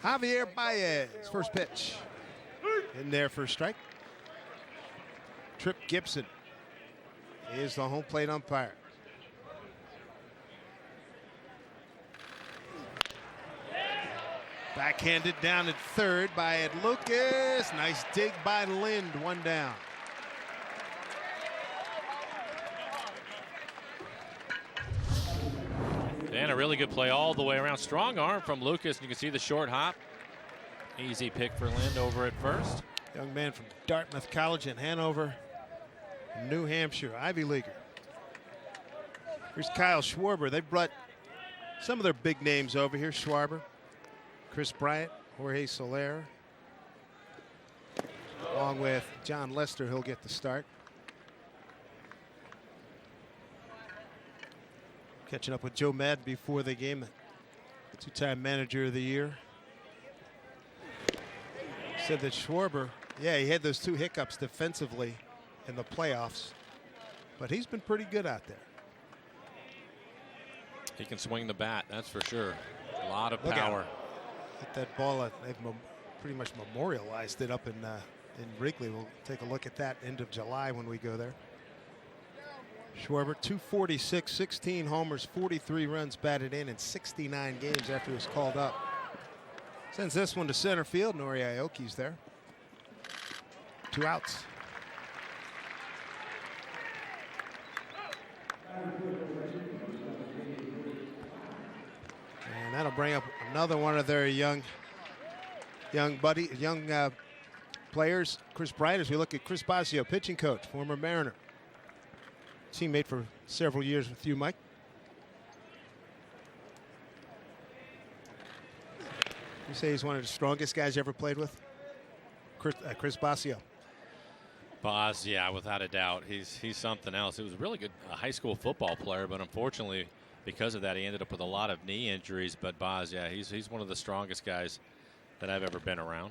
Javier Baez, first pitch. In there for a strike. Trip Gibson is the home plate umpire. Backhanded down at third by Ed Lucas. Nice dig by Lind, one down. And a really good play all the way around. Strong arm from Lucas. And you can see the short hop. Easy pick for Lind over at first. Young man from Dartmouth College in Hanover, New Hampshire, Ivy Leaguer. Here's Kyle Schwarber. They brought some of their big names over here. Schwarber, Chris Bryant, Jorge Soler. Along with John Lester, he'll get the start. Catching up with Joe Madden before the game, two-time manager of the year. Said that Schwarber, yeah, he had those two hiccups defensively in the playoffs, but he's been pretty good out there. He can swing the bat, that's for sure. A lot of power. Hit that ball. They've pretty much memorialized it up in Wrigley. We'll take a look at that end of July when we go there. Schwarber, 246, 16 homers, 43 runs batted in 69 games after he was called up. Sends this one to center field. Nori Aoki's there. 2 outs. And that'll bring up another one of their young players, Chris Bryant, as we look at Chris Basio, pitching coach, former Mariner. Teammate for several years with you, Mike. You say he's one of the strongest guys you ever played with? Chris Basio. Baz, yeah, without a doubt. He's something else. He was a really good high school football player, but unfortunately, because of that, he ended up with a lot of knee injuries. But Baz, yeah, he's one of the strongest guys that I've ever been around.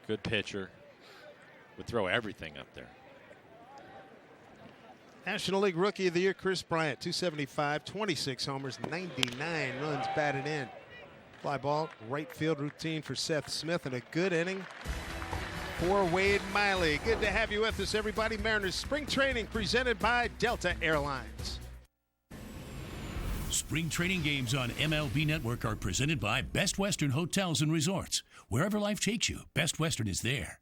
Good pitcher. Would throw everything up there. National League Rookie of the Year, Chris Bryant, 275, 26 homers, 99 runs batted in. Fly ball, right field routine for Seth Smith, and a good inning for Wade Miley. Good to have you with us, everybody. Mariners spring training presented by Delta Airlines. Spring training games on MLB Network are presented by Best Western Hotels and Resorts. Wherever life takes you, Best Western is there.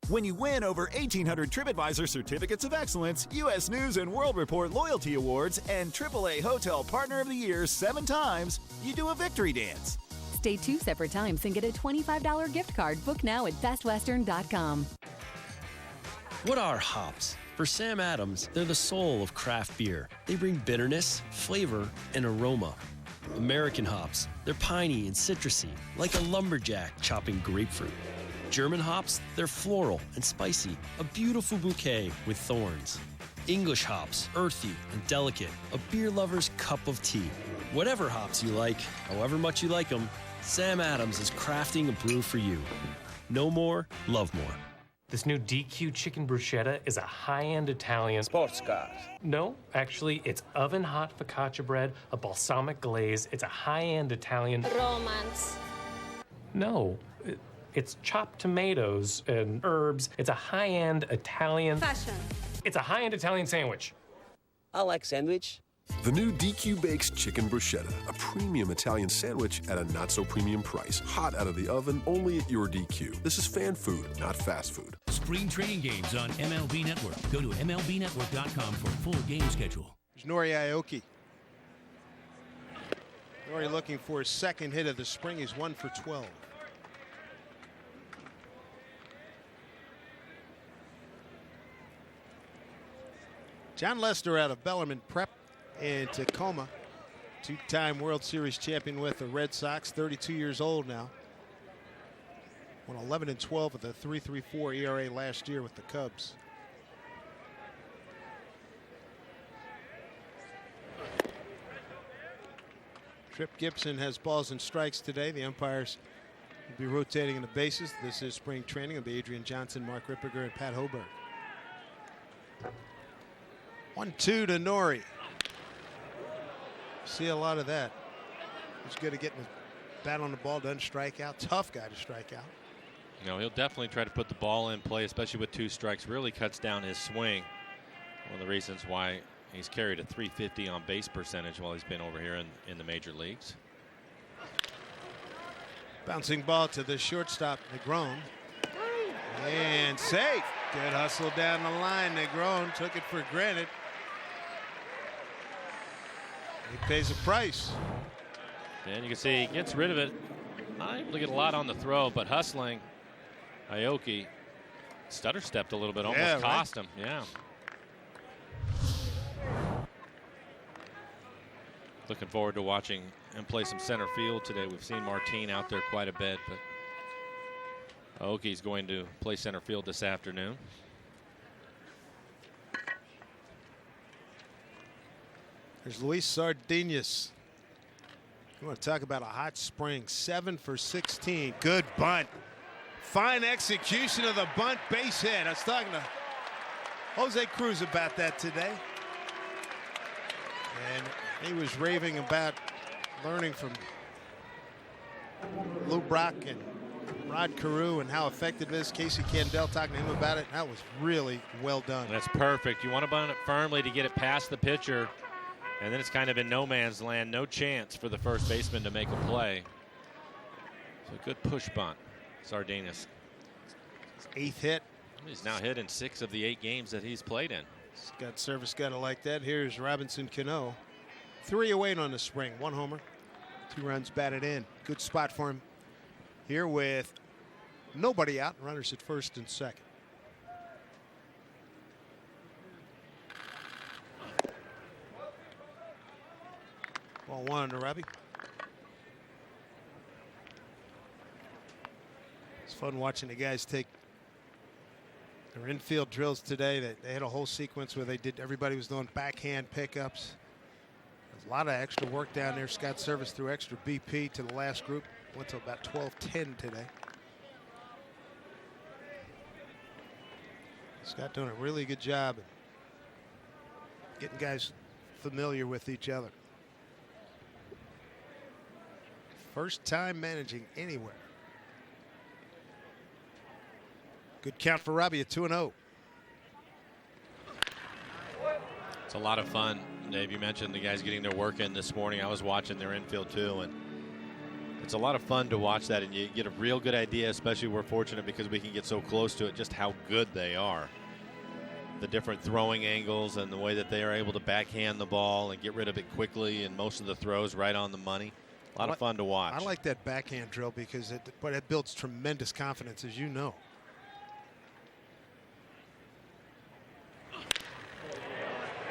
When you win over 1,800 TripAdvisor Certificates of Excellence, U.S. News and World Report Loyalty Awards, and AAA Hotel Partner of the Year 7 times, you do a victory dance. Stay 2 separate times and get a $25 gift card. Book now at bestwestern.com. What are hops? For Sam Adams, they're the soul of craft beer. They bring bitterness, flavor, and aroma. American hops, they're piney and citrusy, like a lumberjack chopping grapefruit. German hops, they're floral and spicy, a beautiful bouquet with thorns. English hops, earthy and delicate, a beer lover's cup of tea. Whatever hops you like, however much you like them, Sam Adams is crafting a brew for you. Know more, love more. This new DQ chicken bruschetta is a high-end Italian sports car. No, actually, it's oven-hot focaccia bread, a balsamic glaze. It's a high-end Italian romance. No, it's chopped tomatoes and herbs. It's a high-end Italian Fashion. It's a high-end Italian sandwich. I like sandwich. The new DQ Bakes Chicken Bruschetta, a premium Italian sandwich at a not-so-premium price. Hot out of the oven, only at your DQ. This is fan food, not fast food. Spring training games on MLB Network. Go to MLBNetwork.com for a full game schedule. There's Nori Aoki. Nori looking for his second hit of the spring. He's 1 for 12. John Lester out of Bellarmine Prep in Tacoma. 2-time World Series champion with the Red Sox, 32 years old now. Won 11 and 12 with a 3.34 ERA last year with the Cubs. Trip Gibson has balls and strikes today. The umpires will be rotating in the bases. This is spring training. It'll be Adrian Johnson, Mark Ripperger, and Pat Hoberg. 1-2 to Nori. See a lot of that. He's good at getting bat on the ball, doesn't strike out. Tough guy to strike out. No, he'll definitely try to put the ball in play, especially with 2 strikes. Really cuts down his swing. One of the reasons why he's carried a .350 on base percentage while he's been over here in the major leagues. Bouncing ball to the shortstop, Negron. And safe. Good hustle down the line. Negron took it for granted. He pays a price. And you can see he gets rid of it. Not able to get a lot on the throw, but hustling. Aoki stutter stepped a little bit, almost cost him. Yeah. Looking forward to watching him play some center field today. We've seen Martin out there quite a bit, but Aoki's going to play center field this afternoon. There's Luis Sardinas. You want to talk about a hot spring. 7 for 16. Good bunt. Fine execution of the bunt, base hit. I was talking to Jose Cruz about that today. And he was raving about learning from Lou Brock and Rod Carew and how effective it is. Casey Candell talking to him about it. That was really well done. That's perfect. You want to bunt it firmly to get it past the pitcher. And then it's kind of in no man's land. No chance for the first baseman to make a play. So good push bunt. Sardinas. His 8th hit. He's now hit in 6 of the 8 games that he's played in. He's got service guy like that. Here's Robinson Cano. 3 away on the spring. 1 homer. 2 runs batted in. Good spot for him here with nobody out. Runners at first and second. Ball 1 to Robbie. It's fun watching the guys take their infield drills today. They had a whole sequence where everybody was doing backhand pickups. There's a lot of extra work down there. Scott Service threw extra BP to the last group. Went to about 12-10 today. Scott doing a really good job of getting guys familiar with each other. First time managing anywhere. Good count for Robbie at 2-0. It's a lot of fun. Dave, you mentioned the guys getting their work in this morning. I was watching their infield too, and it's a lot of fun to watch that, and you get a real good idea, especially we're fortunate because we can get so close to it, just how good they are. The different throwing angles and the way that they are able to backhand the ball and get rid of it quickly, and most of the throws right on the money. A lot of fun to watch. I like that backhand drill because it builds tremendous confidence, as you know.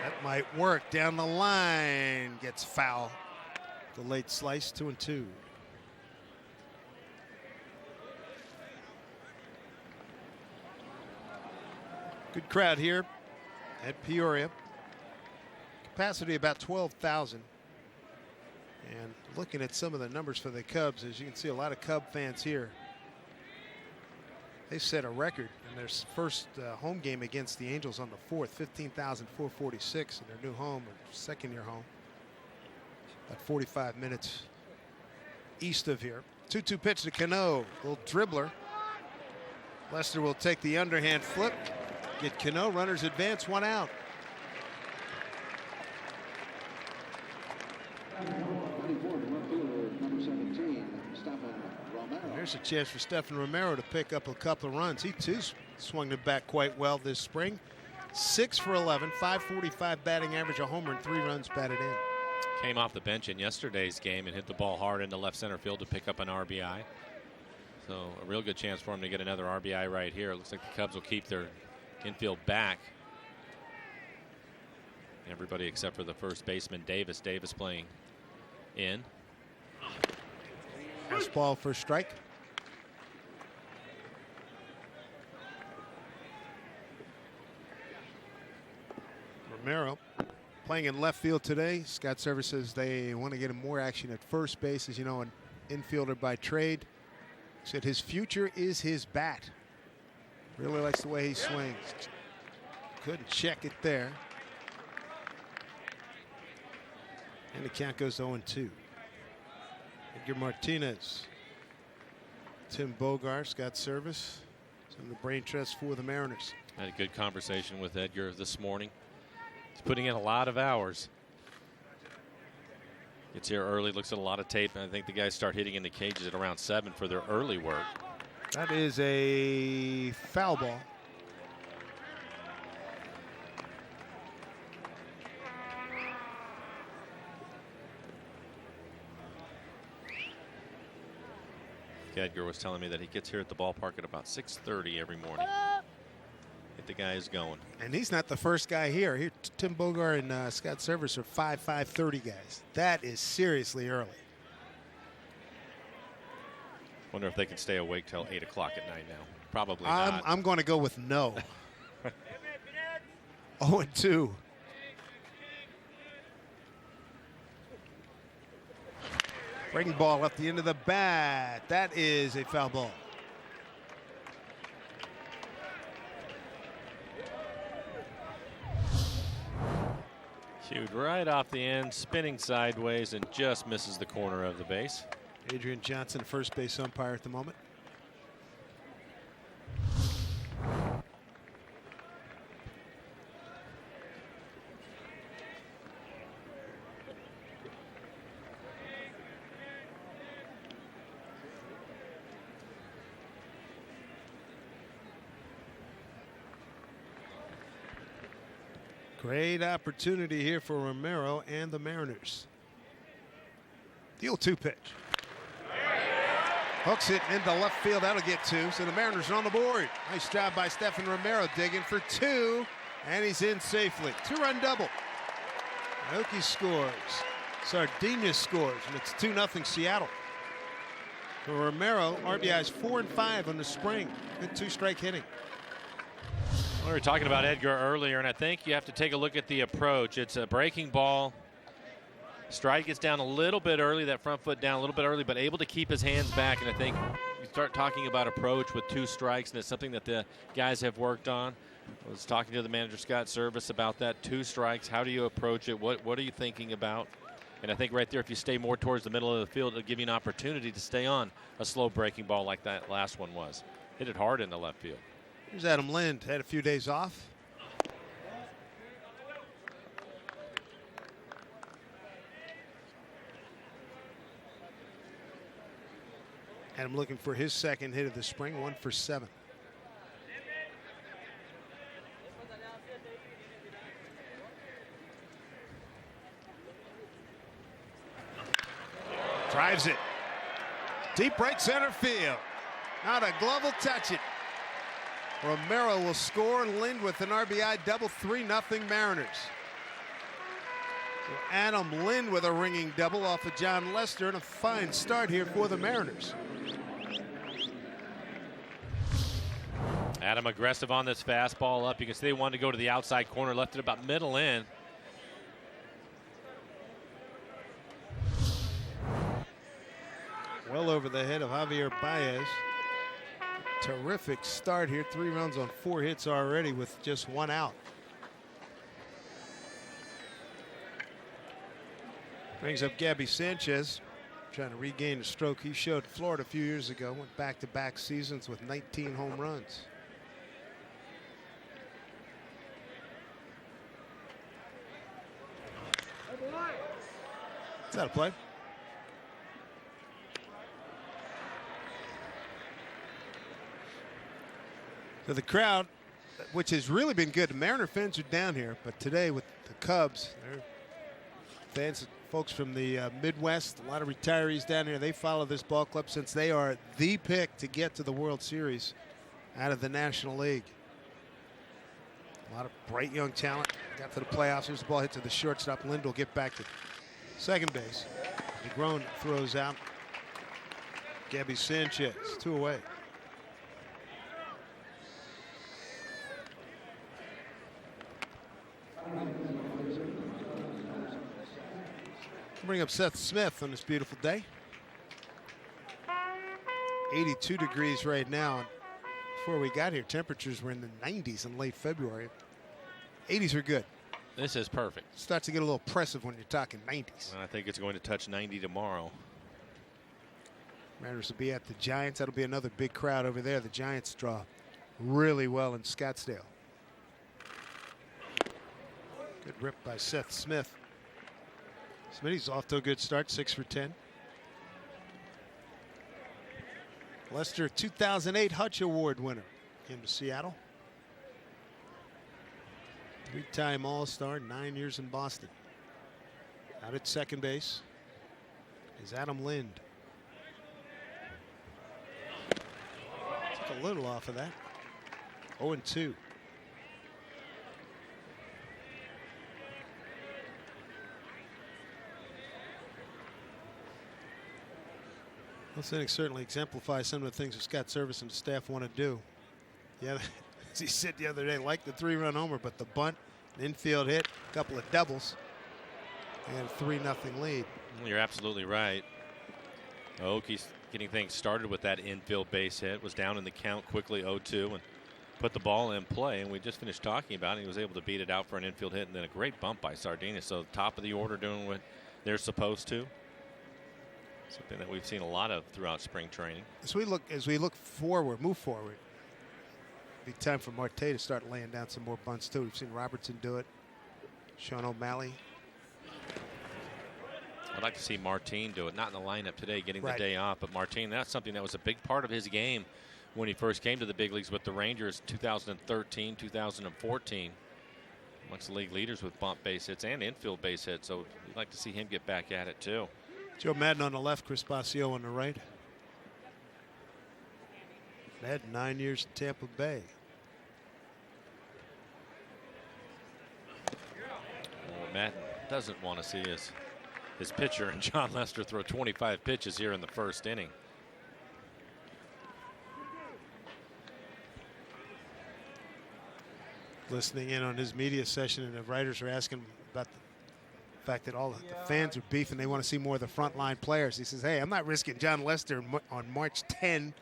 That might work down the line. Gets foul. The late slice, 2-2. Good crowd here at Peoria. Capacity about 12,000. And looking at some of the numbers for the Cubs, as you can see, a lot of Cub fans here. They set a record in their first home game against the Angels on the 4th, 15,446 in their new home, or second-year home. About 45 minutes east of here. 2-2 pitch to Cano, little dribbler. Lester will take the underhand flip. Get Cano, runners advance, 1 out. There's a chance for Stefan Romero to pick up a couple of runs. He too swung the bat quite well this spring. 6 for 11, 545 batting average, a homer, and 3 runs batted in. Came off the bench in yesterday's game and hit the ball hard into left center field to pick up an RBI. So a real good chance for him to get another RBI right here. It looks like the Cubs will keep their infield back. Everybody except for the first baseman, Davis. Davis playing in. First ball for strike. Romero playing in left field today. Scott Service says they want to get him more action at first base, as you know, an infielder by trade. Said his future is his bat. Really likes the way he swings. Couldn't check it there. And the count goes 0-2. Edgar Martinez. Tim Bogart's got service. Some of the brain trust for the Mariners. I had a good conversation with Edgar this morning. He's putting in a lot of hours. Gets here early, looks at a lot of tape, and I think the guys start hitting in the cages at around 7 for their early work. That is a foul ball. Edgar was telling me that he gets here at the ballpark at about 6:30 every morning. Get the guys going. And he's not the first guy here. Here, Tim Bogart and Scott Service are 5:30 guys. That is seriously early. Wonder if they can stay awake till 8 o'clock at night now. Probably not. I'm going to go with no. 0-2. Breaking ball up the end of the bat. That is a foul ball. Cued right off the end, spinning sideways, and just misses the corner of the base. Adrian Johnson, first base umpire at the moment. Great opportunity here for Romero and the Mariners. The 0-2 pitch. Hooks it into left field. That'll get 2. So the Mariners are on the board. Nice job by Stefan Romero digging for 2. And he's in safely. 2-run double. Aoki scores. Sardinha scores. And it's 2-0 Seattle. For Romero, RBI's 4 and 5 on the spring. Good 2-strike hitting. We were talking about Edgar earlier, and I think you have to take a look at the approach. It's a breaking ball. Stride gets down a little bit early, that front foot down a little bit early, but able to keep his hands back. And I think you start talking about approach with 2 strikes, and it's something that the guys have worked on. I was talking to the manager, Scott Service, about that. 2 strikes. How do you approach it? What are you thinking about? And I think right there, if you stay more towards the middle of the field, it'll give you an opportunity to stay on a slow breaking ball like that last one was. Hit it hard in the left field. Here's Adam Lind. Had a few days off. Adam looking for his second hit of the spring, 1 for 7. Drives it. Deep right center field. Not a glove will touch it. Romero will score, and Lind with an RBI double. 3-0 Mariners. So Adam Lind with a ringing double off of John Lester, and a fine start here for the Mariners. Adam aggressive on this fastball up. You can see they wanted to go to the outside corner, left it about middle in. Well over the head of Javier Baez. Terrific start here. 3 runs on 4 hits already with just 1 out. Brings up Gabby Sanchez, trying to regain a stroke he showed Florida a few years ago. Went back-to-back seasons with 19 home runs. Is that a play? So the crowd, which has really been good. The Mariner fans are down here, but today with the Cubs, they're fans, folks from the Midwest, a lot of retirees down here. They follow this ball club since they are the pick to get to the World Series out of the National League. A lot of bright young talent. Got to the playoffs. Here's the ball hit to the shortstop. Lind will get back to second base. Negron throws out Gabby Sanchez. 2 away. Bring up Seth Smith on this beautiful day. 82 degrees right now. And before we got here, temperatures were in the 90s in late February. 80s are good. This is perfect. Starts to get a little oppressive when you're talking 90s. And I think it's going to touch 90 tomorrow. Mariners will be at the Giants. That'll be another big crowd over there. The Giants draw really well in Scottsdale. Good rip by Seth Smith. Smitty's off to a good start, 6 for 10. Lester 2008 Hutch Award winner came to Seattle. 3-time All-Star, 9 years in Boston. Out at second base is Adam Lind. Took a little off of that. 0-2. This inning certainly exemplifies some of the things that Scott Service and staff want to do. Yeah, as he said the other day, like the 3-run homer, but the bunt, an infield hit, a couple of doubles, and a 3-0 lead. You're absolutely right. Oakie's getting things started with that infield base hit. Was down in the count quickly, 0-2, and put the ball in play. And we just finished talking about it. He was able to beat it out for an infield hit, and then a great bump by Sardinha. So top of the order doing what they're supposed to. Something that we've seen a lot of throughout spring training. As we look forward, move forward, it'll be time for Marte to start laying down some more bunts too. We've seen Robertson do it. Cano and O'Malley. I'd like to see Martin do it. Not in the lineup today, getting the day off, but Martin, that's something that was a big part of his game when he first came to the big leagues with the Rangers 2013, 2014. Amongst the league leaders with bump base hits and infield base hits. So we'd like to see him get back at it too. Joe Madden on the left, Chris Bosio on the right. Madden 9 years in Tampa Bay. Well, Madden doesn't want to see his pitcher and John Lester throw 25 pitches here in the first inning. Listening in on his media session, and the writers are asking about the fact that all the fans are beefing. They want to see more of the frontline players. He says, hey, I'm not risking John Lester on March 10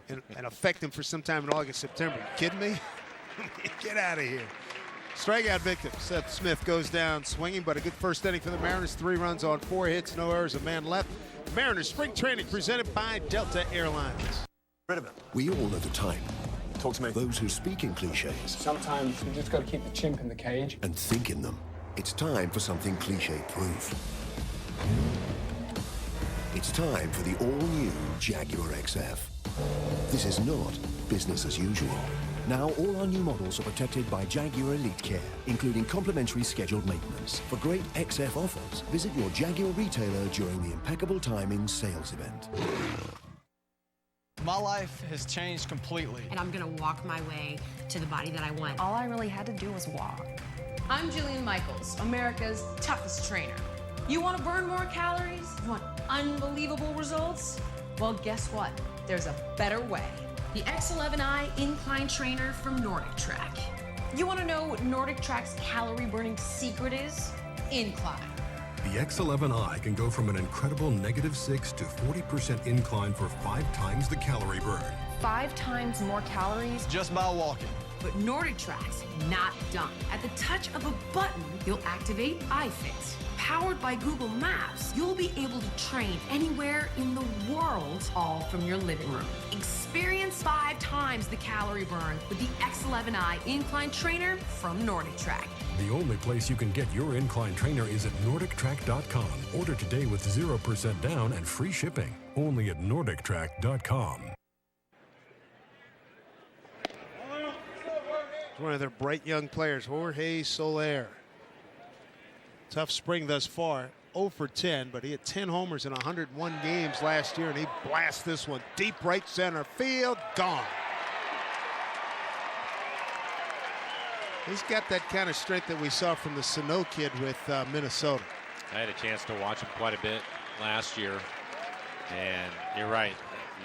and affect him for some time in August, September. You kidding me? Get out of here. Strikeout victim. Seth Smith goes down swinging, but a good first inning for the Mariners. 3 runs on 4 hits, no errors, a man left. Mariners spring training presented by Delta Airlines. We all know the type. Talk to me. Those who speak in cliches. Sometimes you just got to keep the chimp in the cage. And think in them. It's time for something cliche-proof. It's time for the all-new Jaguar XF. This is not business as usual. Now all our new models are protected by Jaguar Elite Care, including complimentary scheduled maintenance. For great XF offers, visit your Jaguar retailer during the Impeccable Timing sales event. My life has changed completely. And I'm gonna walk my way to the body that I want. All I really had to do was walk. I'm Jillian Michaels, America's toughest trainer. You want to burn more calories? You want unbelievable results? Well, guess what? There's a better way. The X11i Incline Trainer from Nordic Track. You want to know what Nordic Track's calorie burning secret is? Incline. The X11i can go from an incredible -6 to 40% incline for 5 times the calorie burn. 5 times more calories just by walking. But Nordic Track's not done. At the touch of a button, you'll activate iFit. Powered by Google Maps, you'll be able to train anywhere in the world, all from your living room. Experience 5 times the calorie burn with the X11i Incline Trainer from Nordic Track. The only place you can get your incline trainer is at NordicTrack.com. Order today with 0% down and free shipping. Only at NordicTrack.com. One of their bright young players, Jorge Soler. Tough spring thus far, 0 for 10, but he had 10 homers in 101 games last year, and he blasts this one deep right center field, gone. He's got that kind of strength that we saw from the Sano kid with Minnesota. I had a chance to watch him quite a bit last year, and you're right.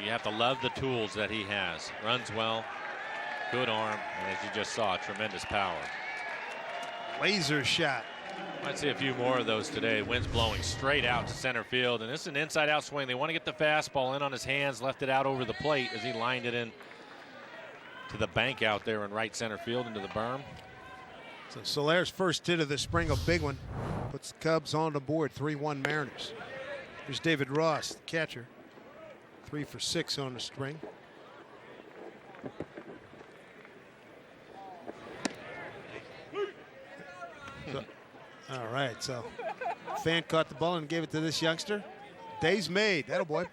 You have to love the tools that he has. Runs well. Good arm, and as you just saw, tremendous power. Laser shot. Might see a few more of those today. Wind's blowing straight out to center field, and this is an inside-out swing. They want to get the fastball in on his hands, left it out over the plate as he lined it in to the bank out there in right center field into the berm. So Soler's first hit of the spring, a big one. Puts the Cubs on the board, 3-1 Mariners. Here's David Ross, the catcher. 3 for 6 on the string. So, all right, so Fan caught the ball and gave it to this youngster. Day's made. That'll boy.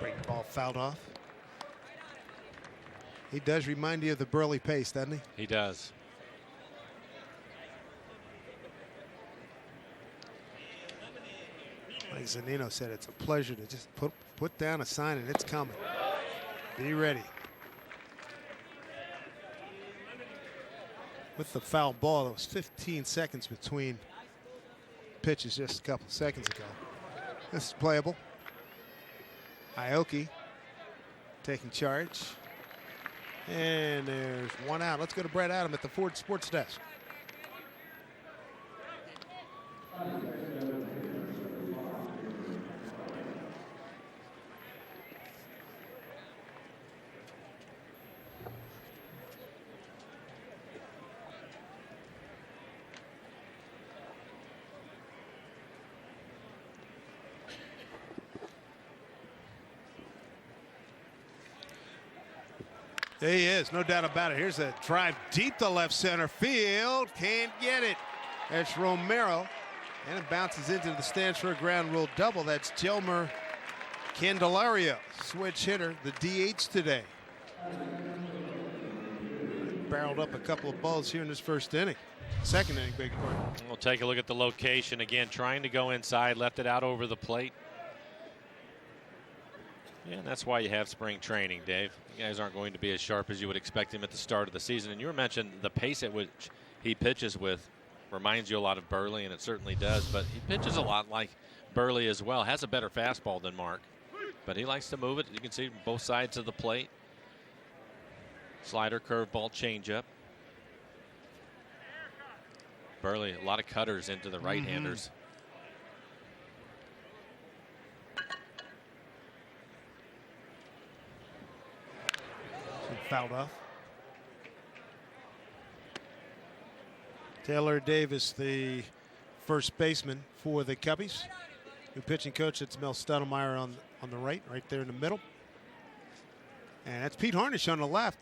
Break the ball fouled off. He does remind you of the Burley pace, doesn't he? He does. Like Zunino said, it's a pleasure to just put down a sign and it's coming. Be ready. With the foul ball, there was 15 seconds between pitches just a couple seconds ago. This is playable. Aoki taking charge. And there's one out. Let's go to Brett Adam at the Ford Sports Desk. There he is, no doubt about it. Here's a drive deep to left center field. Can't get it. That's Romero. And it bounces into the stands for a ground rule double. That's Jelmer Candelario, switch hitter, the DH today. Barreled up a couple of balls here in this first inning. Second inning, big part. We'll take a look at the location again, trying to go inside, left it out over the plate. Yeah, and that's why you have spring training, Dave. You guys aren't going to be as sharp as you would expect him at the start of the season. And you were mentioned the pace at which he pitches with reminds you a lot of Burley, and it certainly does. But he pitches a lot like Burley as well. Has a better fastball than Mark, but he likes to move it. You can see both sides of the plate. Slider, curveball, changeup. Burley, a lot of cutters into the right-handers. Fouled off. Taylor Davis, the first baseman for the Cubbies. New pitching coach, that's Mel Stoudemire on the right there in the middle. And that's Pete Harnish on the left.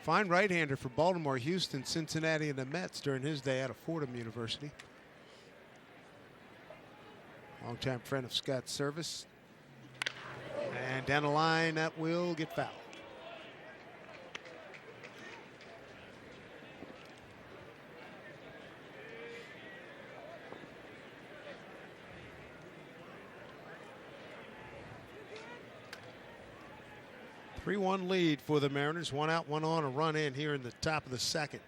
Fine right-hander for Baltimore, Houston, Cincinnati, and the Mets during his day out of Fordham University. Longtime friend of Scott's service. And down the line, that will get fouled. A 3-1 lead for the Mariners. One out, one on, a run in here in the top of the second.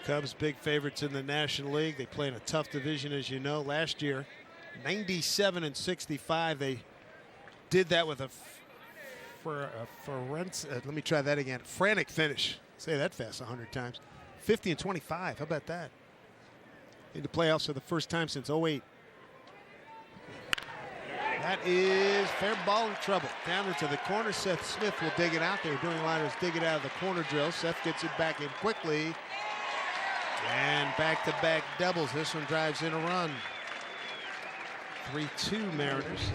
Cubs big favorites in the National League. They play in a tough division, as you know. Last year, 97-65. They did that with a let me try that again. Frantic finish. Say that fast 100 times. 50-25. How about that? In the playoffs for the first time since 08. That is fair ball in trouble. Down into the corner. Seth Smith will dig it out. They were doing a lot of dig it out of the corner drill. Seth gets it back in quickly. And back-to-back doubles. This one drives in a run. 3-2 Mariners.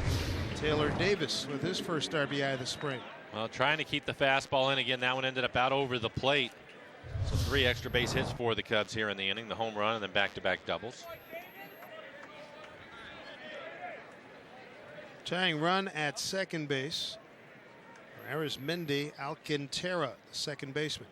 Taylor Davis with his first RBI of the spring. Well, trying to keep the fastball in again. That one ended up out over the plate. So 3 extra base hits for the Cubs here in the inning. The home run and then back-to-back doubles. Tying run at second base. Arizmendi Alcantara, second baseman.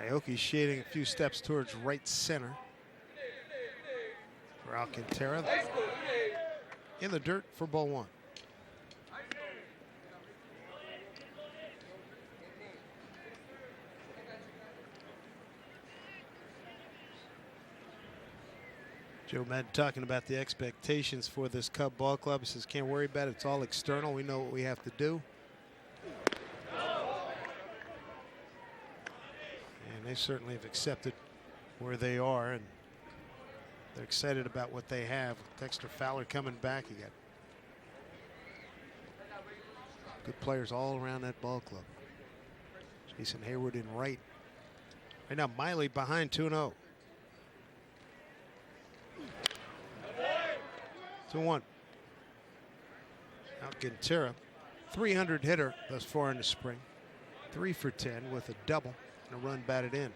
Aoki shading a few steps towards right center. For Alcantara. In the dirt for ball one. Joe Madden talking about the expectations for this Cub ball club. He says, can't worry about it. It's all external. We know what we have to do. And they certainly have accepted where they are, and they're excited about what they have. Dexter Fowler coming back. You got good players all around that ball club. Jason Hayward in right. Right now, Miley behind 2-0. 2-1. Alcantara, 300 hitter thus far in the spring. 3 for 10 with a double and a run batted in.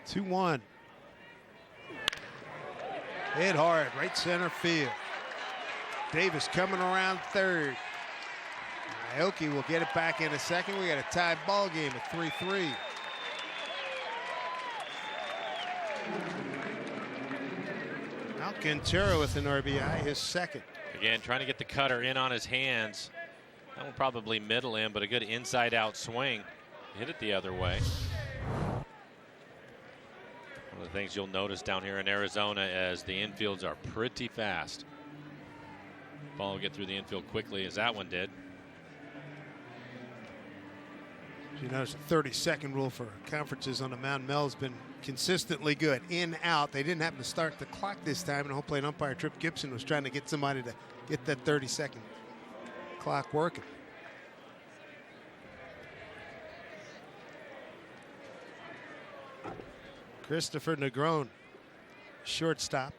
Two one. Hit hard, right center field. Davis coming around third. Aoki will get it back in a second. We got a tied ball game at 3-3. Alcantara with an RBI, his second. Again, trying to get the cutter in on his hands. That will probably middle in, but a good inside-out swing. Hit it the other way. One of the things you'll notice down here in Arizona as the infields are pretty fast. Ball will get through the infield quickly, as that one did. You notice the 30-second rule for conferences on the mound. Mel's been consistently good. In, out. They didn't happen to start the clock this time, and home plate umpire Trip Gibson was trying to get somebody to get that 30-second clock working. Christopher Negron, shortstop.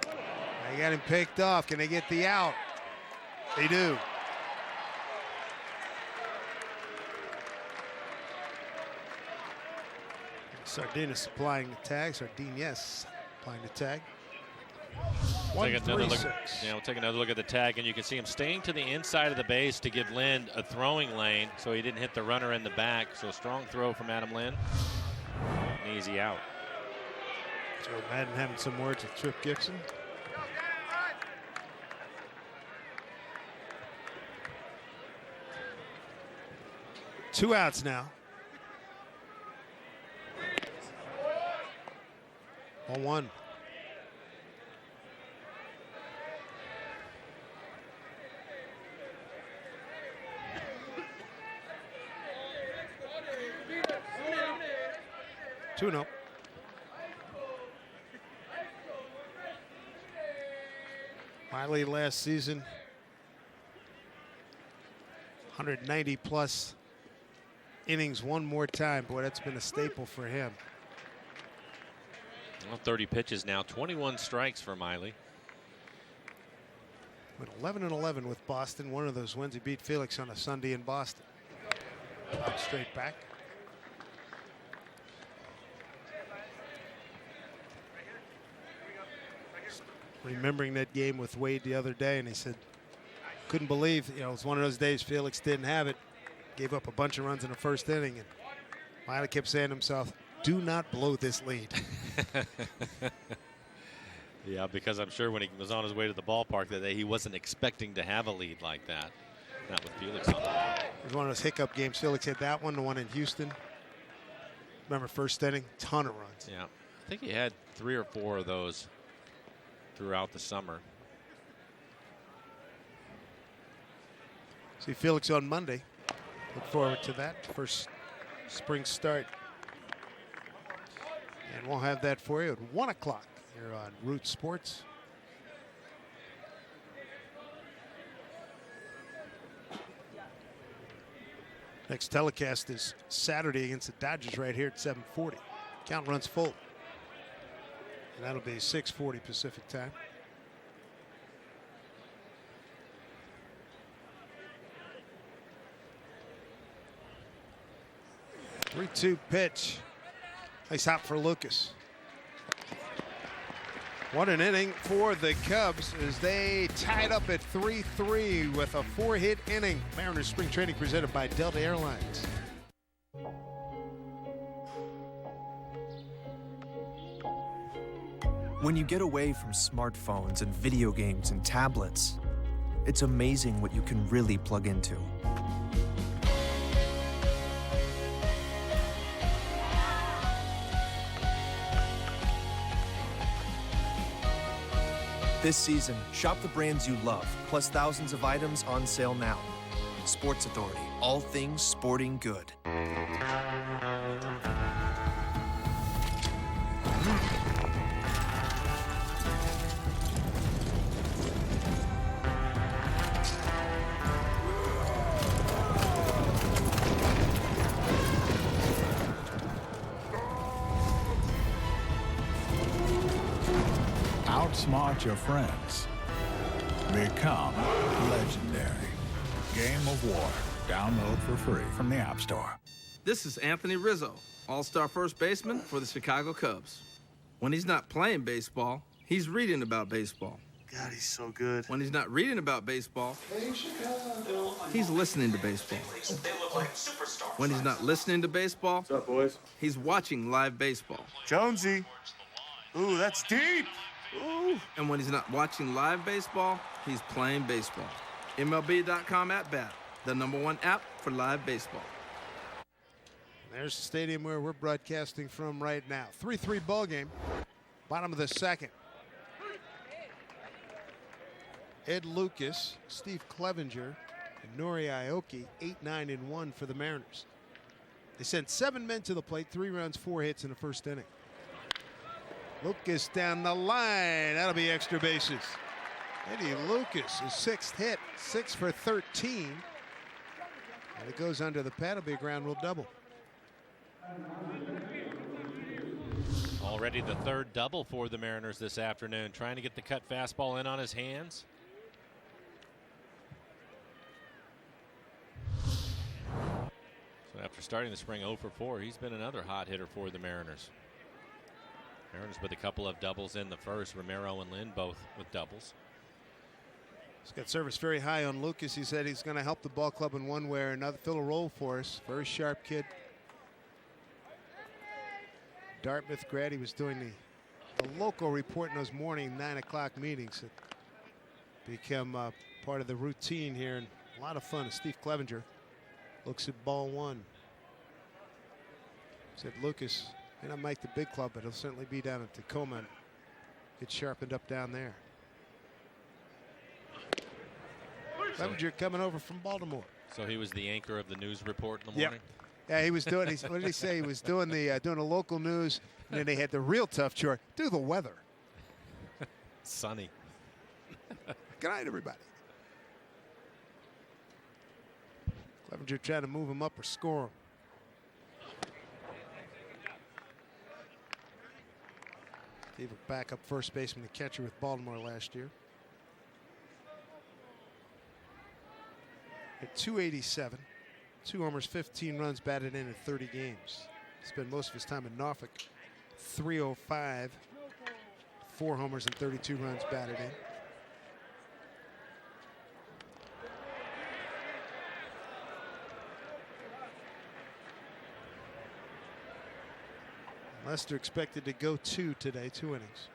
They got him picked off. Can they get the out? They do. Sardinez supplying the tag. Sardinez applying the tag. We'll take another look at the tag, and you can see him staying to the inside of the base to give Lind a throwing lane so he didn't hit the runner in the back. So a strong throw from Adam Lind. An easy out. Joe Madden having some words with Trip Gibson. Two outs now. 1-1. Two no. Miley last season, 190 plus innings one more time. Boy, that's been a staple for him. Well, 30 pitches now, 21 strikes for Miley. Went 11-11 with Boston. One of those wins, he beat Felix on a Sunday in Boston. Up straight back. Remembering that game with Wade the other day, and he said, couldn't believe, it was one of those days Felix didn't have it. Gave up a bunch of runs in the first inning, and Miley kept saying to himself, do not blow this lead. Yeah, because I'm sure when he was on his way to the ballpark that day, he wasn't expecting to have a lead like that. Not with Felix on the line. It was one of those hiccup games. Felix had that one, the one in Houston. Remember first inning, ton of runs. Yeah, I think he had 3 or 4 of those throughout the summer. See Felix on Monday. Look forward to that first spring start. And we'll have that for you at 1 o'clock here on Root Sports. Next telecast is Saturday against the Dodgers right here at 7:40. Count runs full. And that'll be 6:40 Pacific time. Three-two pitch. Nice hop for Lucas. What an inning for the Cubs as they tied up at 3-3 with a 4-hit inning. Mariners spring training presented by Delta Airlines. When you get away from smartphones and video games and tablets, it's amazing what you can really plug into. This season, shop the brands you love, plus thousands of items on sale now. Sports Authority, all things sporting good. Outsmart your friends. Become legendary. Game of War. Download for free from the App Store. This is Anthony Rizzo, all-star first baseman for the Chicago Cubs. When he's not playing baseball, he's reading about baseball. God, he's so good. When he's not reading about baseball, he's listening to baseball. They look like superstars. When he's not listening to baseball, what's up, boys? He's watching live baseball. Jonesy. Ooh, that's deep. Ooh. And when he's not watching live baseball, he's playing baseball. MLB.com at bat, the #1 app for live baseball. There's the stadium where we're broadcasting from right now. 3-3 ball game. Bottom of the second. Ed Lucas, Steve Clevenger, and Nori Aoki, 8-9-1 for the Mariners. They sent 7 men to the plate, 3 runs, 4 hits in the first inning. Lucas down the line. That'll be extra bases. Eddie Lucas, his 6th hit, 6 for 13. And it goes under the pad. It'll be a ground rule double. Already the 3rd double for the Mariners this afternoon, trying to get the cut fastball in on his hands. So after starting the spring 0 for 4, he's been another hot hitter for the Mariners. Mariners with a couple of doubles in the first. Romero and Lynn both with doubles. He's got service very high on Lucas. He said he's going to help the ball club in one way or another, fill a role for us. Very sharp kid. Dartmouth grad. He was doing the local report in those morning 9 o'clock meetings that become part of the routine here, and a lot of fun. Steve Clevenger looks at ball 1. Said Lucas may not make the big club, but he'll certainly be down at Tacoma and get sharpened up down there. Clevenger coming over from Baltimore. So he was the anchor of the news report in the morning? Yeah, he was doing, what did he say? He was doing the local news, and then they had the real tough chore, do the weather. Sunny. Good night, everybody. Clevenger trying to move him up or score him. Steve, a backup first baseman, the catcher with Baltimore last year. At 287, 2 homers, 15 runs batted in 30 games. Spent most of his time in Norfolk. 305, 4 homers and 32 runs batted in. Lester expected to go 2 today, 2 innings.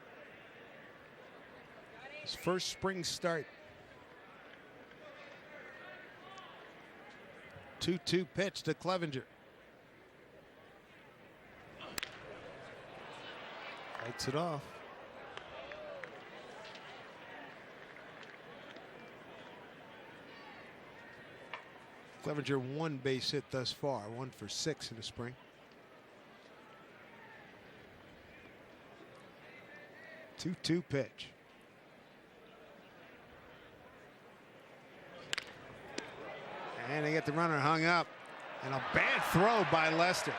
His first spring start. 2-2 pitch to Clevenger. Lights it off. Clevenger 1 base hit thus far, 1 for 6 in the spring. 2-2 pitch. And they get the runner hung up. And a bad throw by Lester.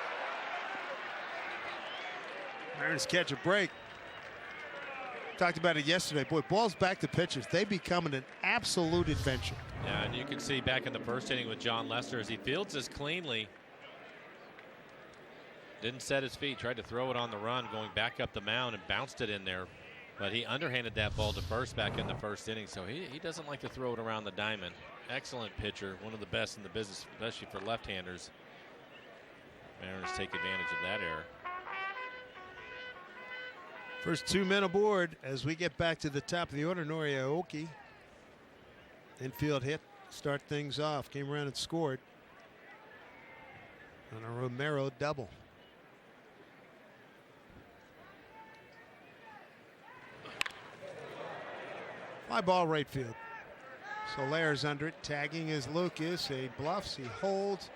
Mariners catch a break. Talked about it yesterday. Boy, balls back to pitchers. They become an absolute adventure. Yeah, and you can see back in the first inning with John Lester as he fields this cleanly. Didn't set his feet, tried to throw it on the run, going back up the mound and bounced it in there. But he underhanded that ball to first back in the first inning, so he doesn't like to throw it around the diamond. Excellent pitcher, one of the best in the business, especially for left-handers. Mariners take advantage of that error. First 2 men aboard as we get back to the top of the order. Norioki. Infield hit. Start things off. Came around and scored on a Romero double. Fly ball right field. Soler's under it. Tagging is Lucas. He bluffs. He holds.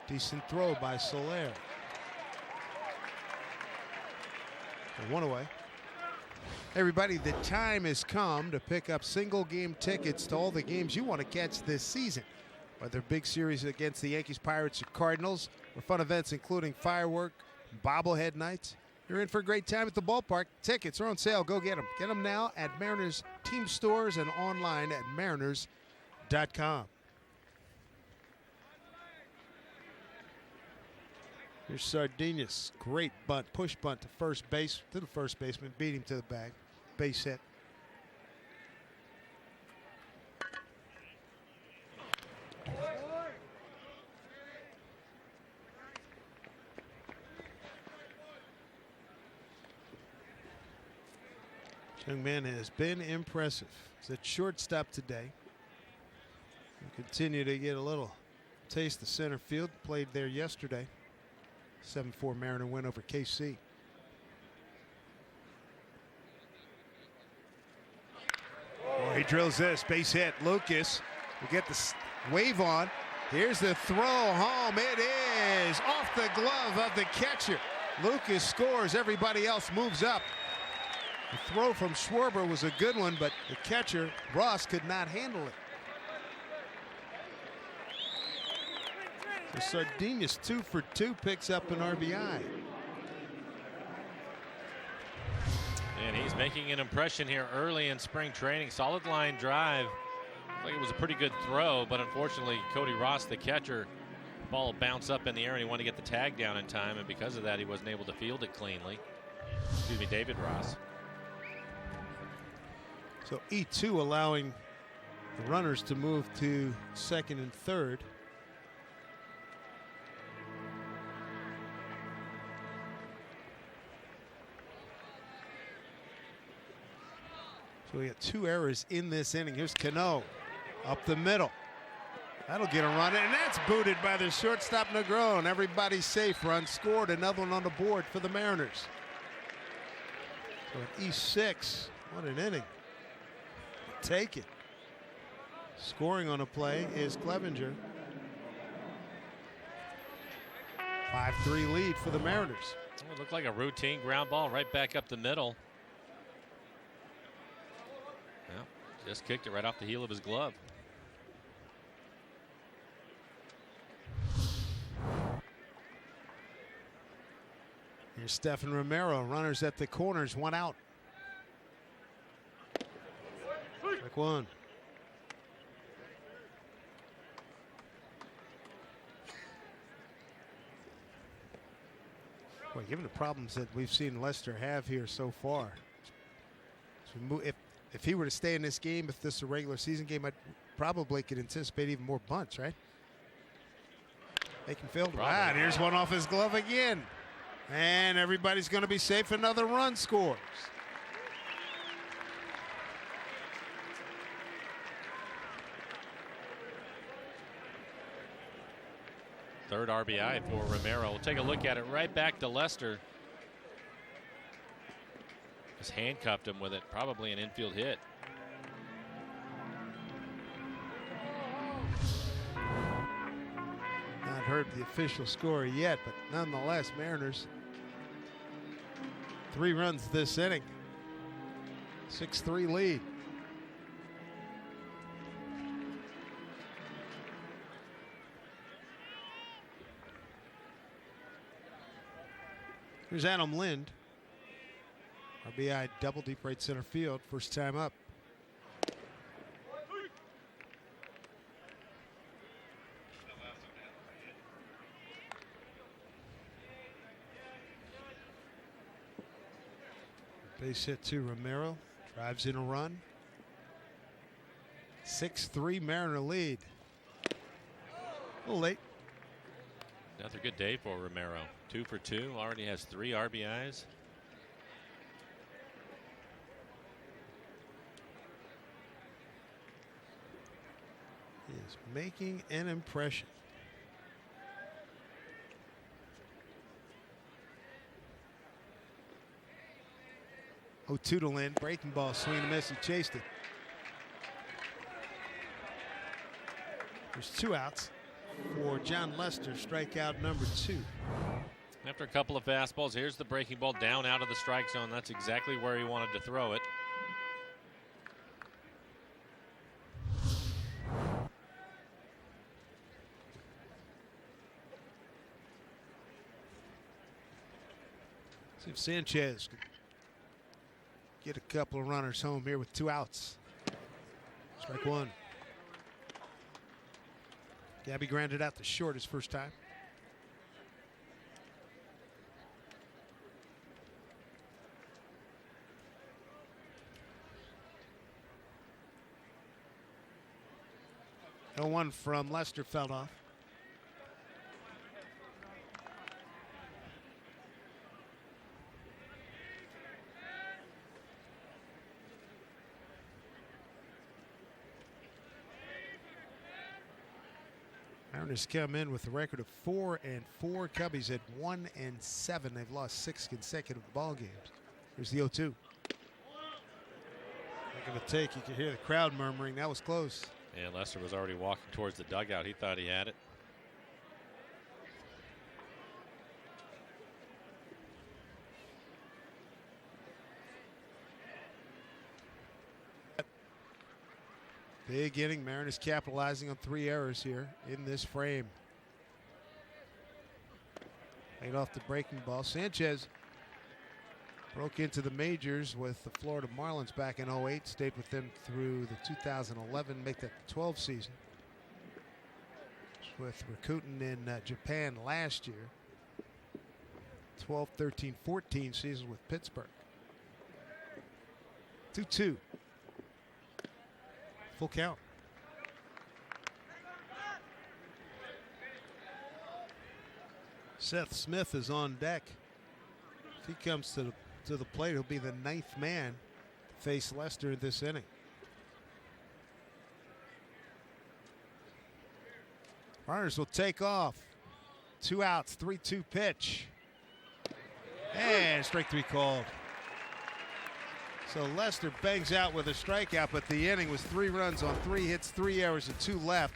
Decent throw by Soler. One away. Everybody, the time has come to pick up single game tickets to all the games you want to catch this season. Whether big series against the Yankees, Pirates, or Cardinals, or fun events including firework, bobblehead nights. You're in for a great time at the ballpark. Tickets are on sale. Go get them. Get them now at Mariners team stores and online at mariners.com. Here's Sardinus. Great bunt. Push bunt to first base. To the first baseman. Beat him to the bag. Base hit. Young man has been impressive. He's at shortstop today. He'll continue to get a little taste of center field. Played there yesterday. 7-4 Mariner win over KC. Oh, he drills this. Base hit. Lucas will get the wave on. Here's the throw home. It is off the glove of the catcher. Lucas scores. Everybody else moves up. The throw from Schwarber was a good one, but the catcher, Ross, could not handle it. So Sardinus 2 for 2 picks up an RBI. And he's making an impression here early in spring training. Solid line drive. I think it was a pretty good throw, but unfortunately Cody Ross, the catcher, ball bounced up in the air and he wanted to get the tag down in time, and because of that he wasn't able to field it cleanly. Excuse me, David Ross. So E2 allowing the runners to move to second and third. So we got 2 errors in this inning. Here's Cano up the middle. That'll get a run, and that's booted by the shortstop Negron. Everybody's safe. Run scored. Another one on the board for the Mariners. So at E6, what an inning. Take it. Scoring on a play is Clevenger. 5-3 lead for the Mariners. Well, it looked like a routine ground ball right back up the middle. Well, just kicked it right off the heel of his glove. Here's Stefan Romero. Runners at the corners. 1 out. Strike 1. Boy, given the problems that we've seen Lester have here so far, if he were to stay in this game, if this is a regular season game, I probably could anticipate even more bunts, right? Making field. Wow, here's one off his glove again. And everybody's going to be safe. Another run scores. Third RBI for Romero. We'll take a look at it right back to Lester. Just handcuffed him with it. Probably an infield hit. Not heard the official score yet, but nonetheless, Mariners 3 runs this inning. 6-3 lead. Here's Adam Lind. RBI double deep right center field. First time up. Base hit to Romero. Drives in a run. 6-3 Mariner lead. A little late. Another good day for Romero. 2 for 2. Already has 3 RBIs. is making an impression. O'Toole in, breaking ball, swing and a miss, he chased it. There's 2 outs for John Lester, strikeout number 2. After a couple of fastballs, here's the breaking ball down out of the strike zone. That's exactly where he wanted to throw it. See if Sanchez could get a couple of runners home here with 2 outs. Strike 1. Gabby grounded out to short his first time. No one from Lester fell off. Mariners come in with a record of 4-4. Cubbies at 1-7. They've lost 6 consecutive ball games. Here's the 0-2. Heck of a take. You can hear the crowd murmuring. That was close. And Lester was already walking towards the dugout. He thought he had it. Big inning. Mariners capitalizing on 3 errors here in this frame. Laid off the breaking ball. Sanchez broke into the majors with the Florida Marlins back in 08. Stayed with them through the 2011, make that the 12 season. With Rakuten in Japan last year. 12, 13, 14 season with Pittsburgh. 2-2. Full count. Seth Smith is on deck. If he comes to the plate, he'll be the 9th man to face Lester in this inning. Mariners will take off. 2 outs, 3-2 pitch. And strike 3 called. So Lester bangs out with a strikeout, but the inning was 3 runs on 3 hits, 3 errors, and 2 left.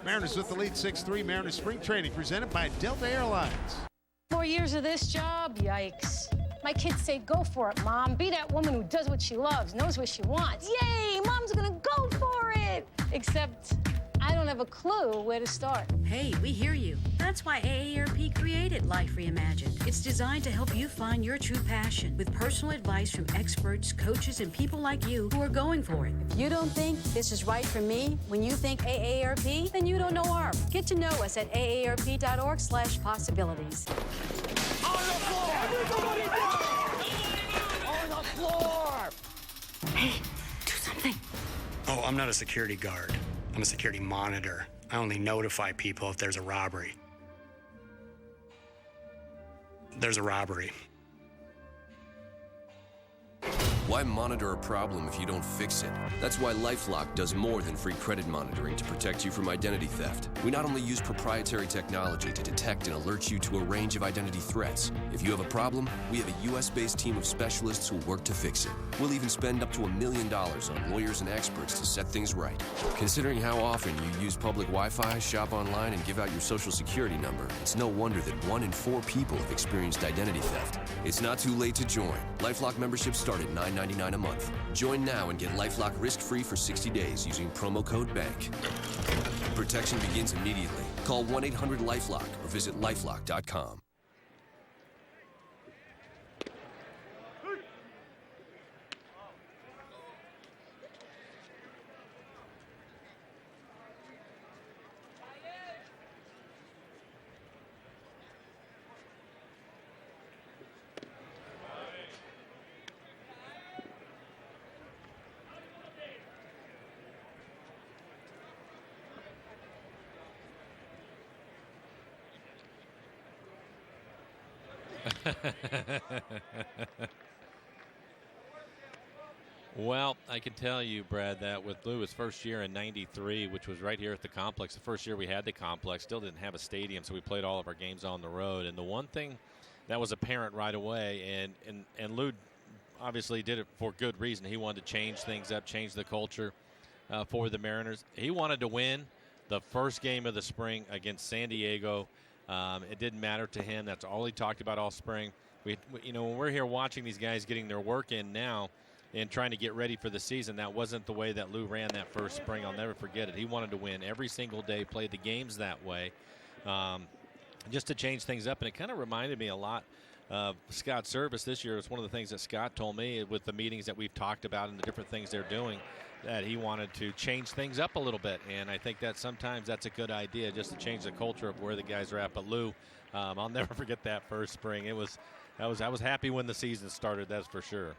Mariners with the lead 6-3. Mariners spring training presented by Delta Airlines. 4 years of this job, yikes. My kids say, go for it, Mom. Be that woman who does what she loves, knows what she wants. Yay, Mom's gonna go for it. Except I don't have a clue where to start. Hey, we hear you. That's why AARP created Life Reimagined. It's designed to help you find your true passion with personal advice from experts, coaches, and people like you who are going for it. If you don't think this is right for me, when you think AARP, then you don't know ARP. Get to know us at aarp.org/possibilities. On the floor! Everybody down! On the floor! Hey, do something. Oh, I'm not a security guard. I'm a security monitor. I only notify people if there's a robbery. There's a robbery. Why monitor a problem if you don't fix it? That's why LifeLock does more than free credit monitoring to protect you from identity theft. We not only use proprietary technology to detect and alert you to a range of identity threats. If you have a problem, we have a US-based team of specialists who will work to fix it. We'll even spend up to $1 million on lawyers and experts to set things right. Considering how often you use public Wi-Fi, shop online, and give out your social security number, it's no wonder that 1 in 4 people have experienced identity theft. It's not too late to join. LifeLock memberships start at $9.99 a month. Join now and get LifeLock risk-free for 60 days using promo code BANK. Protection begins immediately. Call 1-800-LifeLock or visit lifelock.com. Well, I can tell you, Brad, that with Lou, his first year in '93, which was right here at the complex, the first year we had the complex, still didn't have a stadium, so we played all of our games on the road. And the one thing that was apparent right away, and Lou obviously did it for good reason. He wanted to change things up, change the culture for the Mariners. He wanted to win the first game of the spring against San Diego. It didn't matter to him. That's all he talked about all spring. When we're here watching these guys getting their work in now and trying to get ready for the season, that wasn't the way that Lou ran that first spring. I'll never forget it. He wanted to win every single day, play the games that way, just to change things up. And it kind of reminded me a lot of Scott Service this year. It's one of the things that Scott told me with the meetings that we've talked about and the different things they're doing, that he wanted to change things up a little bit. And I think that sometimes that's a good idea, just to change the culture of where the guys are at. But Lou, I'll never forget that first spring. I was happy when the season started, that's for sure.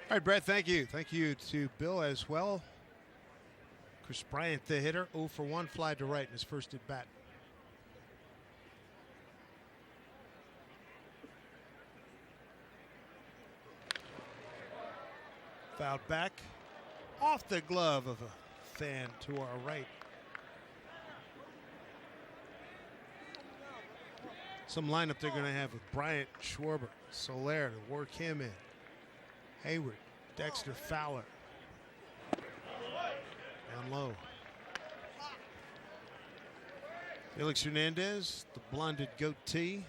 All right, Brett, thank you. Thank you to Bill as well. Chris Bryant, the hitter, 0 for 1, fly to right in his first at bat. Fouled back off the glove of a fan to our right. Some lineup they're going to have with Bryant, Schwarber, Soler to work him in. Hayward, Dexter, Fowler. Down low. Felix Hernandez, the blonded goatee.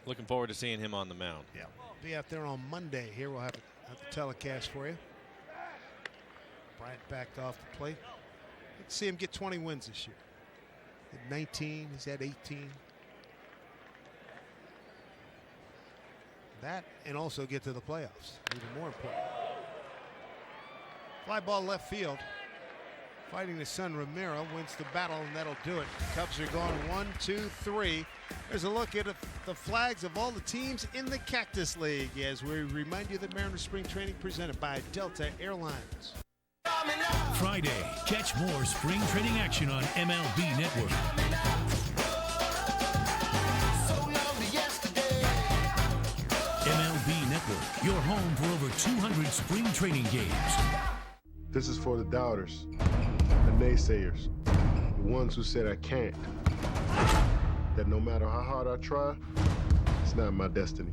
Looking forward to seeing him on the mound. Yeah, be out there on Monday. Here we'll have the telecast for you. Bryant backed off the plate. Let's see him get 20 wins this year. At 19, he's at 18. That and also get to the playoffs, even more important. Fly ball left field. Fighting the son, Romero wins the battle, and that'll do it. The Cubs are going 1, 2, 3. There's a look at the flags of all the teams in the Cactus League as we remind you that Mariners Spring Training presented by Delta Airlines. Friday, catch more spring training action on MLB Network. MLB Network, your home for over 200 spring training games. This is for the doubters, the naysayers, the ones who said I can't. That no matter how hard I try, it's not my destiny.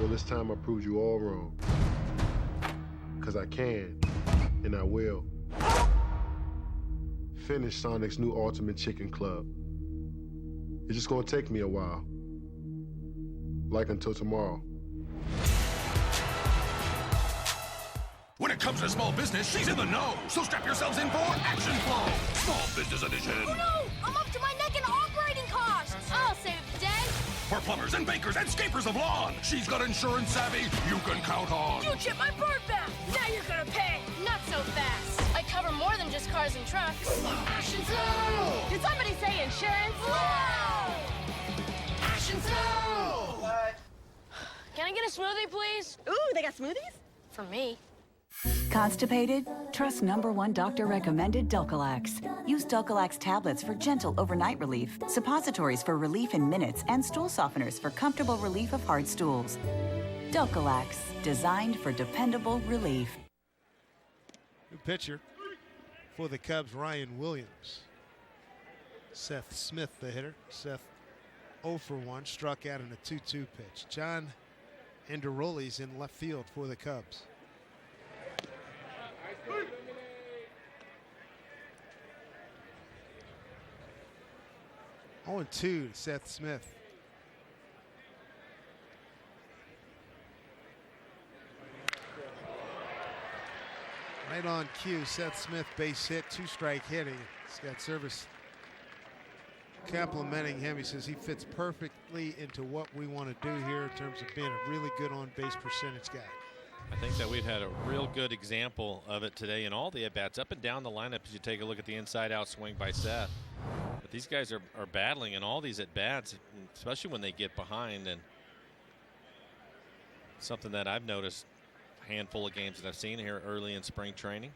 Well, this time I proved you all wrong. Because I can, and I will. Finish Sonic's new Ultimate Chicken Club. It's just gonna take me a while. Like until tomorrow. When it comes to small business, she's in the know. So strap yourselves in for Action Flow, Small Business Edition. Oh no! I'm up to my neck in operating costs! I'll save the day. For plumbers and bakers and scapers of lawn, she's got insurance savvy you can count on. You chipped my bird back! Now you're gonna pay! Not so fast. I cover more than just cars and trucks. Action Flow! Did somebody say insurance? Whoa! Action Flow! Can I get a smoothie, please? Ooh, they got smoothies? For me. Constipated? Trust #1 doctor recommended Dulcolax. Use Dulcolax tablets for gentle overnight relief, suppositories for relief in minutes, and stool softeners for comfortable relief of hard stools. Dulcolax, designed for dependable relief. New pitcher for the Cubs, Ryan Williams. Seth Smith, the hitter. Seth 0 for 1, struck out in a 2-2 pitch. John Enderoli's in left field for the Cubs. Oh, 2 to Seth Smith. Right on cue, Seth Smith base hit, 2-strike hitting. He's got service complimenting him. He says he fits perfectly into what we want to do here in terms of being a really good on-base percentage guy. I think that we've had a real good example of it today in all the at-bats. Up and down the lineup as you take a look at the inside-out swing by Seth. But these guys are battling in all these at-bats, especially when they get behind. And something that I've noticed a handful of games that I've seen here early in spring training.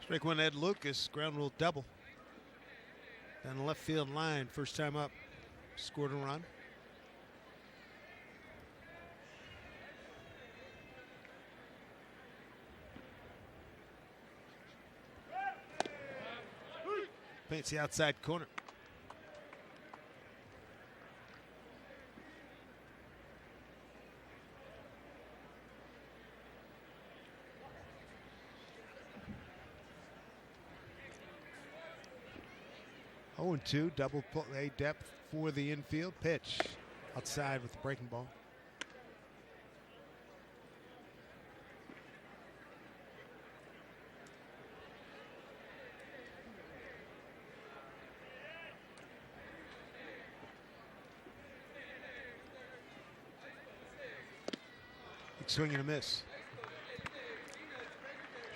Strike one, Ed Lucas, ground rule double. Down the left field line, first time up, scored a run. Paints the outside corner. Oh, 2, double play depth for the infield. Pitch outside with the breaking ball. Big swing and a miss.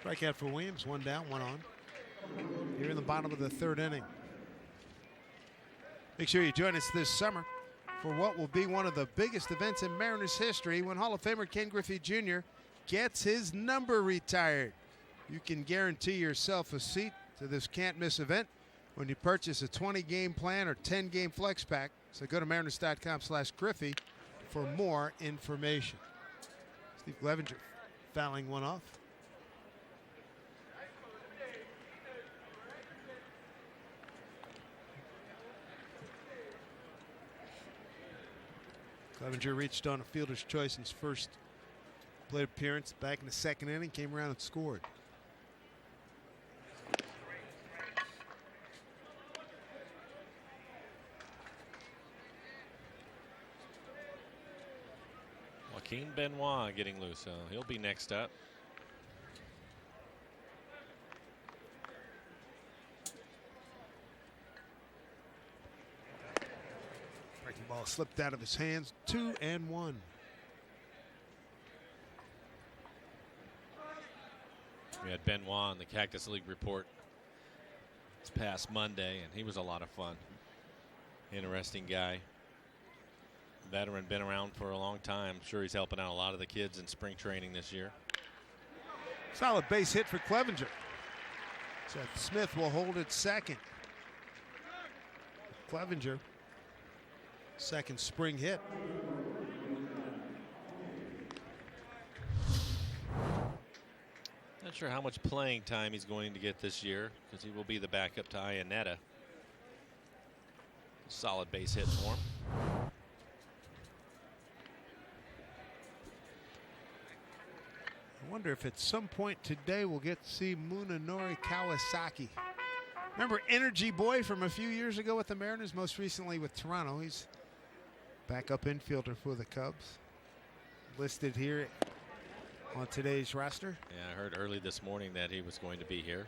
Strikeout for Williams, 1 down, 1 on. Here in the bottom of the 3rd inning. Make sure you join us this summer for what will be one of the biggest events in Mariners history when Hall of Famer Ken Griffey Jr. gets his number retired. You can guarantee yourself a seat to this can't-miss event when you purchase a 20-game plan or 10-game flex pack. So go to mariners.com/Griffey for more information. Steve Clevenger fouling one off. Clevenger reached on a fielder's choice in his first plate appearance back in the 2nd inning, came around and scored. Joaquin Benoit getting loose, so he'll be next up. Ball slipped out of his hands, 2-1. We had Benoit on the Cactus League report this past Monday, and he was a lot of fun. Interesting guy. Veteran, been around for a long time. I'm sure he's helping out a lot of the kids in spring training this year. Solid base hit for Clevenger. Seth Smith will hold it second. Clevenger. Second spring hit. Not sure how much playing time he's going to get this year because he will be the backup to Iannetta. Solid base hit for him. I wonder if at some point today we'll get to see Munenori Kawasaki. Remember Energy Boy from a few years ago with the Mariners, most recently with Toronto. He's backup infielder for the Cubs. Listed here on today's roster. Yeah, I heard early this morning that he was going to be here.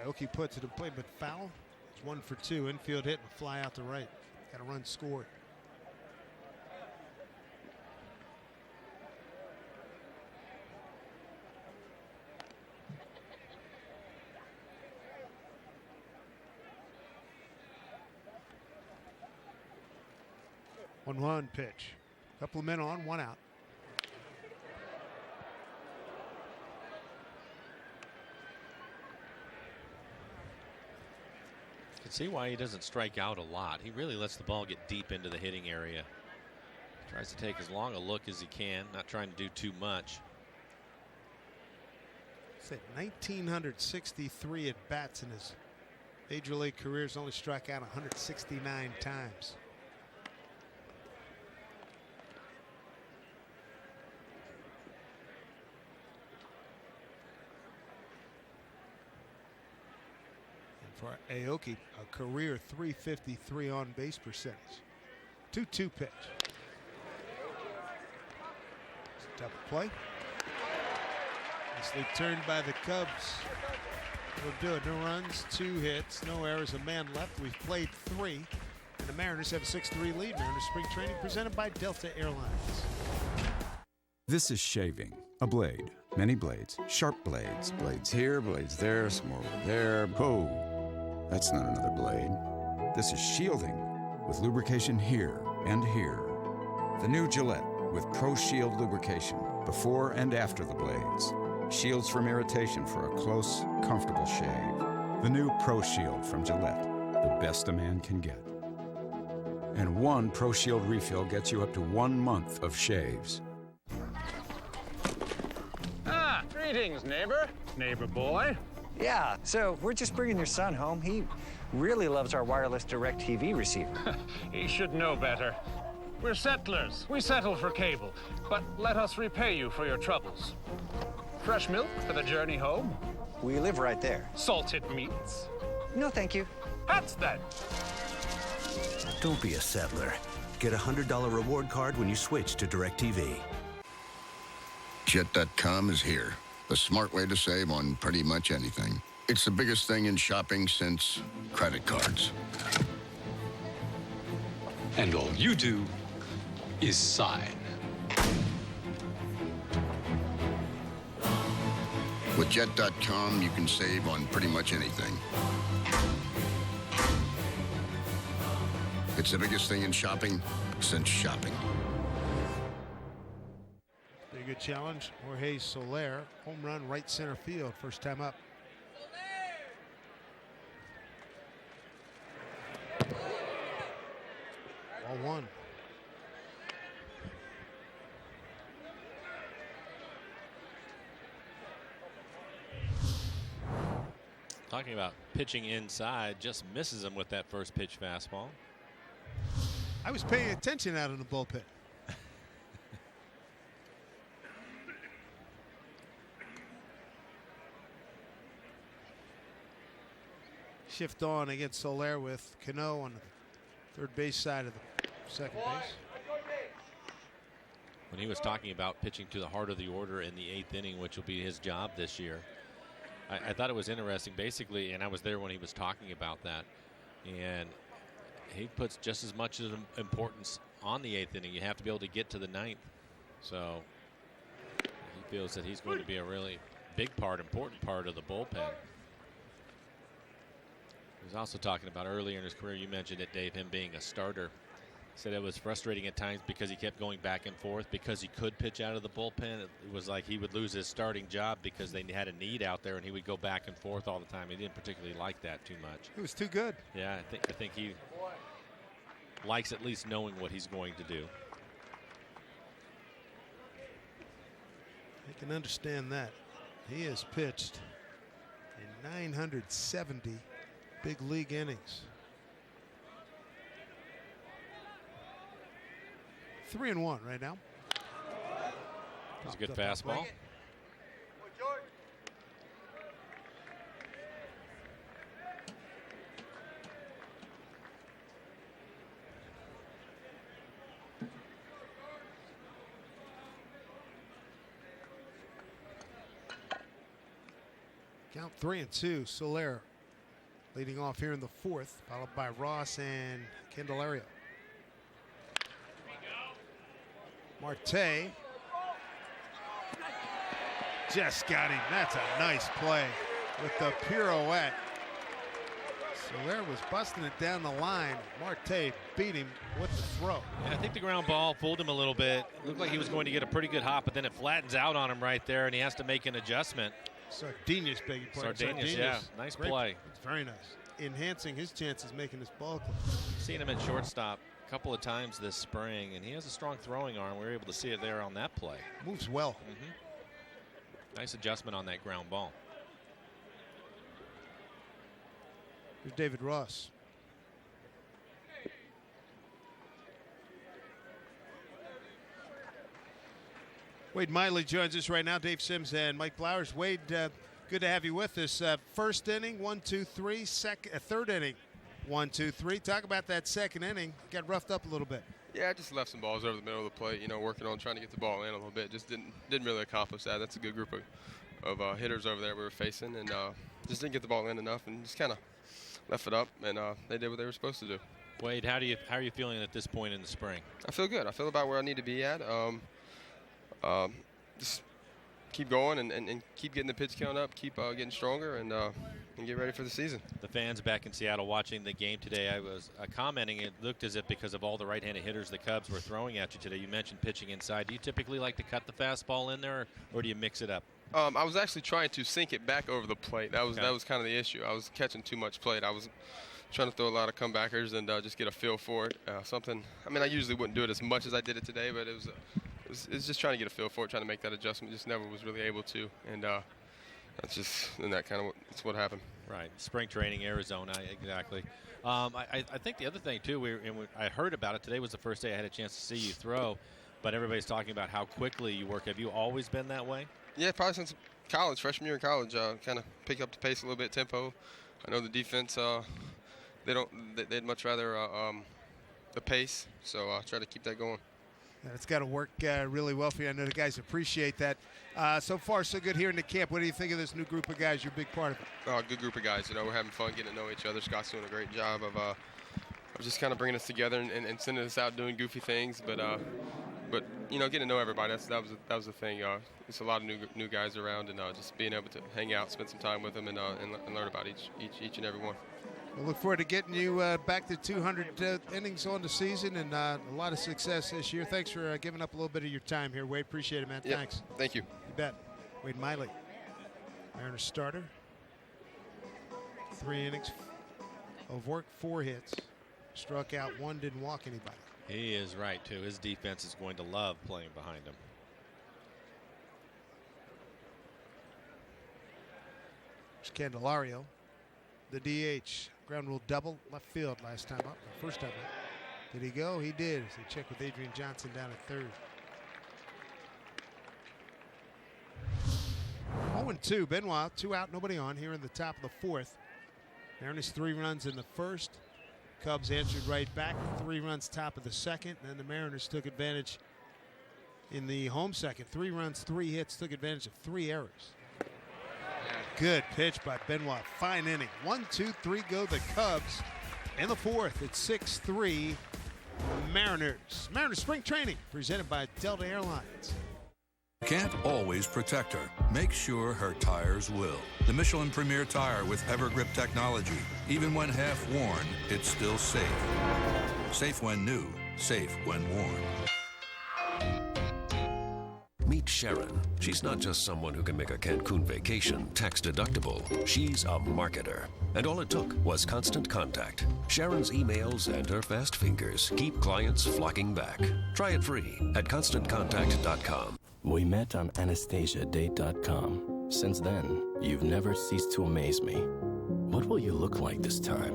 Aoki puts it in play, but foul. It's 1 for 2. Infield hit and fly out to right. Got a run scored. 1-1 pitch. Couple of men on, 1 out. You can see why he doesn't strike out a lot. He really lets the ball get deep into the hitting area. Tries to take as long a look as he can, not trying to do too much. Said 1,963 at bats in his major league career. He's only struck out 169 times. For Aoki, a career .353 on base percentage. 2-2 pitch. Double play. Nicely turned by the Cubs. We'll do it. No runs, 2 hits, no errors, a man left. We've played 3. And the Mariners have a 6-3 lead. Mariners spring training presented by Delta Airlines. This is shaving. A blade. Many blades. Sharp blades. Blades here, blades there, some more over there. Whoa. That's not another blade. This is shielding with lubrication here and here. The new Gillette with Pro Shield lubrication before and after the blades. Shields from irritation for a close, comfortable shave. The new Pro Shield from Gillette, the best a man can get. And 1 Pro Shield refill gets you up to 1 month of shaves. Ah, greetings, neighbor. Neighbor boy. Yeah, so we're just bringing your son home. He really loves our wireless direct TV receiver. He should know better. We're settlers. We settle for cable. But let us repay you for your troubles. Fresh milk for the journey home? We live right there. Salted meats? No, thank you. Hats, then. Don't be a settler. Get a $100 reward card when you switch to DirecTV. Jet.com is here. The smart way to save on pretty much anything. It's the biggest thing in shopping since credit cards. And all you do is sign. With Jet.com, you can save on pretty much anything. It's the biggest thing in shopping since shopping. Pretty good challenge. Jorge Soler, home run right center field, first time up. Ball 1. Talking about pitching inside, just misses him with that first pitch fastball. I was paying attention out in the bullpen. Shift on against Soler with Cano on the third base side of the second base. When he was talking about pitching to the heart of the order in the 8th inning, which will be his job this year, I thought it was interesting, basically, and I was there when he was talking about that. And he puts just as much importance on the 8th inning. You have to be able to get to the 9th. So he feels that he's going to be a really big part, important part of the bullpen. He was also talking about earlier in his career, you mentioned it, Dave, him being a starter. Said it was frustrating at times because he kept going back and forth because he could pitch out of the bullpen. It was like he would lose his starting job because they had a need out there and he would go back and forth all the time. He didn't particularly like that too much. It was too good. Yeah, I think he likes at least knowing what he's going to do. I can understand that. He has pitched in 970 big league innings. 3-1 right now. That's a good fastball. Count 3-2. Soler leading off here in the 4th, followed by Ross and Candelario. Marte just got him. That's a nice play with the pirouette. Soler was busting it down the line. Marte beat him with the throw. Yeah, I think the ground ball fooled him a little bit. Looked like he was going to get a pretty good hop, but then it flattens out on him right there, and he has to make an adjustment. Sardinius, beg your pardon. Sardinius, yeah. Nice play. It's very nice. Enhancing his chances making this ball club. Seen him at shortstop a couple of times this spring, and he has a strong throwing arm. We were able to see it there on that play. Moves well. Nice adjustment on that ground ball. Here's David Ross. Wade Miley joins us right now. Dave Sims and Mike Blowers. Wade, good to have you with us. First inning, 1, 2, 3. Third inning, 1, 2, 3. Talk about that second inning. Got roughed up a little bit. Yeah, I just left some balls over the middle of the plate. Working on trying to get the ball in a little bit. Just didn't really accomplish that. That's a good group of hitters over there we were facing, and just didn't get the ball in enough, and just kind of left it up, and they did what they were supposed to do. Wade, how are you feeling at this point in the spring? I feel good. I feel about where I need to be at. Just keep going and keep getting the pitch count up, keep getting stronger, and get ready for the season. The fans back in Seattle watching the game today, I was commenting, it looked as if because of all the right-handed hitters the Cubs were throwing at you today. You mentioned pitching inside. Do you typically like to cut the fastball in there, or do you mix it up? I was actually trying to sink it back over the plate. That was kind of the issue. I was catching too much plate. I was trying to throw a lot of comebackers and just get a feel for it. I usually wouldn't do it as much as I did it today, but it was just trying to get a feel for it, trying to make that adjustment. Just never was really able to, and that's what happened. Right, spring training, Arizona, exactly. I think the other thing too, I heard about it today was the first day I had a chance to see you throw, but everybody's talking about how quickly you work. Have you always been that way? Yeah, probably since college, freshman year in college. Kind of pick up the pace a little bit, tempo. I know the defense, they'd much rather the pace, so I try to keep that going. And it's got to work really well for you. I know the guys appreciate that. So far, so good here in the camp. What do you think of this new group of guys? You're a big part of it. Good group of guys. We're having fun getting to know each other. Scott's doing a great job of just kind of bringing us together and sending us out doing goofy things. But getting to know everybody, that was the thing. It's a lot of new guys around, and just being able to hang out, spend some time with them, and learn about each and every one. We'll look forward to getting you back to 200 innings on the season and a lot of success this year. Thanks for giving up a little bit of your time here, Wade. Appreciate it, man. Yep. Thanks. Thank you. You bet. Wade Miley, Mariners starter. 3 innings of work, 4 hits. Struck out 1, didn't walk anybody. He is right, too. His defense is going to love playing behind him. There's Candelario, the DH. Ground rule double left field last time up, first time up. Did he go? He did. As they check with Adrian Johnson down at third. 0-2. Benoit, 2 out, nobody on here in the top of the 4th. Mariners 3 runs in the first. Cubs answered right back. 3 runs top of the second. Then the Mariners took advantage in the home second. 3 runs, 3 hits, took advantage of 3 errors. Good pitch by Benoit. Fine inning. 1, 2, 3 go the Cubs. In the 4th, it's 6-3 Mariners. Mariners spring training presented by Delta Airlines. Can't always protect her. Make sure her tires will. The Michelin Premier Tire with Evergrip technology. Even when half worn, it's still safe. Safe when new, safe when worn. Meet Sharon. She's not just someone who can make a Cancun vacation tax deductible. She's a marketer. And all it took was Constant Contact. Sharon's emails and her fast fingers keep clients flocking back. Try it free at ConstantContact.com. We met on AnastasiaDate.com. Since then, you've never ceased to amaze me. What will you look like this time?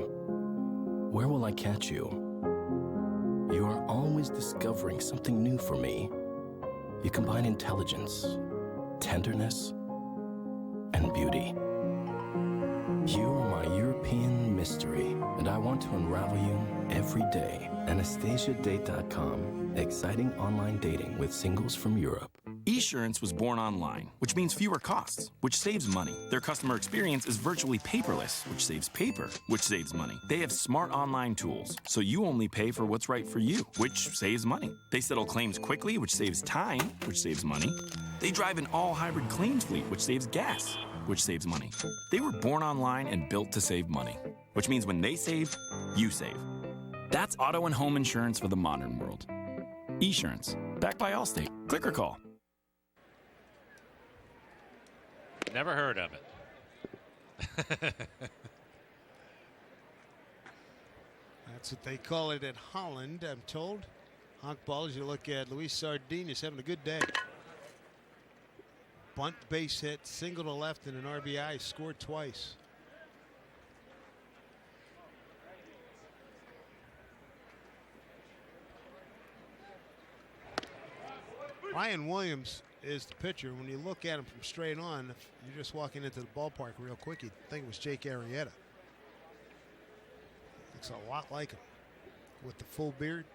Where will I catch you? You are always discovering something new for me. You combine intelligence, tenderness, and beauty. You are my European mystery, and I want to unravel you every day. AnastasiaDate.com. Exciting online dating with singles from Europe. Esurance was born online, which means fewer costs, which saves money. Their customer experience is virtually paperless, which saves paper, which saves money. They have smart online tools, so you only pay for what's right for you, which saves money. They settle claims quickly, which saves time, which saves money. They drive an all-hybrid claims fleet, which saves gas, which saves money. They were born online and built to save money. which means when they save, you save. That's auto and home insurance for the modern world. Esurance, backed by Allstate. Click or call. Never heard of it. That's what they call it at Holland, I'm told. Honk ball as you look at Luis Sardinas having a good day. Bunt, base hit, single to left, and an RBI. Scored twice. Ryan Williams is the pitcher. When you look at him from straight on, if you're just walking into the ballpark real quick, you'd think it was Jake Arrieta. Looks a lot like him with the full beard.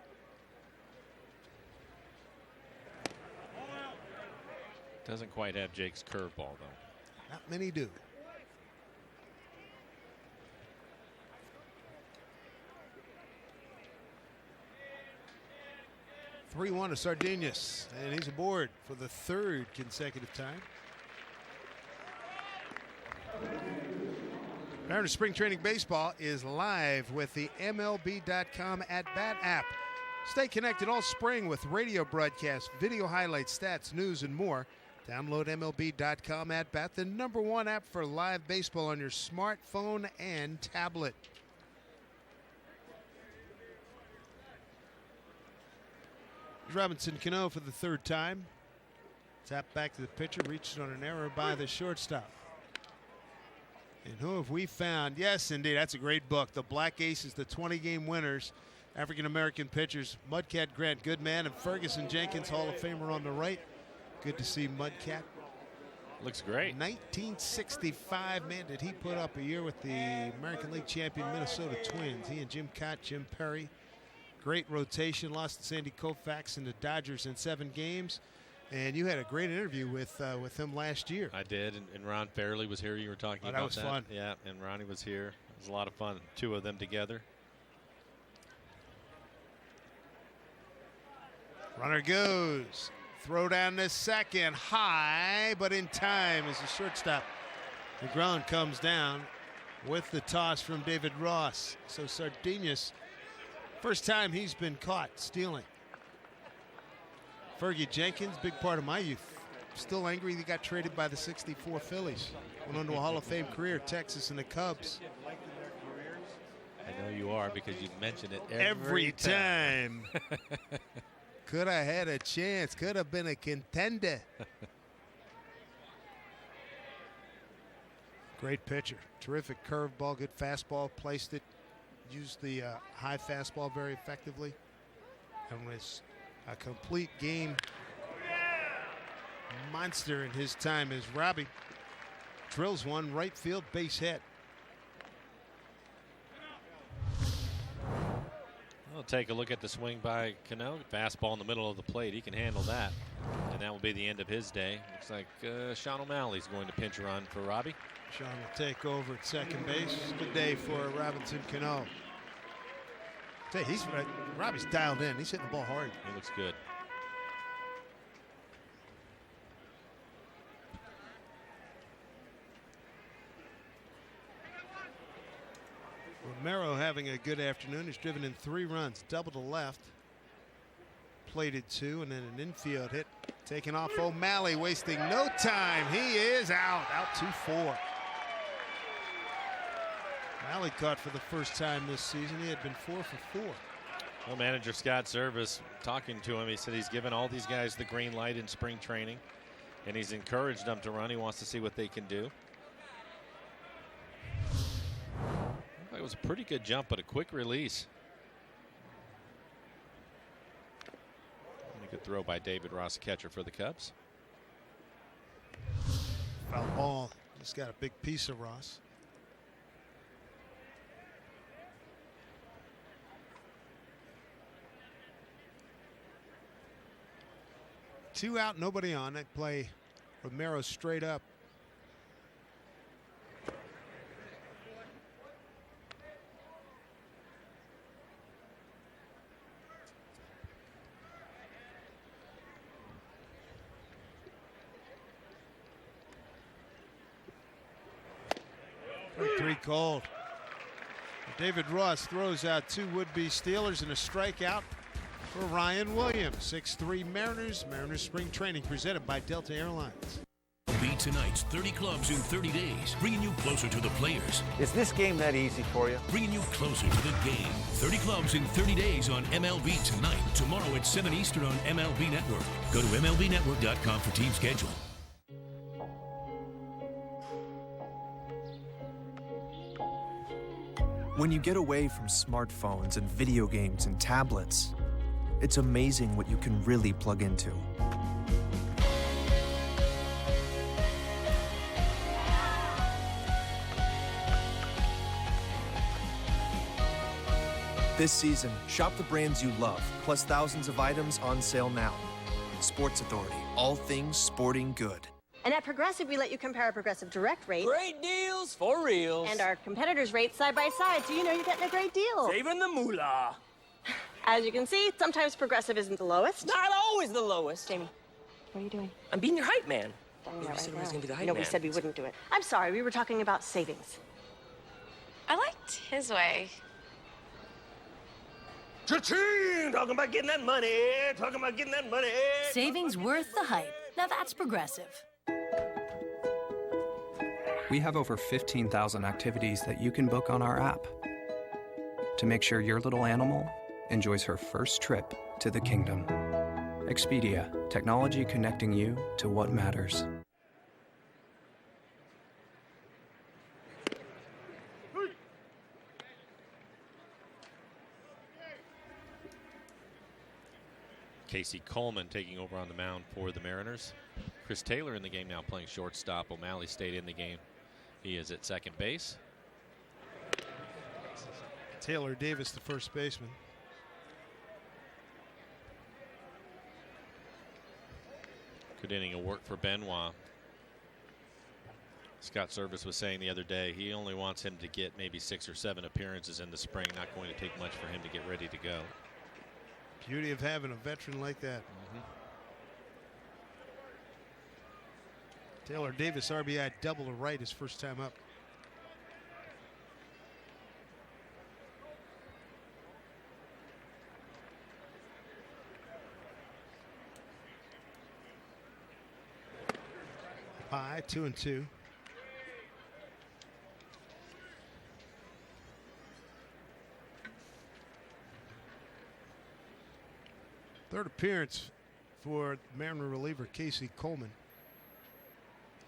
Doesn't quite have Jake's curveball, though. Not many do. (3-1) to Sardinas, and he's aboard for the third consecutive time. Mariners Spring Training Baseball is live with the MLB.com at-bat app. Stay connected all spring with radio broadcasts, video highlights, stats, news, and more. Download MLB.com at-bat, the #1 app for live baseball on your smartphone and tablet. Robinson Cano for the third time. Tap back to the pitcher, reached on an error by the shortstop. And who have we found? Yes, indeed, that's a great book. The Black Aces, the 20-game winners, African-American pitchers, Mudcat Grant Goodman and Ferguson Jenkins, Hall of Famer on the right. Good to see Mudcat. Looks great. 1965, man, did he put up a year with the American League champion Minnesota Twins. He and Jim Cott, Jim Perry. Great rotation, lost to Sandy Koufax and the Dodgers in 7 games. And you had a great interview with him last year. I did, and Ron Fairley was here. You were talking about that. That was fun. Yeah, and Ronnie was here. It was a lot of fun, 2 of them together. Runner goes. Throw down to second. High, but in time as the shortstop. Negron comes down with the toss from David Ross. So Sardinas, first time he's been caught stealing. Fergie Jenkins, big part of my youth. Still angry he got traded by the '64 Phillies. Went on to a Hall of Fame career, Texas and the Cubs. I know you are because you mention it every time. Could have had a chance. Could have been a contender. Great pitcher. Terrific curveball, good fastball. Placed it. Used the high fastball very effectively. And was a complete game monster in his time as Robbie drills one right field, base hit. We'll take a look at the swing by Cano. Fastball in the middle of the plate. He can handle that. And that will be the end of his day. Looks like Sean O'Malley's going to pinch run for Robbie. Sean will take over at second base. Good day for Robinson Cano. Robbie's dialed in. He's hitting the ball hard. He looks good. Romero having a good afternoon. He's driven in 3 runs, double to left, plated 2, and then an infield hit taken off O'Malley, wasting no time. He is out 2-4. O'Malley caught for the first time this season. He had been 4 for 4. Well, manager Scott Service talking to him, he said he's given all these guys the green light in spring training, and he's encouraged them to run. He wants to see what they can do. It was a pretty good jump, but a quick release. And a good throw by David Ross, catcher for the Cubs. Foul ball. Just got a big piece of Ross. Two out, nobody on. That play, Romero straight up. Three cold. David Ross throws out 2 would-be Steelers and a strikeout for Ryan Williams. 6-3 Mariners. Mariners spring training presented by Delta Airlines. Beat tonight's 30 clubs in 30 days, bringing you closer to the players. Is this game that easy for you? Bringing you closer to the game. 30 clubs in 30 days on MLB Tonight. Tomorrow at 7 Eastern on MLB Network. Go to MLBnetwork.com for team schedule. When you get away from smartphones and video games and tablets, it's amazing what you can really plug into. This season, shop the brands you love, plus thousands of items on sale now. Sports Authority, all things sporting good. And at Progressive, we let you compare our Progressive Direct rate. Great deals for reals. And our competitors' rates side by side, so you know you're getting a great deal. Saving the moolah. As you can see, sometimes Progressive isn't the lowest. Not always the lowest. Jamie, what are you doing? I'm being your hype man. We said I was gonna be the hype Nobody man. said we wouldn't do it. I'm sorry, we were talking about savings. I liked his way. Cha-ching! Talking about getting that money. Talking about getting that money. Savings worth the hype. Now that's Progressive. We have over 15,000 activities that you can book on our app to make sure your little animal enjoys her first trip to the kingdom. Expedia, technology connecting you to what matters. Casey Coleman taking over on the mound for the Mariners. Chris Taylor in the game now playing shortstop. O'Malley stayed in the game. He is at second base. Taylor Davis, the first baseman. Good inning of work for Benoit. Scott Service was saying the other day he only wants him to get maybe 6 or 7 appearances in the spring. Not going to take much for him to get ready to go. Beauty of having a veteran like that. Taylor Davis RBI double to right his first time up. High 2-2. Third appearance for Mariner reliever Casey Coleman.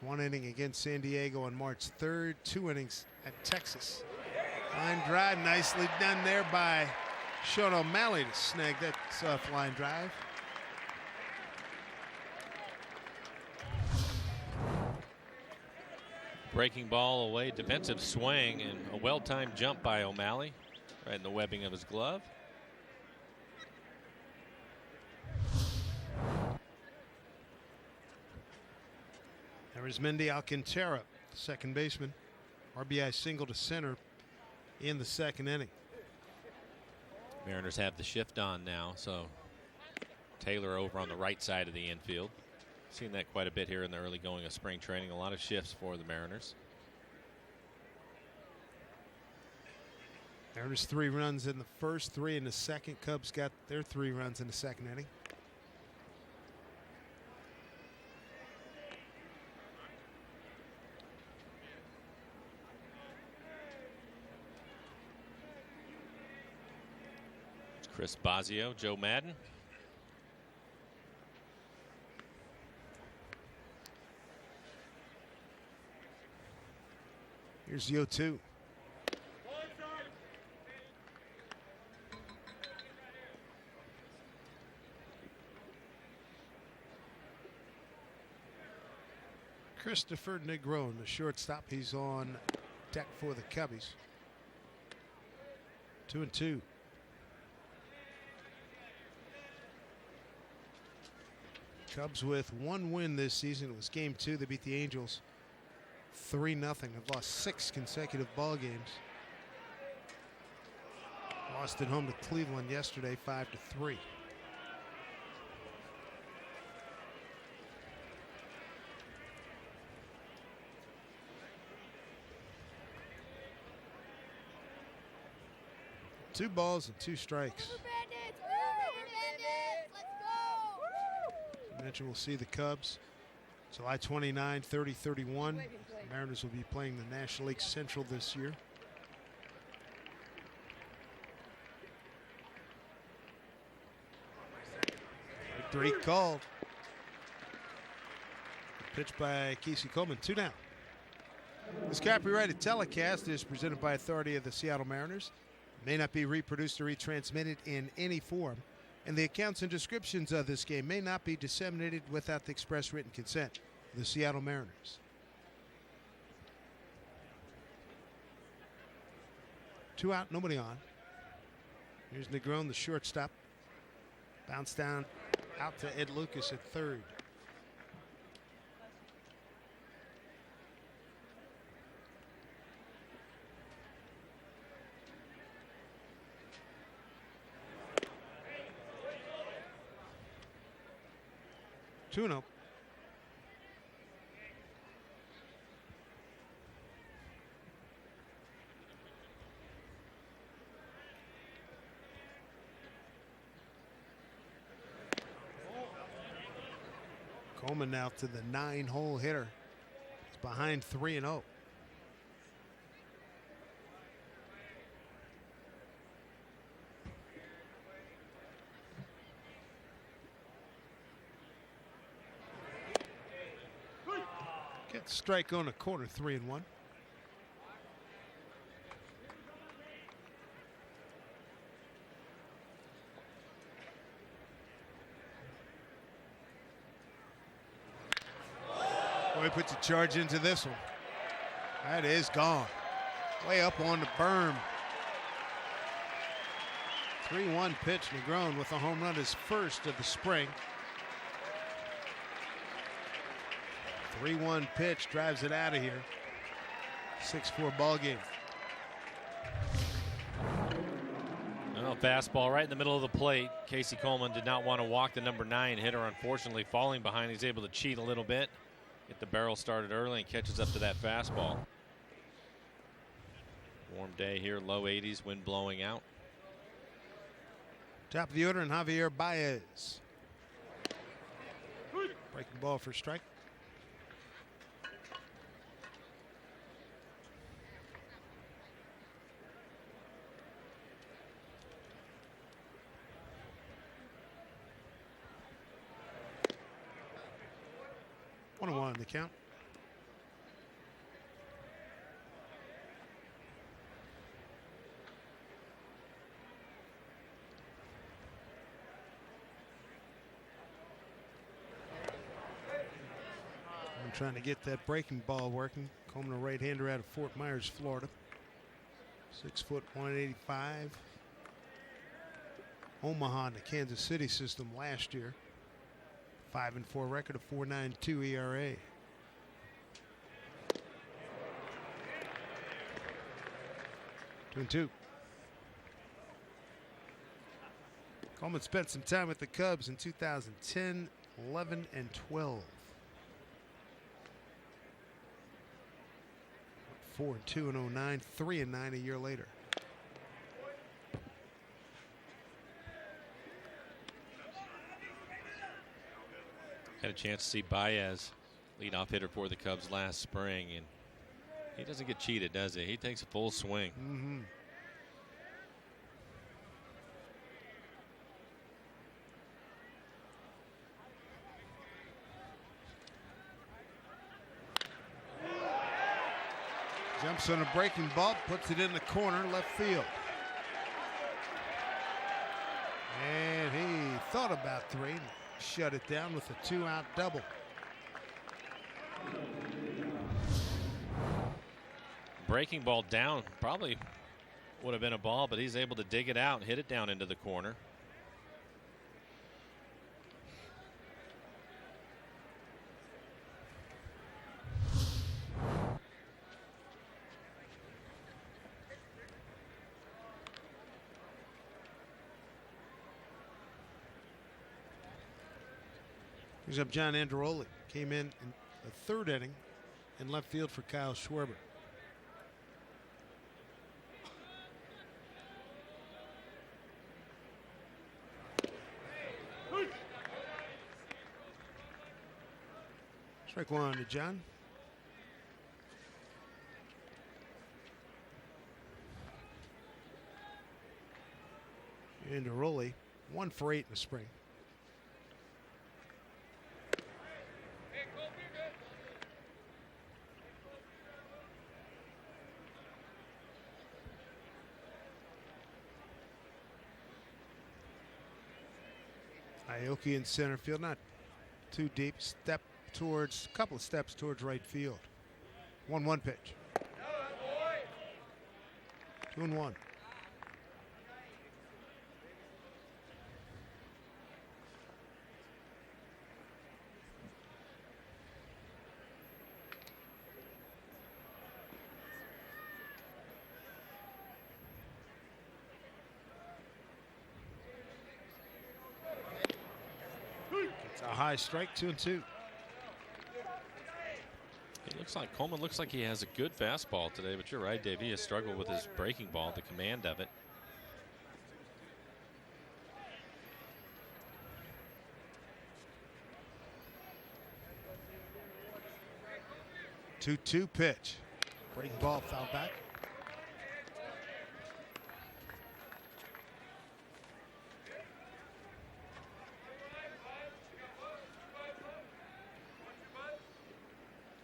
1 inning against San Diego on March 3rd. 2 innings at Texas. Line drive nicely done there by Sean O'Malley to snag that soft line drive. Breaking ball away, defensive swing, and a well-timed jump by O'Malley right in the webbing of his glove. Arizmendi Alcantara, second baseman. RBI single to center in the second inning. Mariners have the shift on now, so Taylor over on the right side of the infield. Seen that quite a bit here in the early going of spring training. A lot of shifts for the Mariners. Mariners 3 runs in the first, 3 in the second. Cubs got their 3 runs in the second inning. Chris Bosio, Joe Madden. Here's the 0-2. Christopher Negron, the shortstop. He's on deck for the Cubbies. 2-2. Cubs with 1 win this season. It was game 2. They beat the Angels 3-0. They've lost 6 consecutive ball games. Lost at home to Cleveland yesterday 5-3. 2 balls and 2 strikes. I mentioned we'll see the Cubs July 29, 30, 31. The Mariners will be playing the National League Central this year. Three called. Pitch by Casey Coleman, 2 down. This copyrighted telecast is presented by authority of the Seattle Mariners. It may not be reproduced or retransmitted in any form, and the accounts and descriptions of this game may not be disseminated without the express written consent of the Seattle Mariners. 2 out, nobody on. Here's Negron, the shortstop. Bounce down out to Ed Lucas at third. Tune-up. Coleman now to the 9-hole hitter. He's behind 3-0. Get strike on the corner, 3-1. Boy, puts a charge into this one. That is gone. Way up on the berm. 3-1 pitch. Negron with a home run, his first of the spring. 3-1 pitch, drives it out of here. 6-4 ball game. Well, fastball right in the middle of the plate. Casey Coleman did not want to walk the number 9 hitter. Unfortunately, falling behind, he's able to cheat a little bit. Get the barrel started early and catches up to that fastball. Warm day here, low 80s, wind blowing out. Top of the order, and Javier Baez. Breaking ball for strike. On the count. I'm trying to get that breaking ball working. Coleman, a right-hander out of Fort Myers, Florida. 6 foot 185. Omaha in the Kansas City system last year. 5-4 record, of 4.92 ERA. Two and two. Coleman spent some time with the Cubs in 2010, 11, and 12. 4-2 in 09, 3-9 a year later. Had a chance to see Baez, leadoff hitter for the Cubs last spring, and he doesn't get cheated, does he? He takes a full swing. Mm-hmm. Jumps on a breaking ball, puts it in the corner, left field. And he thought about 3. Shut it down with a 2-out double. Breaking ball down, probably would have been a ball, but he's able to dig it out and hit it down into the corner. Brings up John Andreoli. Came in the 3rd inning in left field for Kyle Schwarber. Strike one to John. Into Rolly, 1 for 8 in the spring. Aoki in center field, not too deep. Couple of steps towards right field. 1-1 pitch. 2-1. It's a high strike, 2-2. Coleman looks like he has a good fastball today, but you're right, Dave. He has struggled with his breaking ball, the command of it. Two pitch. Breaking ball, foul back.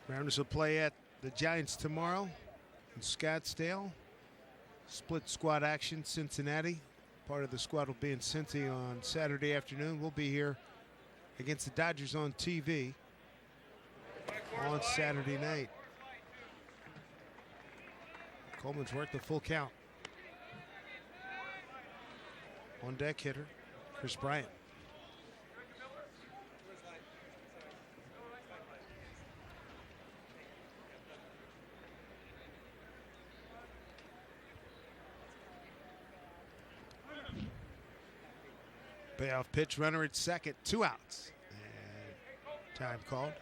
Mariners will play at the Giants tomorrow in Scottsdale. Split squad action, Cincinnati. Part of the squad will be in Cincy on Saturday afternoon. We'll be here against the Dodgers on TV on Saturday night. Coleman's worked the full count. On deck hitter, Chris Bryant. Payoff pitch, runner at second, 2 outs. And time called.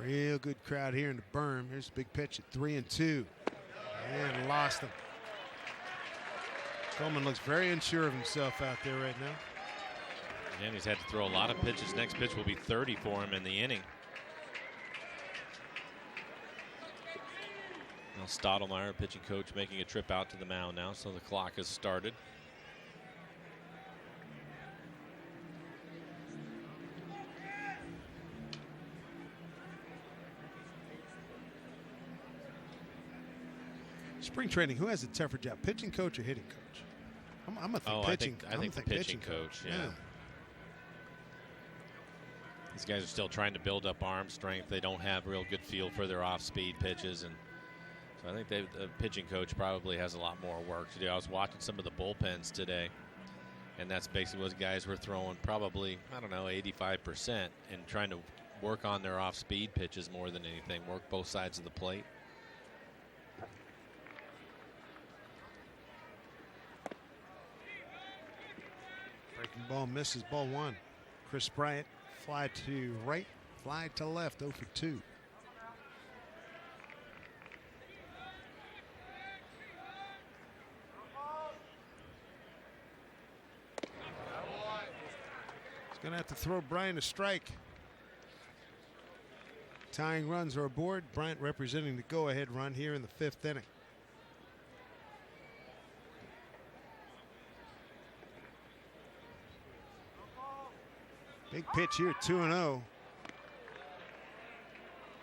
Real good crowd here in the berm. Here's a big pitch at 3-2. And lost him. Coleman looks very unsure of himself out there right now. And he's had to throw a lot of pitches. Next pitch will be 30 for him in the inning. Now Stottlemyre, pitching coach, making a trip out to the mound now, so the clock has started. Spring training, who has a tougher job, pitching coach or hitting coach? I'm a pitching. I think the pitching coach. Yeah. These guys are still trying to build up arm strength. They don't have real good feel for their off-speed pitches, and so I think the pitching coach probably has a lot more work to do. I was watching some of the bullpens today, and that's basically what guys were throwing probably, I don't know, 85%, and trying to work on their off-speed pitches more than anything, work both sides of the plate. Breaking ball misses, ball 1. Chris Bryant, fly to right, fly to left, 0 for 2. He's going to have to throw Bryant a strike. Tying runs are aboard. Bryant representing the go-ahead run here in the 5th inning. Big pitch here, 2-0.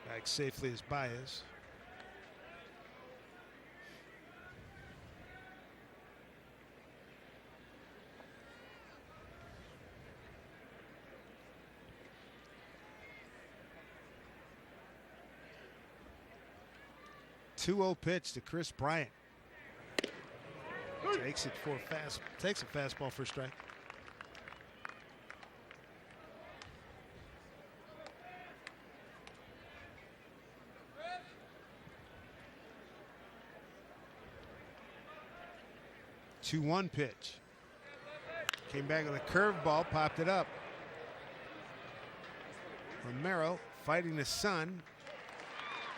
Back safely as Baez. Two-0 pitch to Chris Bryant. Takes a fastball for a strike. 2-1 pitch. Came back with a curveball, popped it up. Romero fighting the sun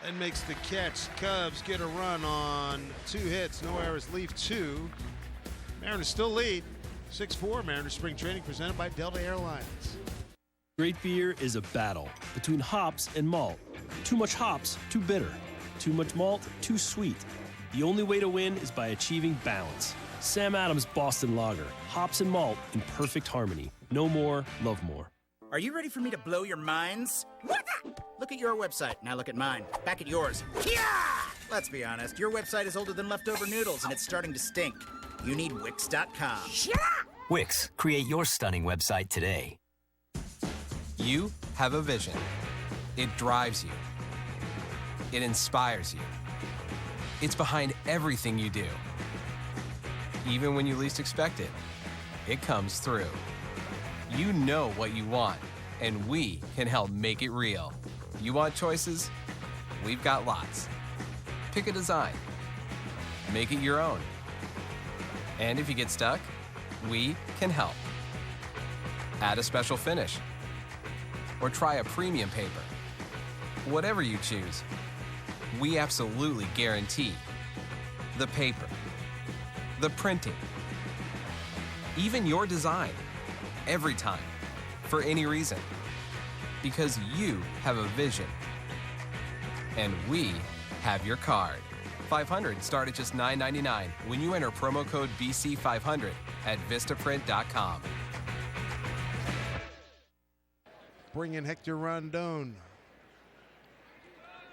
and makes the catch. Cubs get a run on 2 hits, no errors, leave 2. Mariners still lead. 6-4 Mariners spring training presented by Delta Airlines. Great beer is a battle between hops and malt. Too much hops, too bitter. Too much malt, too sweet. The only way to win is by achieving balance. Sam Adams Boston Lager. Hops and malt in perfect harmony. No more, love more. Are you ready for me to blow your minds? Look at your website. Now look at mine. Back at yours. Yeah! Let's be honest. Your website is older than leftover noodles, and it's starting to stink. You need Wix.com. Wix. Create your stunning website today. You have a vision. It drives you. It inspires you. It's behind everything you do. Even when you least expect it, it comes through. You know what you want, and we can help make it real. You want choices? We've got lots. Pick a design. Make it your own. And if you get stuck, we can help. Add a special finish. Or try a premium paper. Whatever you choose, we absolutely guarantee the paper, the printing, even your design, every time, for any reason. Because you have a vision, and we have your card. 500 start at just $9.99 when you enter promo code BC500 at vistaprint.com. Bring in Hector Rondon.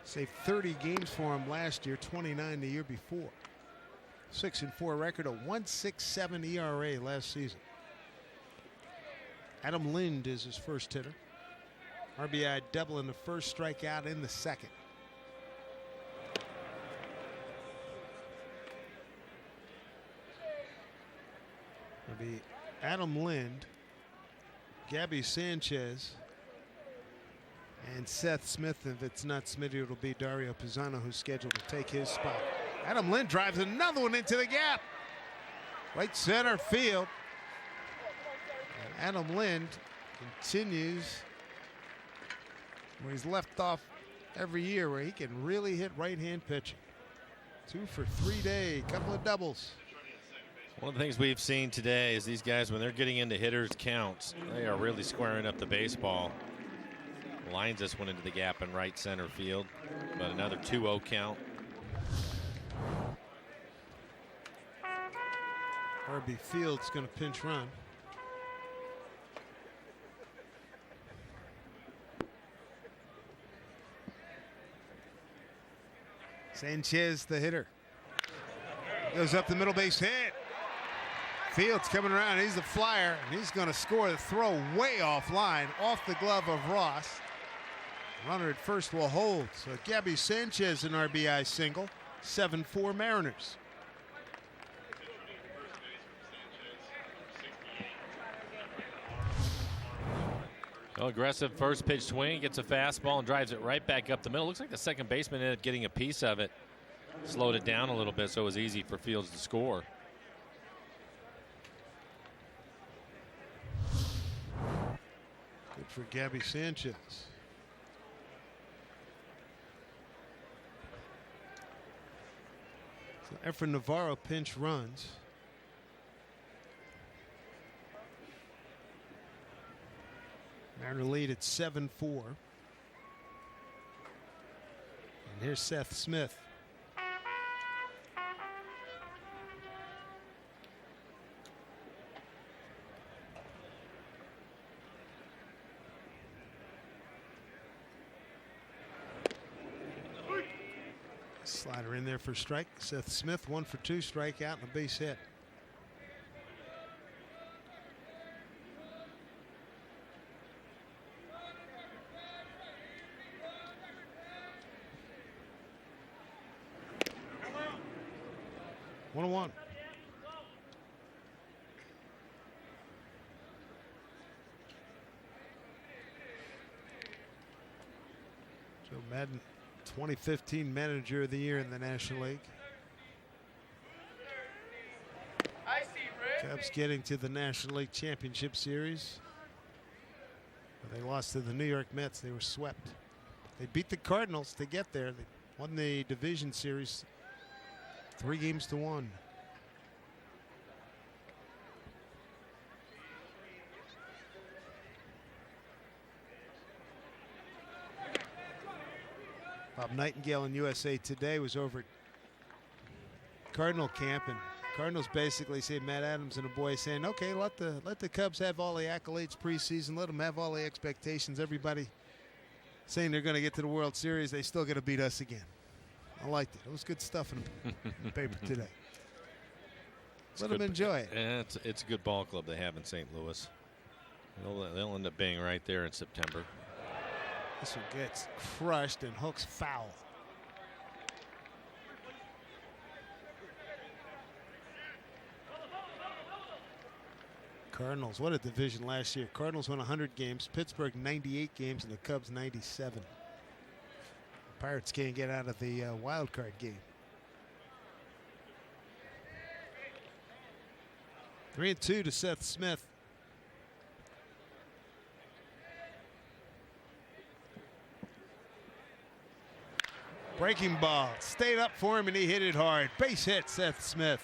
Saved 30 games for him last year, 29 the year before. 6-4 record, a 1.67 ERA last season. Adam Lind is his first hitter. RBI double in the first, strikeout in the second. It'll be Adam Lind, Gabby Sanchez, and Seth Smith. If it's not Smitty, it'll be Dario Pisano, who's scheduled to take his spot. Adam Lind drives another one into the gap. Right center field. And Adam Lind continues where he's left off every year, where he can really hit right-hand pitching. 2 for 3 day, couple of doubles. One of the things we've seen today is these guys, when they're getting into hitters' counts, they are really squaring up the baseball. Lines this one into the gap in right center field, but another 2-0 count. RB Field's going to pinch run. Sanchez, the hitter, goes up the middle base hit. Fields coming around. He's the flyer, and he's going to score. The throw way offline, off the glove of Ross. Runner at first will hold. So Gabby Sanchez, an RBI single. 7-4 Mariners. Well, aggressive first pitch swing, gets a fastball and drives it right back up the middle. Looks like the second baseman ended up getting a piece of it. Slowed it down a little bit so it was easy for Fields to score. Good for Gabby Sanchez. So Efren Navarro pinch runs. Mariner lead at 7-4. And here's Seth Smith. Slider in there for strike. Seth Smith 1 for 2, strikeout and a base hit. One. Joe Madden, 2015 Manager of the Year in the National League. Cubs getting to the National League Championship Series. They lost to the New York Mets. They were swept. They beat the Cardinals to get there. They won the division series 3-1. Bob Nightingale in USA Today was over at Cardinal camp, and Cardinals basically say, Matt Adams and the boys saying, okay, let the Cubs have all the accolades preseason, let them have all the expectations. Everybody saying they're going to get to the World Series, they still got to beat us again. I liked it. It was good stuff in the paper today. Let them enjoy it. Yeah, it's a good ball club they have in St. Louis. They'll end up being right there in September. This one gets crushed and hooks foul. Cardinals, what a division last year. Cardinals won 100 games, Pittsburgh 98 games, and the Cubs 97. Pirates can't get out of the wild card game. 3-2 to Seth Smith. Breaking ball, stayed up for him and he hit it hard. Base hit, Seth Smith.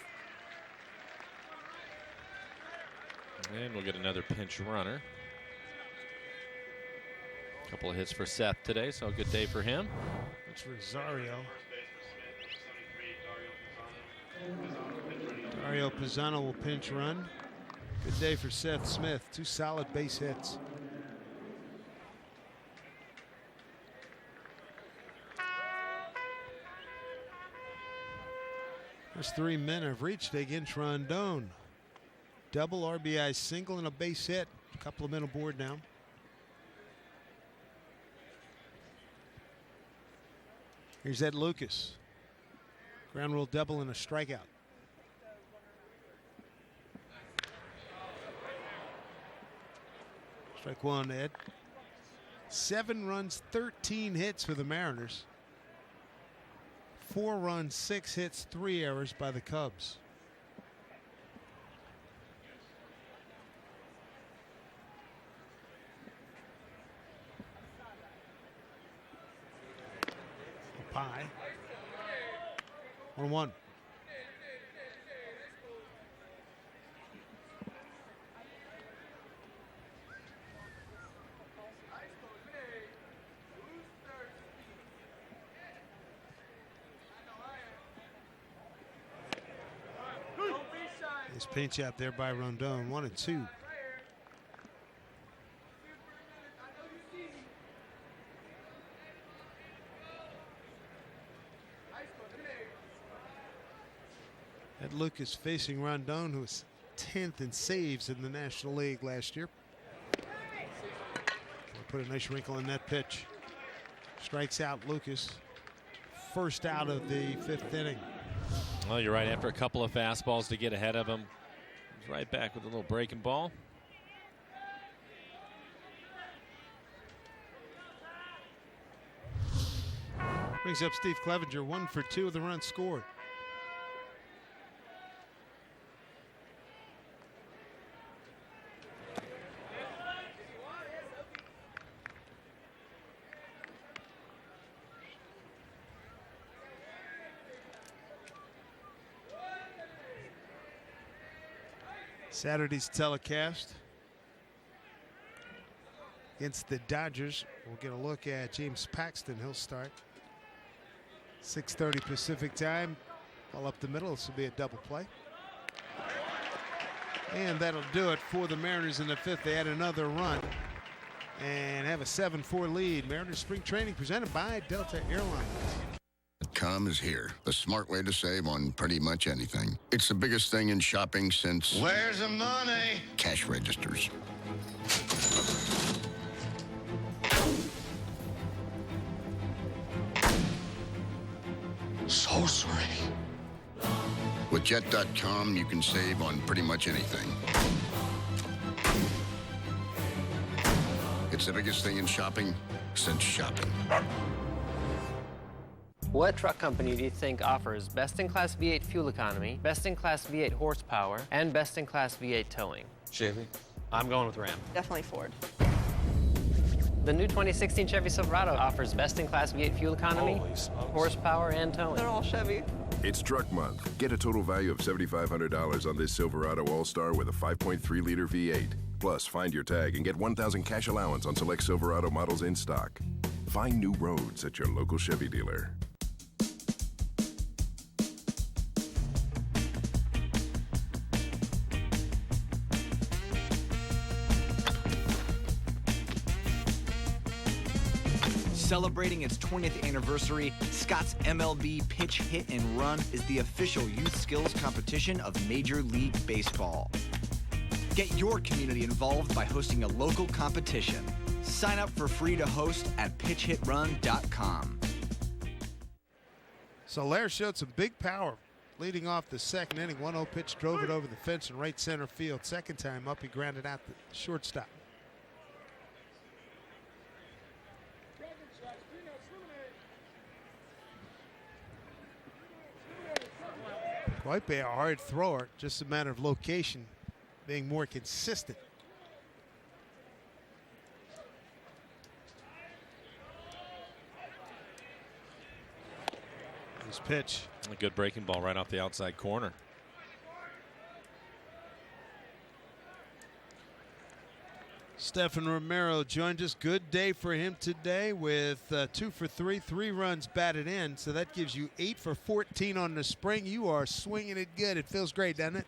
And we'll get another pinch runner. A couple of hits for Seth today, so a good day for him. It's Rosario. Dario Pisano will pinch run. Good day for Seth Smith. 2 solid base hits. There's 3 men have reached against Rondon. Double RBI single and a base hit. A couple of men aboard now. Here's Ed Lucas. Ground rule double and a strikeout. Strike one, Ed. 7 runs, 13 hits for the Mariners. 4 runs, 6 hits, 3 errors by the Cubs. Pie. 1-1. Nice pinch out there by Rondon. 1-2. Ed Lucas facing Rondon, who was 10th in saves in the National League last year. Put a nice wrinkle in that pitch. Strikes out Lucas. First out of the 5th inning. Well, you're right. After a couple of fastballs to get ahead of him, he's right back with a little breaking ball. Brings up Steve Clevenger, 1 for 2 of the runs scored. Saturday's telecast against the Dodgers. We'll get a look at James Paxton. He'll start 6:30 Pacific time. Ball up the middle. This will be a double play. And that'll do it for the Mariners in the 5th. They add another run and have a 7-4 lead. Mariners spring training presented by Delta Airlines. .com is here. The smart way to save on pretty much anything. It's the biggest thing in shopping since... Where's the money? Cash registers. Sorcery. With Jet.com, you can save on pretty much anything. It's the biggest thing in shopping since shopping. What truck company do you think offers best-in-class V8 fuel economy, best-in-class V8 horsepower, and best-in-class V8 towing? Chevy. I'm going with Ram. Definitely Ford. The new 2016 Chevy Silverado offers best-in-class V8 fuel economy, horsepower, and towing. They're all Chevy. It's Truck Month. Get a total value of $7,500 on this Silverado All-Star with a 5.3-liter V8. Plus, find your tag and get $1,000 cash allowance on select Silverado models in stock. Find new roads at your local Chevy dealer. Celebrating its 20th anniversary, Scott's MLB Pitch, Hit, and Run is the official youth skills competition of Major League Baseball. Get your community involved by hosting a local competition. Sign up for free to host at pitchhitrun.com. Soler showed some big power leading off the second inning. 1-0 pitch drove it over the fence in right center field. Second time up, he grounded out the shortstop. Quite a hard thrower, just a matter of location being more consistent. This pitch. A good breaking ball right off the outside corner. Stefan Romero joined us. Good day for him today with 2 for 3, 3 runs batted in. So that gives you 8 for 14 on the spring. You are swinging it good. It feels great, doesn't it?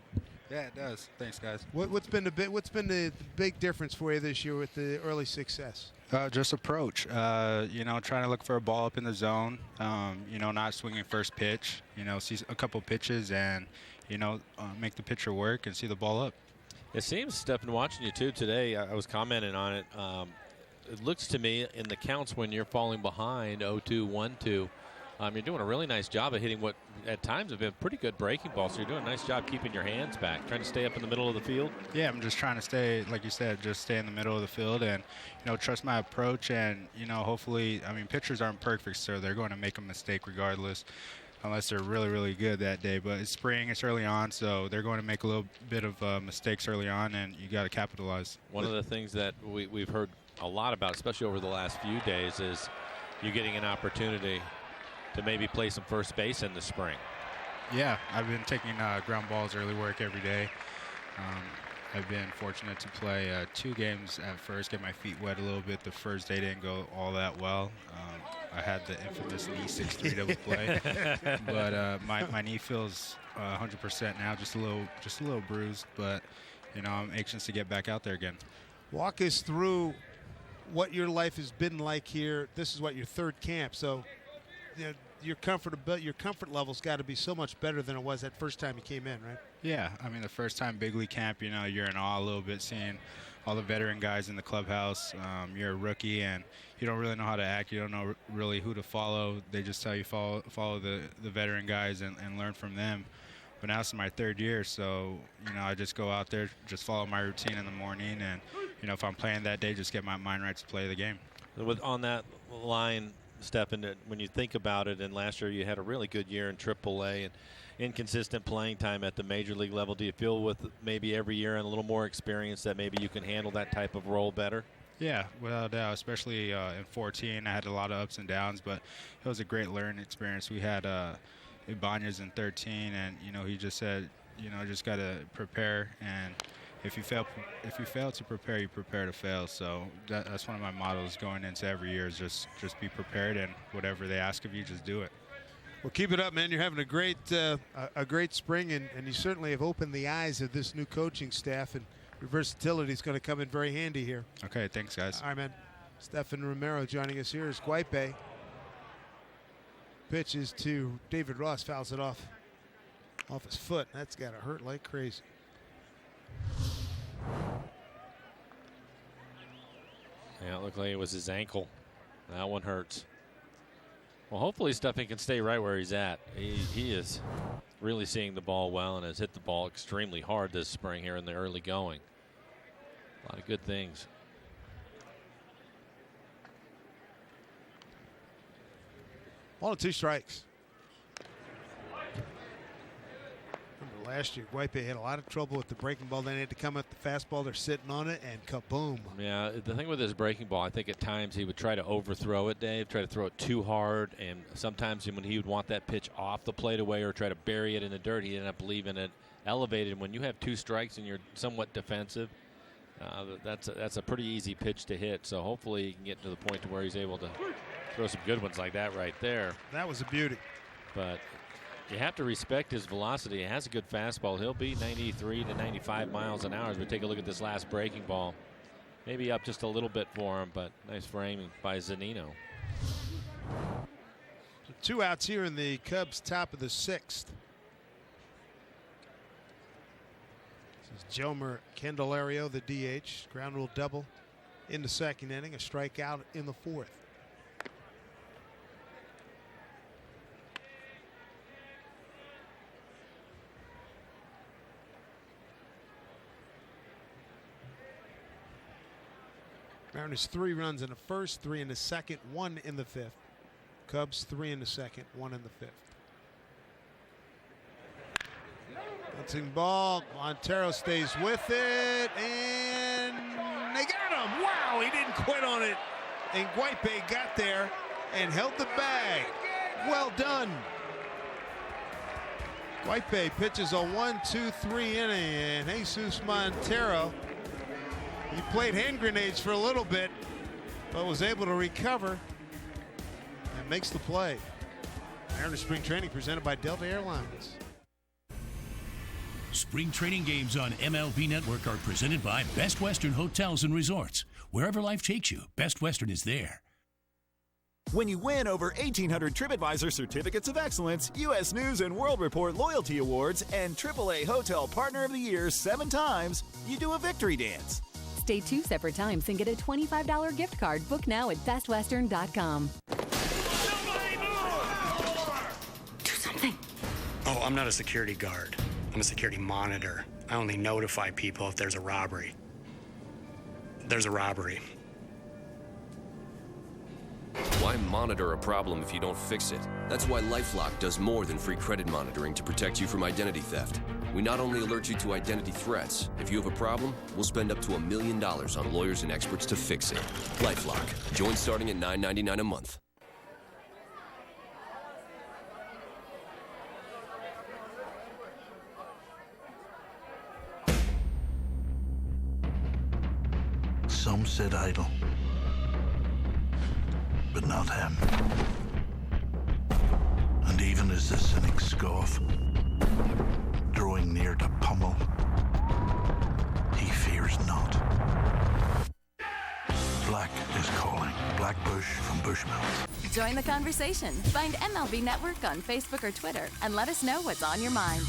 Yeah, it does. Thanks, guys. What's been the big difference for you this year with the early success? Just approach. You know, trying to look for a ball up in the zone. You know, not swinging first pitch. You know, see a couple pitches and you know make the pitcher work and see the ball up. It seems, Stephen, watching you too today, I was commenting on it. It looks to me in the counts when you're falling behind 0-2, 1-2, you're doing a really nice job of hitting what at times have been pretty good breaking balls. So you're doing a nice job keeping your hands back, trying to stay up in the middle of the field. Yeah, I'm just trying to stay, like you said, just stay in the middle of the field and, you know, trust my approach. And, you know, hopefully, I mean, pitchers aren't perfect, so they're going to make a mistake regardless, unless they're really, really good that day. But it's spring, it's early on, so they're going to make a little bit of mistakes early on, and you got to capitalize. One of the things that we've heard a lot about, especially over the last few days, is you getting an opportunity to maybe play some first base in the spring. Yeah, I've been taking ground balls early work every day. I've been fortunate to play 2 games at first, get my feet wet a little bit. The first day didn't go all that well. I had the infamous knee 6-3 double play, but my knee feels 100% now, just a little bruised. But you know, I'm anxious to get back out there again. Walk us through what your life has been like here. This is what your 3rd camp, so you know, your comfort level's got to be so much better than it was that first time you came in, right? Yeah, I mean the first time big league camp, you know, you're in awe a little bit seeing all the veteran guys in the clubhouse. You're a rookie and you don't really know how to act. You don't know really who to follow. They just tell you follow the veteran guys and learn from them. But now it's my 3rd year, so you know I just go out there, just follow my routine in the morning, and you know if I'm playing that day, just get my mind right to play the game. On that line, Stephen, when you think about it, and last year you had a really good year in AAA and inconsistent playing time at the major league level. Do you feel with maybe every year and a little more experience that maybe you can handle that type of role better? Yeah, without a doubt, especially in 14. I had a lot of ups and downs, but it was a great learning experience. We had Ibanez in 13, and you know he just said, you know, just got to prepare, and if you fail to prepare, you prepare to fail. So that's one of my mottos going into every year is just be prepared, and whatever they ask of you, just do it. Well, keep it up, man. You're having a great spring, and you certainly have opened the eyes of this new coaching staff, and your versatility is going to come in very handy here. Okay, thanks, guys. All right, man. Stefan Romero joining us here is Guaipe. Pitches to David Ross, fouls it off his foot. That's got to hurt like crazy. Yeah, it looked like it was his ankle. That one hurts. Well, hopefully Stefan can stay right where he's at. He is really seeing the ball well and has hit the ball extremely hard this spring here in the early going. A lot of good things. 1-2 strikes. Remember last year, Guaype had a lot of trouble with the breaking ball. Then he had to come up the fastball. They're sitting on it, and kaboom. Yeah, the thing with his breaking ball, I think at times he would try to overthrow it, Dave, try to throw it too hard. And sometimes when he would want that pitch off the plate away or try to bury it in the dirt, he'd end up leaving it elevated. When you have 2 strikes and you're somewhat defensive, that's a pretty easy pitch to hit. So hopefully he can get to the point to where he's able to throw some good ones like that right there. That was a beauty. But you have to respect his velocity. He has a good fastball. He'll be 93 to 95 miles an hour as we take a look at this last breaking ball. Maybe up just a little bit for him, but nice framing by Zunino. So 2 outs here in the Cubs' top of the 6th. This is Jomer Candelario, the DH. Ground rule double in the 2nd inning. A strikeout in the 4th. Mariners 3 runs in the 1st, 3 in the 2nd, 1 in the 5th. Cubs 3 in the 2nd, 1 in the 5th. Bouncing ball. Montero stays with it, and they got him. Wow, he didn't quit on it. And Guaype got there and held the bag. Well done. Guaype pitches a 1-2-3 inning, and Jesus Montero, he played hand grenades for a little bit, but was able to recover and makes the play. Mariners Spring Training presented by Delta Airlines. Spring training games on MLB Network are presented by Best Western Hotels and Resorts. Wherever life takes you, Best Western is there. When you win over 1,800 TripAdvisor Certificates of Excellence, U.S. News and World Report Loyalty Awards, and AAA Hotel Partner of the Year 7 times, you do a victory dance. Stay 2 separate times and get a $25 gift card. Book now at bestwestern.com. Do something. Oh, I'm not a security guard. I'm a security monitor. I only notify people if there's a robbery. There's a robbery. Why monitor a problem if you don't fix it? That's why LifeLock does more than free credit monitoring to protect you from identity theft. We not only alert you to identity threats, if you have a problem, we'll spend up to $1 million on lawyers and experts to fix it. LifeLock. Join starting at $9.99 a month. Some sit idle, but not him. And even as the cynics scoff, drawing near to pummel, he fears not. Black is calling. Black Bush from Bushmills. Join the conversation. Find MLB Network on Facebook or Twitter and let us know what's on your mind.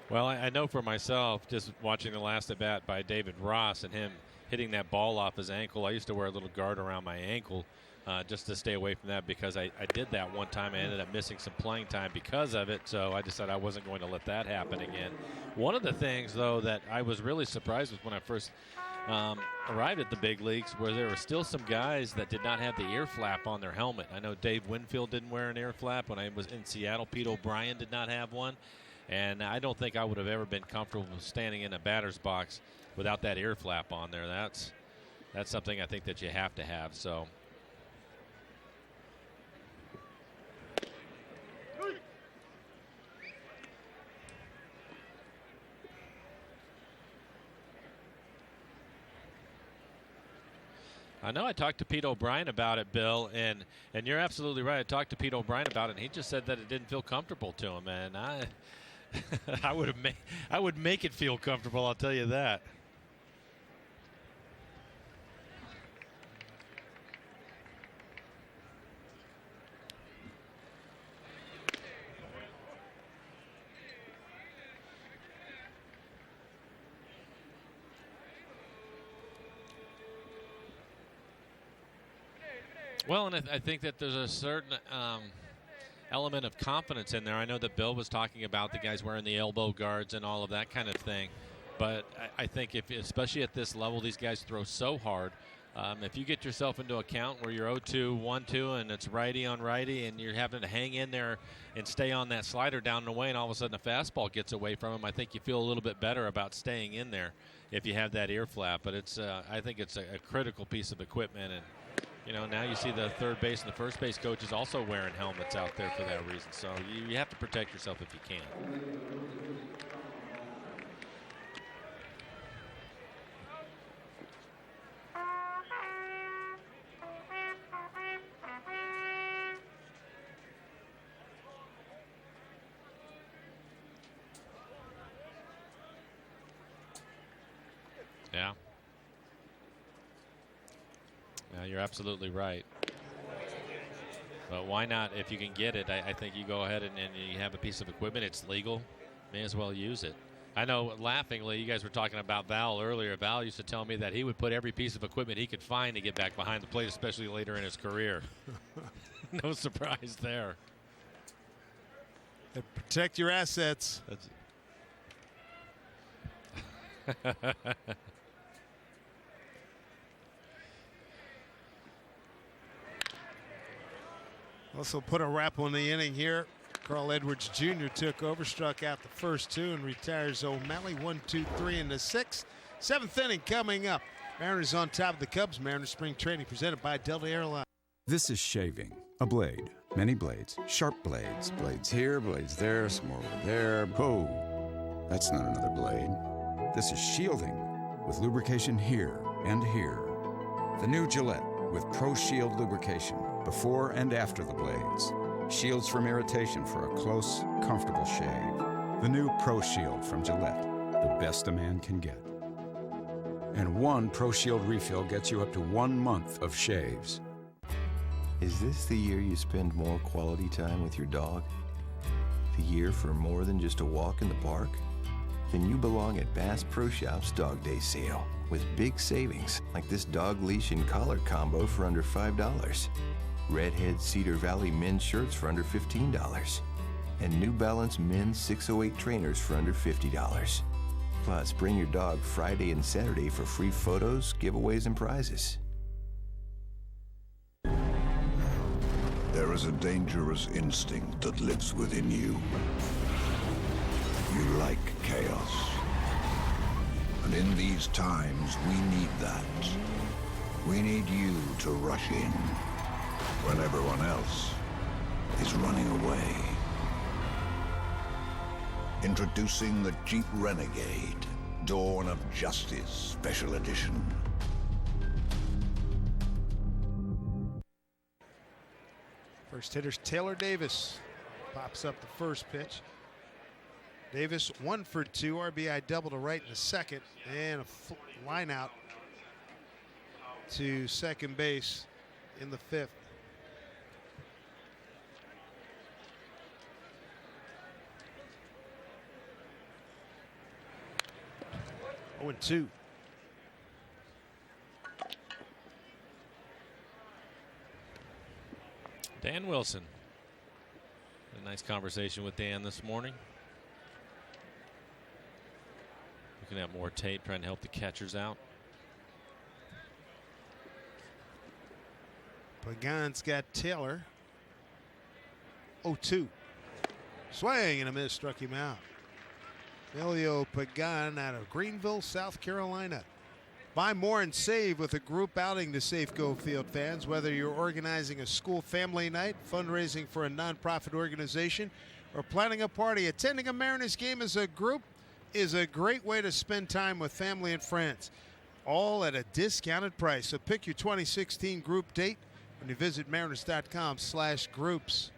Well, I know for myself, just watching the last at bat by David Ross and him hitting that ball off his ankle, I used to wear a little guard around my ankle just to stay away from that, because I did that one time. I ended up missing some playing time because of it, so I decided I wasn't going to let that happen again. One of the things, though, that I was really surprised with when I first arrived at the big leagues, where there were still some guys that did not have the ear flap on their helmet. I know Dave Winfield didn't wear an ear flap. When I was in Seattle, Pete O'Brien did not have one. And I don't think I would have ever been comfortable standing in a batter's box without that ear flap on there. That's something I think that you have to have. So. I know I talked to Pete O'Brien about it, Bill, and you're absolutely right. I talked to Pete O'Brien about it, and he just said that it didn't feel comfortable to him, and I would make it feel comfortable, I'll tell you that. Well, and I think that there's a certain element of confidence in there. I know that Bill was talking about the guys wearing the elbow guards and all of that kind of thing. But I think especially at this level, these guys throw so hard. If you get yourself into a count where you're 0-2, 1-2, and it's righty on righty, and you're having to hang in there and stay on that slider down and away, and all of a sudden a fastball gets away from him, I think you feel a little bit better about staying in there if you have that ear flap. But I think it's a critical piece of equipment. And now you see the third base and the first base coaches also wearing helmets out there for that reason. So you have to protect yourself if you can. Yeah. Yeah, you're absolutely right. But why not, if you can get it, I think you go ahead and you have a piece of equipment, it's legal, may as well use it. I know, laughingly, you guys were talking about Val earlier. Val used to tell me that he would put every piece of equipment he could find to get back behind the plate, especially later in his career. No surprise there. And protect your assets. Also put a wrap on the inning here. Carl Edwards Jr. took over, struck out the first two, and retires O'Malley. 1, 2, 3 in the sixth. Seventh inning coming up. Mariners on top of the Cubs. Mariners spring training presented by Delta Airlines. This is shaving. A blade. Many blades. Sharp blades. Blades here, blades there, some more over there. Whoa. That's not another blade. This is shielding with lubrication here and here. The new Gillette with Pro Shield lubrication before and after the blades. Shields from irritation for a close, comfortable shave. The new Pro Shield from Gillette, the best a man can get. And one Pro Shield refill gets you up to 1 month of shaves. Is this the year you spend more quality time with your dog? The year for more than just a walk in the park? Then you belong at Bass Pro Shop's Dog Day Sale with big savings like this dog leash and collar combo for under $5. Redhead Cedar Valley men's shirts for under $15. And New Balance men's 608 trainers for under $50. Plus, bring your dog Friday and Saturday for free photos, giveaways, and prizes. There is a dangerous instinct that lives within you. You like chaos. And in these times, we need that. We need you to rush in when everyone else is running away. Introducing the Jeep Renegade, Dawn of Justice Special Edition. First hitter's Taylor Davis. Pops up the first pitch. Davis 1 for 2, RBI double to right in the second, and a line out to second base in the fifth. Oh, and 2. Dan Wilson. A nice conversation with Dan this morning. Looking at more tape, trying to help the catchers out. Pagan's got Taylor. 0-2. Swing and a miss, struck him out. Emilio Pagan out of Greenville, South Carolina. Buy more and save with a group outing to Safeco Field fans. Whether you're organizing a school family night, fundraising for a nonprofit organization, or planning a party, attending a Mariners game as a group is a great way to spend time with family and friends, all at a discounted price. So pick your 2016 group date when you visit mariners.com/groups.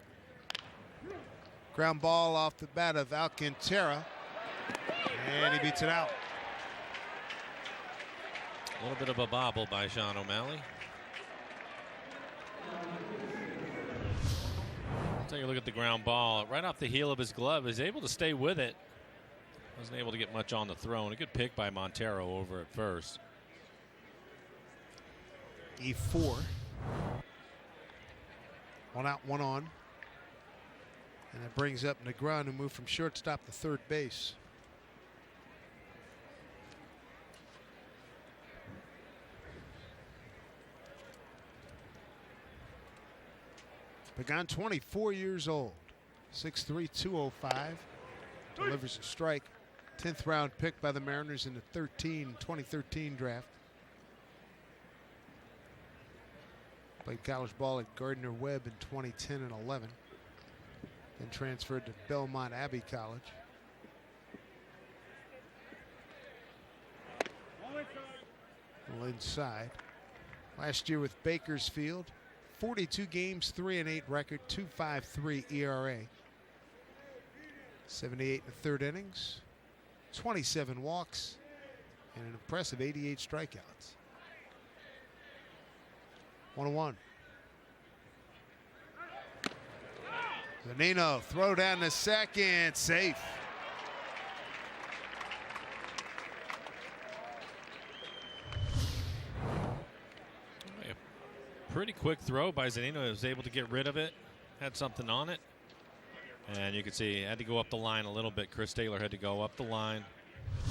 Ground ball off the bat of Alcantara, and he beats it out. A little bit of a bobble by Sean O'Malley. Take a look at the ground ball right off the heel of his glove. He's able to stay with it. Wasn't able to get much on the throw, and a good pick by Montero over at first. E4. 1 out, 1 on. And that brings up Negron, who moved from shortstop to third base. Pagan, 24 years old, 6'3", 205. Delivers a strike. 10th round pick by the Mariners in the 2013 draft. Played college ball at Gardner-Webb in 2010 and 11. Then transferred to Belmont Abbey College. A little inside. Last year with Bakersfield, 42 games, 3-8 record, 2.53 ERA. 78 in the third innings, 27 walks, and an impressive 88 strikeouts. 1-1. Zunino, throw down the second, safe. A pretty quick throw by Zunino. He was able to get rid of it, had something on it. And you can see he had to go up the line a little bit. Chris Taylor had to go up the line.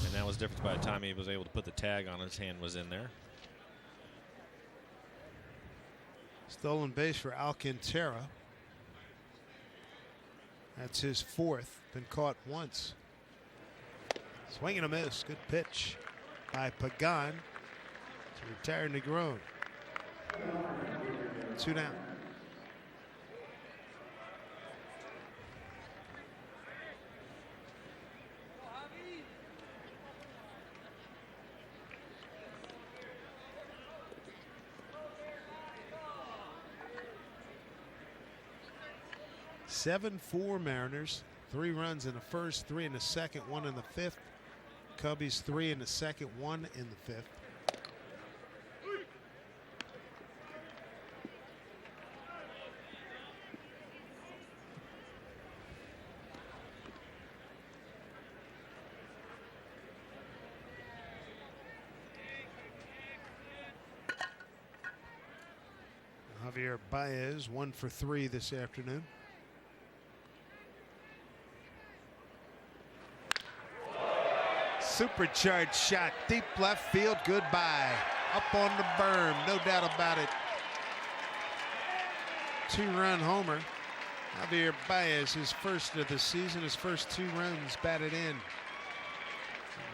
And that was the difference by the time he was able to put the tag on. His hand was in there. Stolen base for Alcantara. That's his 4th. Been caught once. Swing and a miss. Good pitch by Pagan to retire Negron. 2 down. (7-4) Mariners. 3 runs in the first, 3 in the second, 1 in the 5th. Cubbies 3 in the second, 1 in the 5th. Javier Baez 1 for 3 this afternoon. Supercharged shot, deep left field, goodbye. Up on the berm, no doubt about it. 2-run homer. Javier Baez, his first of the season, his first 2 runs batted in.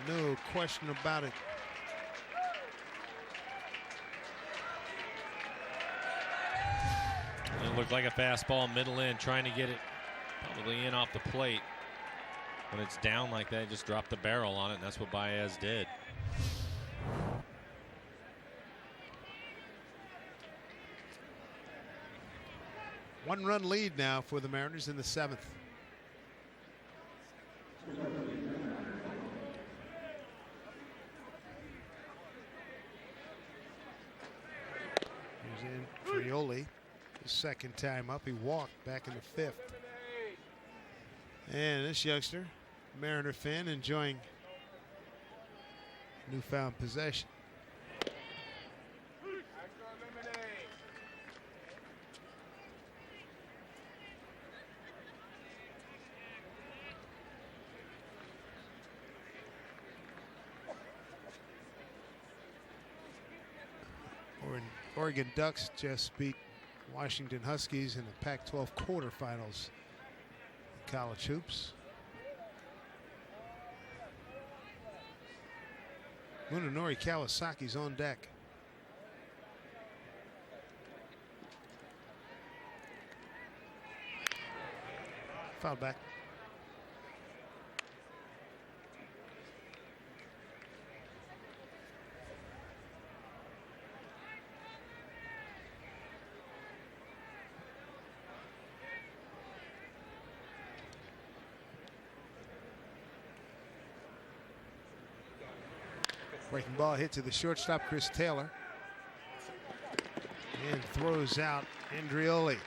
No question about it. It looked like a fastball middle in, trying to get it probably in off the plate. When it's down like that, just drop the barrel on it, and that's what Baez did. One-run lead now for the Mariners in the 7th. Here's in Frioli. His second time up, he walked back in the 5th. And this youngster, Mariner fan, enjoying newfound possession. Oregon Ducks just beat Washington Huskies in the Pac-12 quarterfinals. College hoops. Munenori Kawasaki's on deck. Foul back. Breaking ball hit to the shortstop, Chris Taylor. And throws out Andrioli.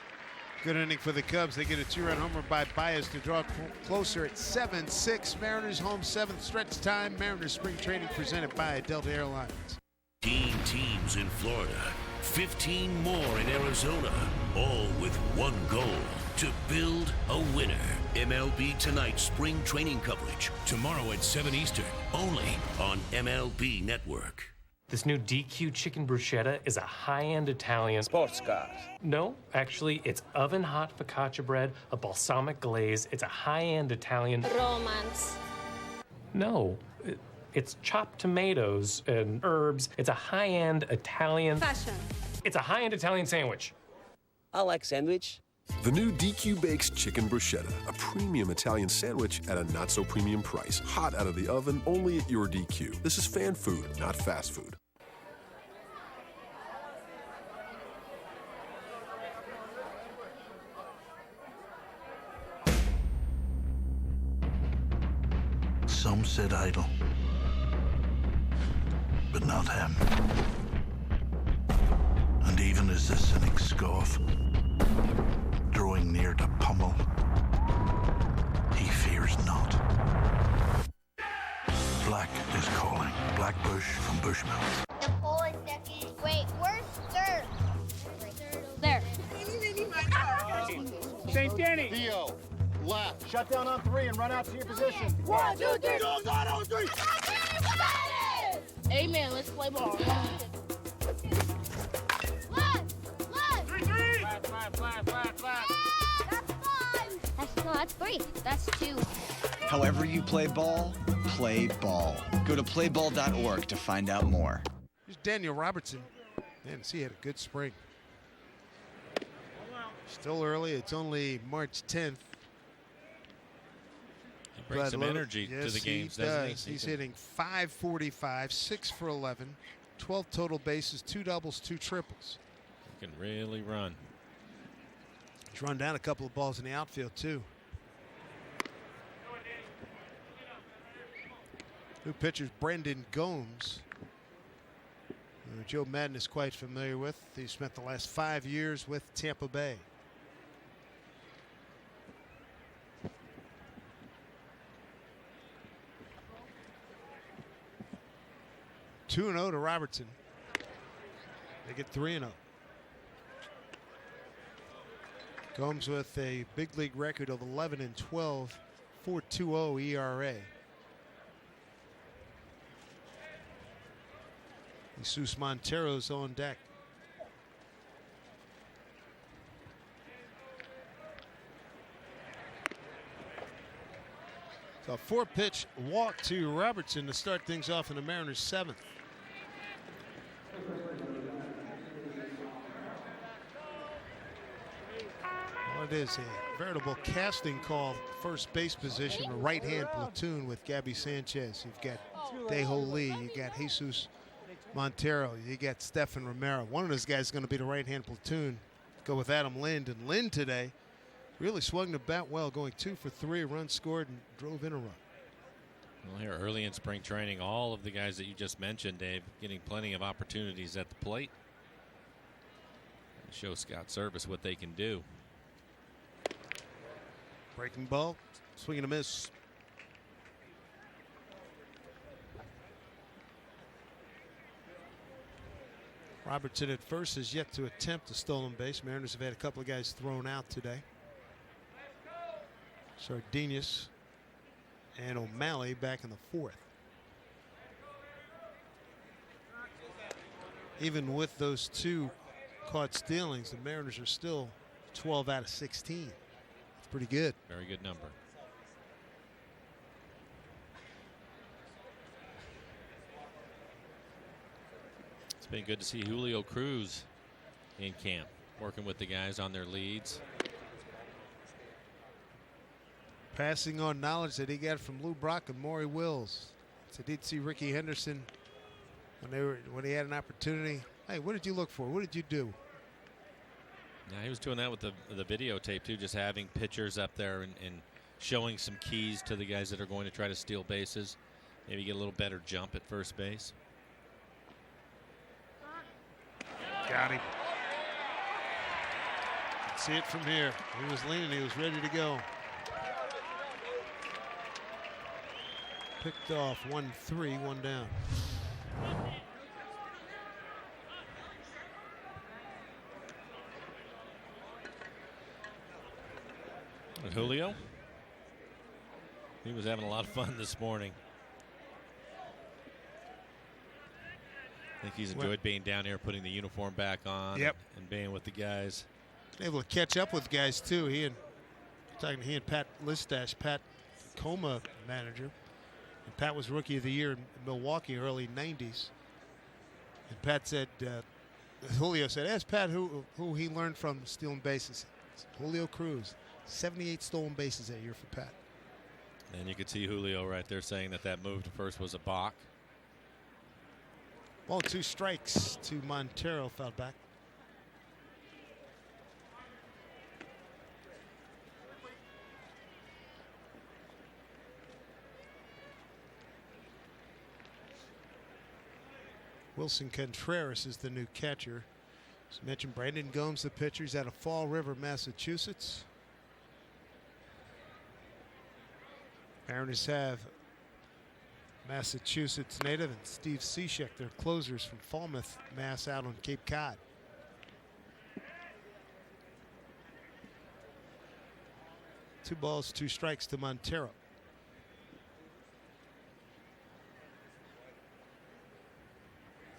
Good inning for the Cubs. They get a 2-run homer by Baez to draw closer at 7-6. Mariners home 7th stretch time. Mariners spring training presented by Delta Airlines. Teams in Florida. 15 more in Arizona, all with one goal, to build a winner. MLB Tonight spring training coverage, tomorrow at 7 Eastern, only on MLB Network. This new DQ chicken bruschetta is a high-end Italian sports car. No, actually, it's oven-hot focaccia bread, a balsamic glaze. It's a high-end Italian romance. No, it's chopped tomatoes and herbs. It's a high-end Italian Fashion. It's a high-end Italian sandwich. I like sandwich. The new DQ Bakes Chicken Bruschetta, a premium Italian sandwich at a not-so-premium price. Hot out of the oven, only at your DQ. This is fan food, not fast food. Some sit idle, but not him. And even as the cynics scoff, drawing near to pummel, he fears not. Black is calling. Blackbush from Bushmills. The pole is second. Wait, where's third? There. St. Denny. Theo, left. Shut down on 3 and run out to your position. 1, 2, 3. Go, on 3. Amen, let's play ball. That's 3. That's 2. However you play ball, play ball. Go to playball.org to find out more. Here's Daniel Robertson. Man, he had a good spring. Still early. It's only March 10th. He brings some energy to the games, doesn't he? He's hitting .545, 6 for 11, 12 total bases, 2 doubles, 2 triples. He can really run. He's run down a couple of balls in the outfield, too. New pitcher's Brendan Gomes, who Joe Madden is quite familiar with. He spent the last 5 years with Tampa Bay. Two and 0 to Robertson. They get 3-0. Gomes with a big league record of 11-12, 4.20 ERA. Jesus Montero's on deck. So a 4-pitch walk to Robertson to start things off in the Mariners' 7th. Well, it is a veritable casting call, first base position, a right-hand platoon with Gabby Sanchez. You've got Daeho Lee, you got Jesus Montero, you got Stefan Romero. One of those guys is going to be the right-hand platoon. Go with Adam Lind. And Lind today really swung the bat well, going 2 for 3, a run scored, and drove in a run. Well, here early in spring training, all of the guys that you just mentioned, Dave, getting plenty of opportunities at the plate. Show Scott Service what they can do. Breaking ball, swing and a miss. Robertson at first has yet to attempt a stolen base. Mariners have had a couple of guys thrown out today. Sardinius and O'Malley back in the 4th. Even with those 2 caught stealings, the Mariners are still 12 out of 16. That's pretty good. Very good number. It's been good to see Julio Cruz in camp, working with the guys on their leads. Passing on knowledge that he got from Lou Brock and Maury Wills. So did see Ricky Henderson when he had an opportunity. Hey, what did you look for? What did you do? Yeah, he was doing that with the videotape too, just having pitchers up there and showing some keys to the guys that are going to try to steal bases. Maybe get a little better jump at first base. Got him. See it from here. He was leaning. He was ready to go. Picked off 1-3, 1 down. And Julio, he was having a lot of fun this morning. I think he's enjoyed being down here, putting the uniform back on, and being with the guys. Able to catch up with guys too. He and Pat Listash, Pat Coma manager, and Pat was Rookie of the Year in Milwaukee early '90s. And Pat said, Julio said, ask Pat who he learned from stealing bases. Julio Cruz, 78 stolen bases that year for Pat. And you could see Julio right there saying that move to first was a balk. Ball 2 strikes to Montero, fouled back. Wilson Contreras is the new catcher. As mentioned, Brandon Gomes, the pitcher, is out of Fall River, Massachusetts. Mariners have Massachusetts native and Steve Cishek, their closers from Falmouth, Mass, out on Cape Cod. Two balls, 2 strikes to Montero.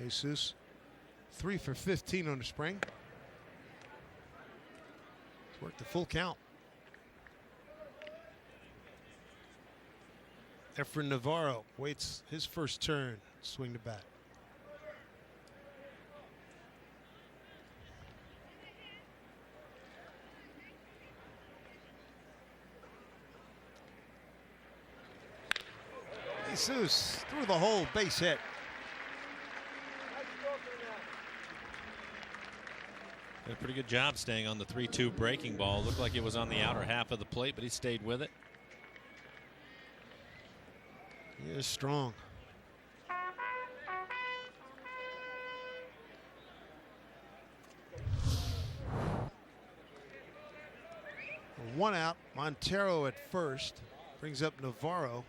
Jesus, 3 for 15 on the spring. He's worked the full count. Efren Navarro waits his first turn. Swing to bat. Jesus through the hole, base hit. Did a pretty good job staying on the 3-2 breaking ball. Looked like it was on the outer half of the plate, but he stayed with it. He is strong. One out. Montero at first. Brings up Navarro.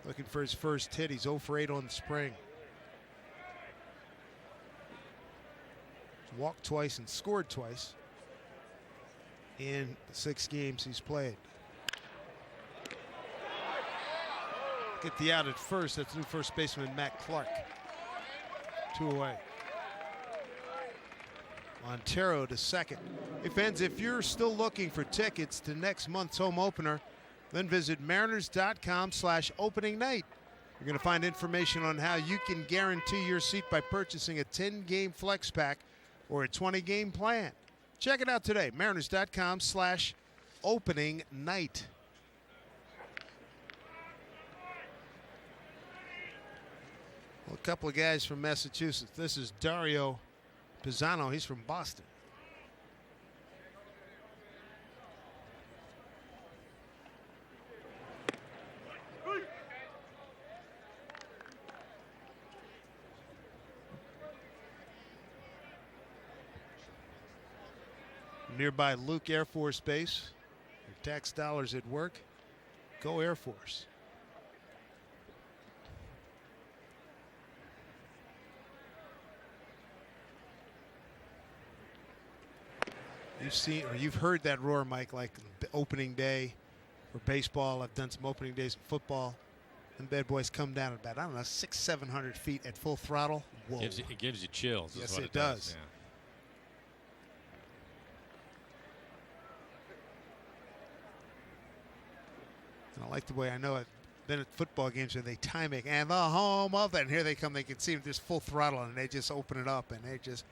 Looking for his first hit. He's 0 for 8 on the spring. Walked twice and scored twice in the 6 games he's played. Get the out at first. That's new first baseman Matt Clark. 2 away. Montero to second. Hey fans, if you're still looking for tickets to next month's home opener, then visit mariners.com/opening night. You're going to find information on how you can guarantee your seat by purchasing a 10-game flex pack or a 20-game plan. Check it out today, mariners.com/opening night. Well, a couple of guys from Massachusetts. This is Dario Pisano. He's from Boston. Nearby Luke Air Force Base. Your tax dollars at work. Go Air Force. You've seen or you've heard that roar, Mike, like opening day for baseball. I've done some opening days in football. And bad boys come down at about, I don't know, 600-700 feet at full throttle. Whoa. It gives you chills. Yes, it does. Yeah. And I like the way I know it. Been at football games where they time it and the home of it. And here they come. They can see this full throttle and they just open it up and they just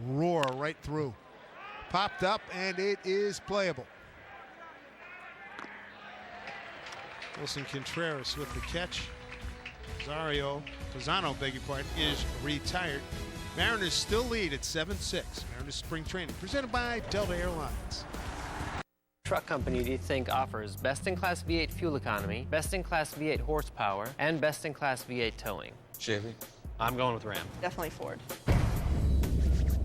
roar right through. Popped up and it is playable. Wilson Contreras with the catch. Pisano, beg your pardon, is retired. Mariners still lead at 7-6. Mariners spring training presented by Delta Airlines. Truck company do you think offers best-in-class V8 fuel economy, best-in-class V8 horsepower, and best-in-class V8 towing? Chevy. I'm going with Ram. Definitely Ford.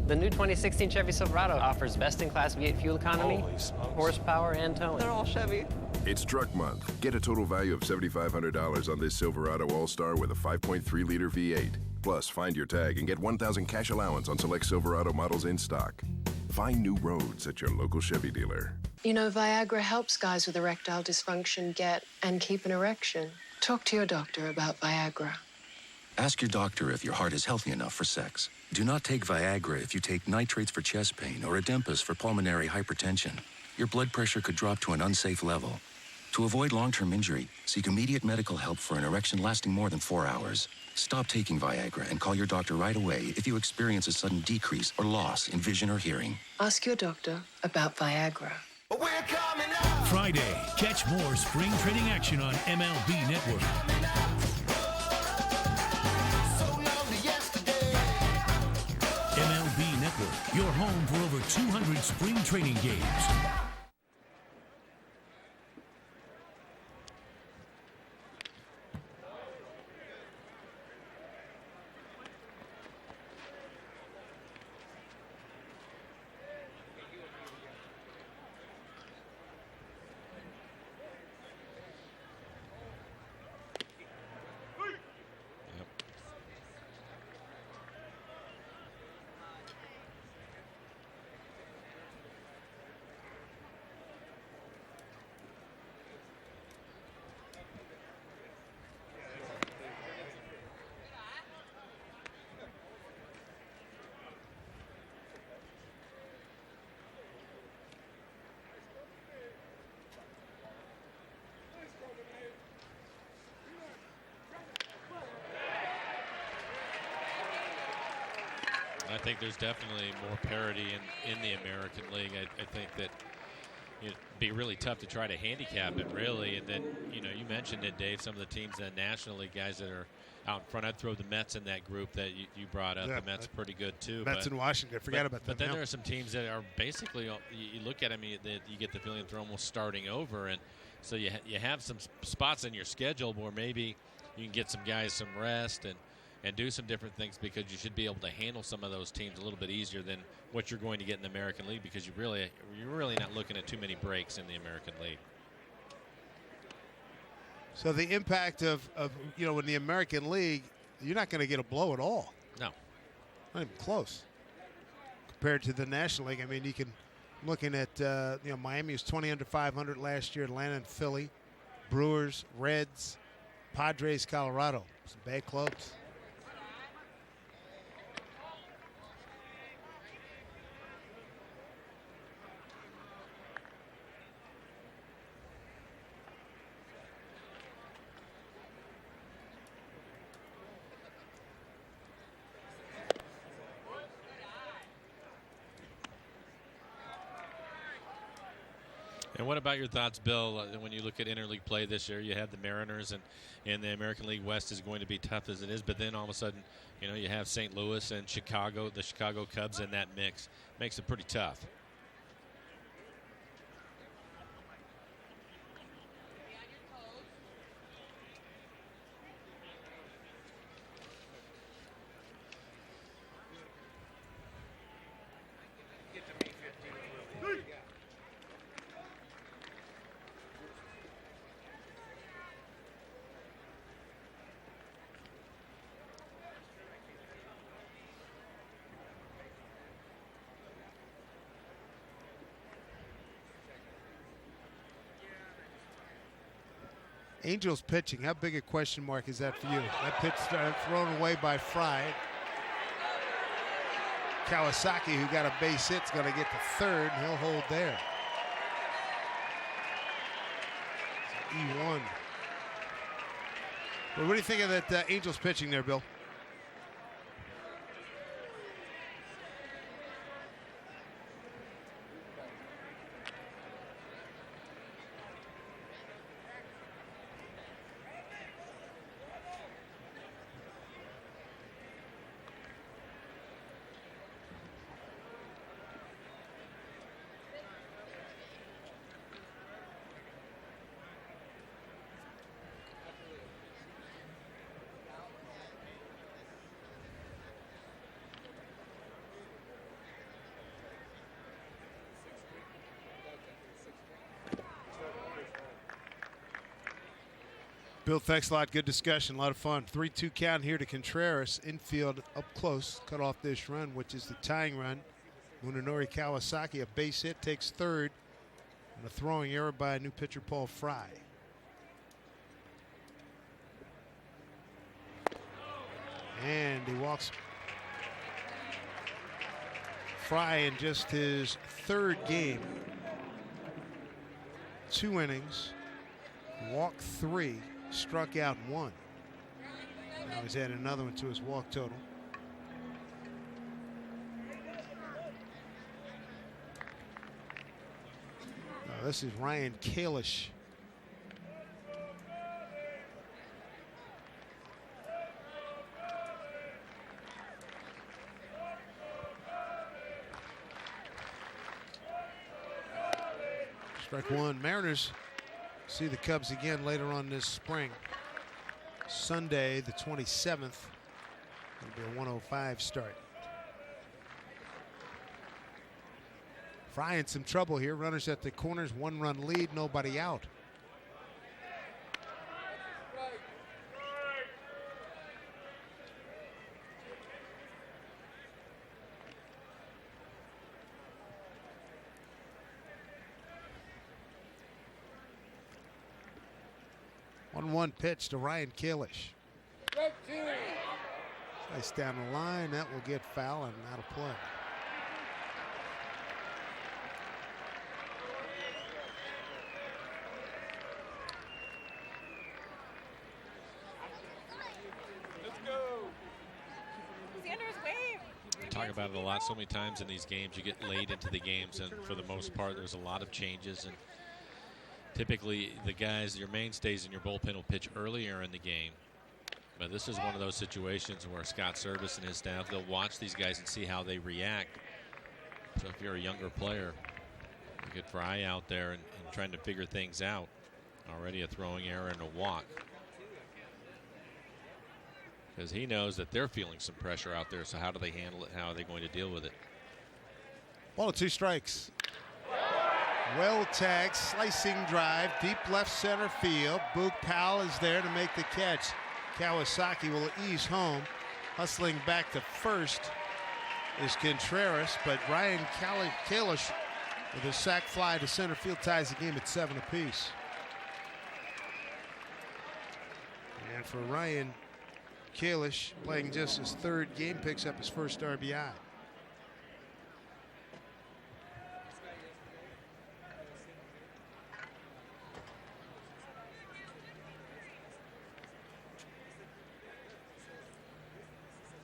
The new 2016 Chevy Silverado offers best-in-class V8 fuel economy, horsepower, and towing. They're all Chevy. It's Truck Month. Get a total value of $7,500 on this Silverado All-Star with a 5.3-liter V8. Plus, find your tag and get $1,000 cash allowance on select Silverado models in stock. Find new roads at your local Chevy dealer. You know, Viagra helps guys with erectile dysfunction get and keep an erection. Talk to your doctor about Viagra. Ask your doctor if your heart is healthy enough for sex. Do not take Viagra if you take nitrates for chest pain or Adempas for pulmonary hypertension. Your blood pressure could drop to an unsafe level. To avoid long-term injury, seek immediate medical help for an erection lasting more than 4 hours. Stop taking Viagra and call your doctor right away if you experience a sudden decrease or loss in vision or hearing. Ask your doctor about Viagra. Friday, catch more spring training action on MLB Network. MLB Network, your home for over 200 spring training games. I think there's definitely more parity in the American League. I think that it'd be really tough to try to handicap it, really. And then, you know, you mentioned it, Dave, some of the teams in the National League, guys that are out in front. I'd throw the Mets in that group that you brought up. Yeah, the Mets are pretty good, too. Mets in Washington, forget about them. But then there are some teams that are basically, you look at them, you get the feeling they're almost starting over. And so you have some spots in your schedule where maybe you can get some guys some rest and do some different things, because you should be able to handle some of those teams a little bit easier than what you're going to get in the American League, because you're really not looking at too many breaks in the American League. So the impact of you know, in the American League, you're not going to get a blow at all. No. Not even close. Compared to the National League, I mean, you can looking at you know, Miami was 20 under 500 last year, Atlanta and Philly, Brewers, Reds, Padres, Colorado. Some bad clubs. And what about your thoughts, Bill, when you look at interleague play this year? You have the Mariners, and the American League West is going to be tough as it is, but then all of a sudden, you know, you have St. Louis and Chicago, the Chicago Cubs in that mix. Makes it pretty tough. Angels pitching, how big a question mark is that for you? That pitch started thrown away by Fry. Kawasaki, who got a base hit, is going to get to third, and he'll hold there. So E1. But what do you think of that Angels pitching there, Bill? Bill, thanks a lot. Good discussion. A lot of fun. 3-2 count here to Contreras. Infield up close. Cut off this run, which is the tying run. Munenori Kawasaki, a base hit, takes third. And a throwing error by new pitcher Paul Fry. And he walks Fry in just his third game. 2 innings, walked 3, struck out 1. Now he's added another one to his walk total. Now this is Ryan Kalish. Strike 1. Mariners see the Cubs again later on this spring. Sunday, the 27th. It'll be a 1:05 start. Fry in some trouble here. Runners at the corners, 1-run lead, nobody out. One pitch to Ryan Kalish. Slice down the line. That will get foul and out of play. Let's go. Sanders wave. We talk about it a lot. So many times in these games, you get late into the games, and for the most part, there's a lot of changes. And typically, the guys, your mainstays in your bullpen will pitch earlier in the game. But this is one of those situations where Scott Service and his staff, they'll watch these guys and see how they react. So if you're a younger player, you get Fry out there and trying to figure things out. Already a throwing error and a walk. Because he knows that they're feeling some pressure out there. So how do they handle it? How are they going to deal with it? 1-2 strikes. Well tagged, slicing drive, deep left center field. Boog Powell is there to make the catch. Kawasaki will ease home. Hustling back to first is Contreras, but Ryan Kalish with a sac fly to center field ties the game at 7 apiece. And for Ryan Kalish, playing just his 3rd game, picks up his first RBI.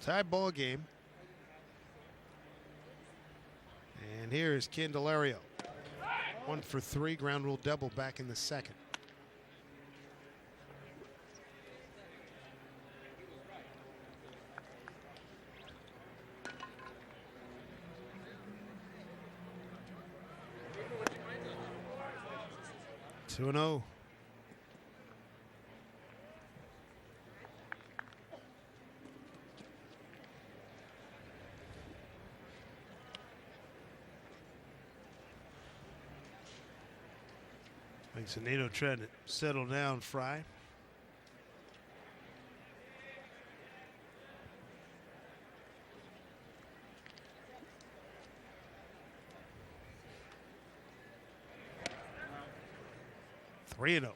Tie ball game. And here is Candelario. 1 for 3, ground rule double back in the 2nd. Two and 0. Zanino trying to settle down Fry. Three and 0.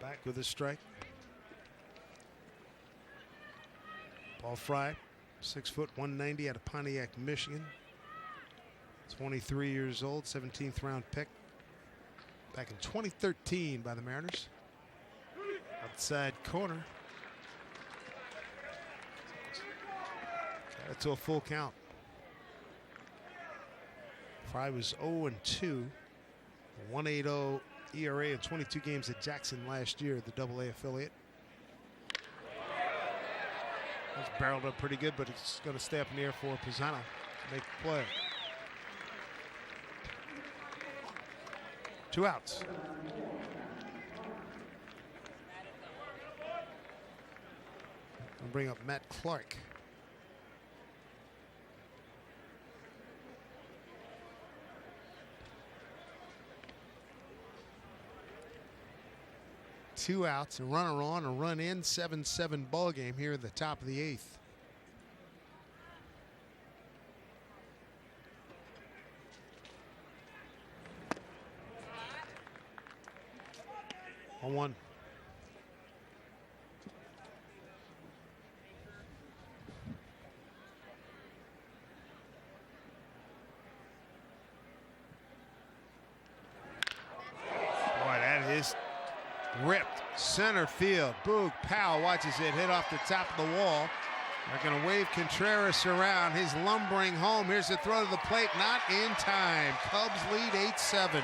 Back with a strike. Paul Fry, 6 foot 190 out of Pontiac, Michigan. 23 years old, 17th round pick. Back in 2013 by the Mariners. Outside corner. Got it to a full count. Fry was 0-2. 1.80 ERA in 22 games at Jackson last year, the AA affiliate. It's barreled up pretty good, but it's going to stay up in the air for Pisano to make the play. 2 outs. We'll bring up Matt Clark. 2 outs, a runner on, a run in, 7-7 ball game here at the top of the 8th. On 1. Boy, that is ripped center field. Boog Powell watches it hit off the top of the wall. They're going to wave Contreras around. He's lumbering home. Here's the throw to the plate. Not in time. Cubs lead 8-7.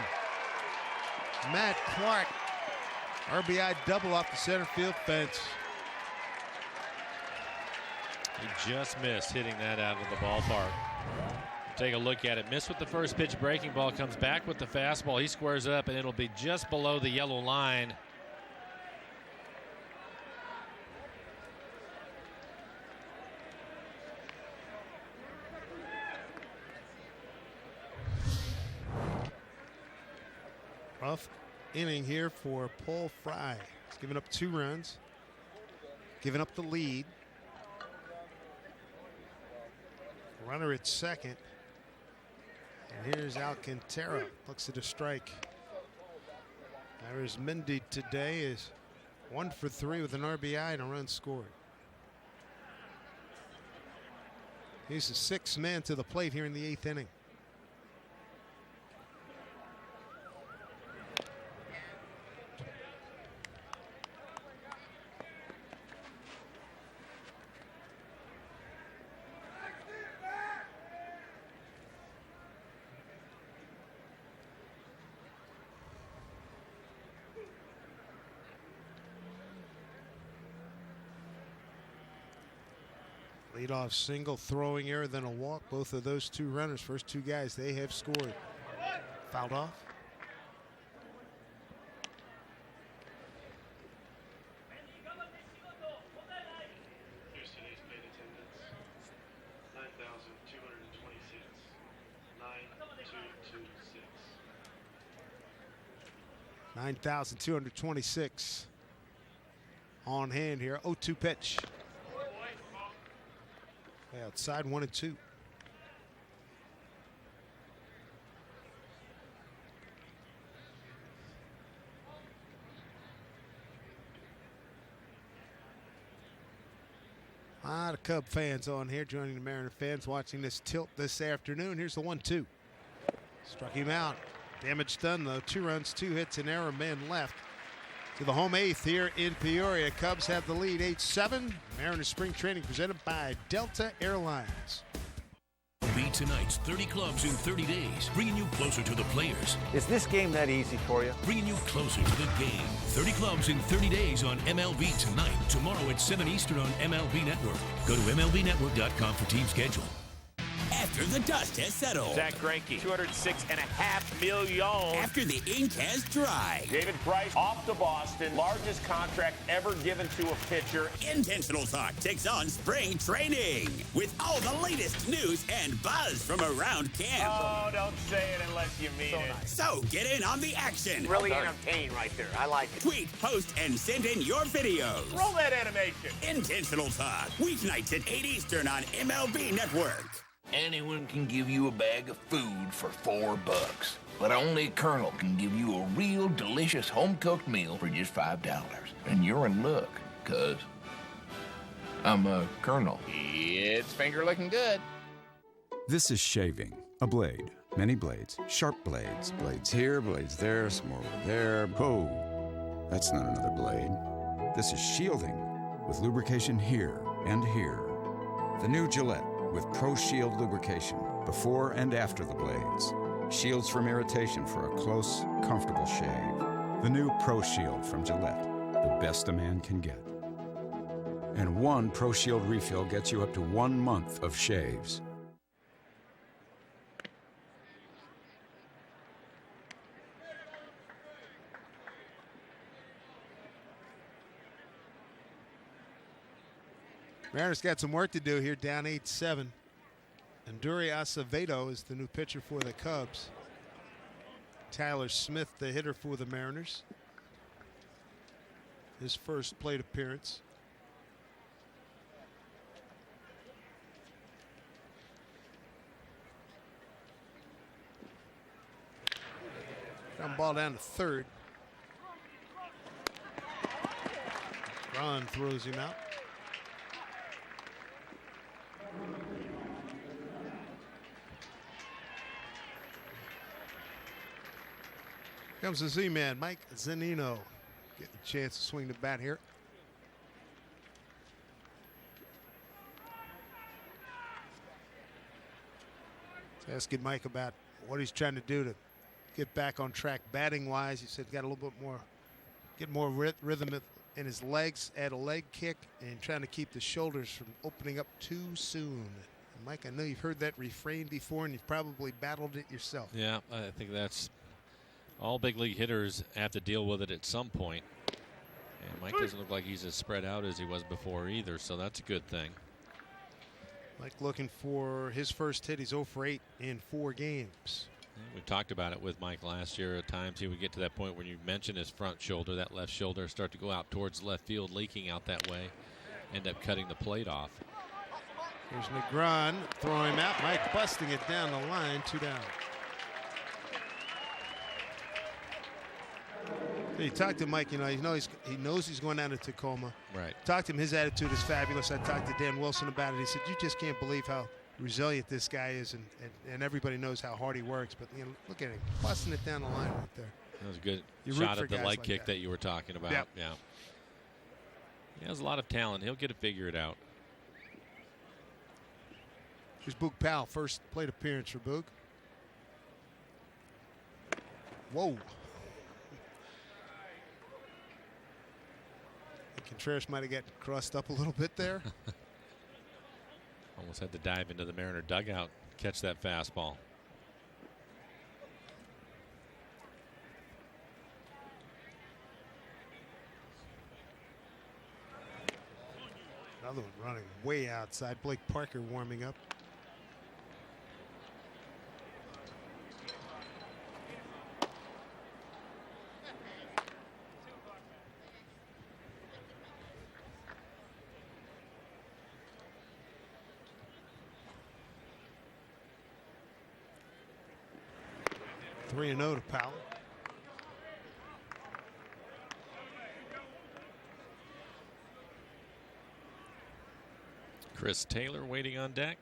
Matt Clark, RBI double off the center field fence. He just missed hitting that out of the ballpark. Take a look at it. Missed with the first pitch. Breaking ball comes back with the fastball. He squares it up, and it'll be just below the yellow line. Rough inning here for Paul Fry. He's given up 2 runs, given up the lead. Runner at second. And here's Alcantara. Looks at a strike. Arizmendi today is 1 for 3 with an RBI and a run scored. He's the 6th man to the plate here in the 8th inning. Leadoff single, throwing error, then a walk. Both of those 2 runners, first 2 guys, they have scored. Fouled off. Yesterday's plate attendance, 9,226. 9,226. 9,226 on hand here. 0-2 pitch. Outside 1-2. A lot of Cub fans on here joining the Mariner fans watching this tilt this afternoon. Here's the 1-2. Struck him out. Damage done though. 2 runs, 2 hits, an error, man left. To the home 8th here in Peoria. Cubs have the lead 8-7. Mariners spring training presented by Delta Airlines. Beat tonight's 30 clubs in 30 days, bringing you closer to the players. Is this game that easy for you? Bringing you closer to the game. 30 clubs in 30 days on MLB Tonight. Tomorrow at 7 Eastern on MLB Network. Go to MLBNetwork.com for team schedule. After the dust has settled. Zach Greinke, $206.5 million. After the ink has dried. David Price off to Boston. Largest contract ever given to a pitcher. Intentional Talk takes on spring training with all the latest news and buzz from around camp. Oh, don't say it unless you mean it. So get in on the action. Really entertaining right there. I like it. Tweet, post, and send in your videos. Roll that animation. Intentional Talk, weeknights at 8 Eastern on MLB Network. Anyone can give you a bag of food for $4, but only a Colonel can give you a real delicious home-cooked meal for just $5. And you're in luck, cuz I'm a Colonel. It's finger looking good. This is shaving. A blade. Many blades. Sharp blades. Blades here, blades there, some more over there. Whoa. That's not another blade. This is shielding with lubrication here and here. The new Gillette with Pro Shield lubrication before and after the blades. Shields from irritation for a close, comfortable shave. The new Pro Shield from Gillette, the best a man can get. And one Pro Shield refill gets you up to 1 month of shaves. Mariners got some work to do here, down 8-7. And Duri Acevedo is the new pitcher for the Cubs. Tyler Smith, the hitter for the Mariners. his first plate appearance. Ground ball down to third. Ron throws him out. Comes the Z-Man, Mike Zunino. Getting a chance to swing the bat here. Asking Mike about what he's trying to do to get back on track batting wise. He said got a little bit more, get more rhythm in his legs, add a leg kick, and trying to keep the shoulders from opening up too soon. And Mike, I know you've heard that refrain before and you've probably battled it yourself. Yeah, I think that's all big league hitters have to deal with it at some point. And Mike doesn't look like he's as spread out as he was before either, so that's a good thing. Mike looking for his first hit. He's 0 for 8 in 4 games. We talked about it with Mike last year. At times he would get to that point when you mentioned his front shoulder, that left shoulder start to go out towards left field, leaking out that way, end up cutting the plate off. Here's Negron throwing him out. Mike busting it down the line, 2 down. You talk to Mike, you know, he knows he's going down to Tacoma. Right. Talked to him, his attitude is fabulous. I talked to Dan Wilson about it. He said, you just can't believe how resilient this guy is, and everybody knows how hard he works. But you know, look at him busting it down the line right there. That was a good shot at the leg kick that you were talking about. Yep. Yeah. He has a lot of talent. He'll get to figure it out. Here's Boog Powell, first plate appearance for Boog. Whoa. Contreras might have gotten crossed up a little bit there. Almost had to dive into the Mariner dugout, catch that fastball. Another one running way outside. Blake Parker warming up. Three and 0 to Powell. Chris Taylor waiting on deck.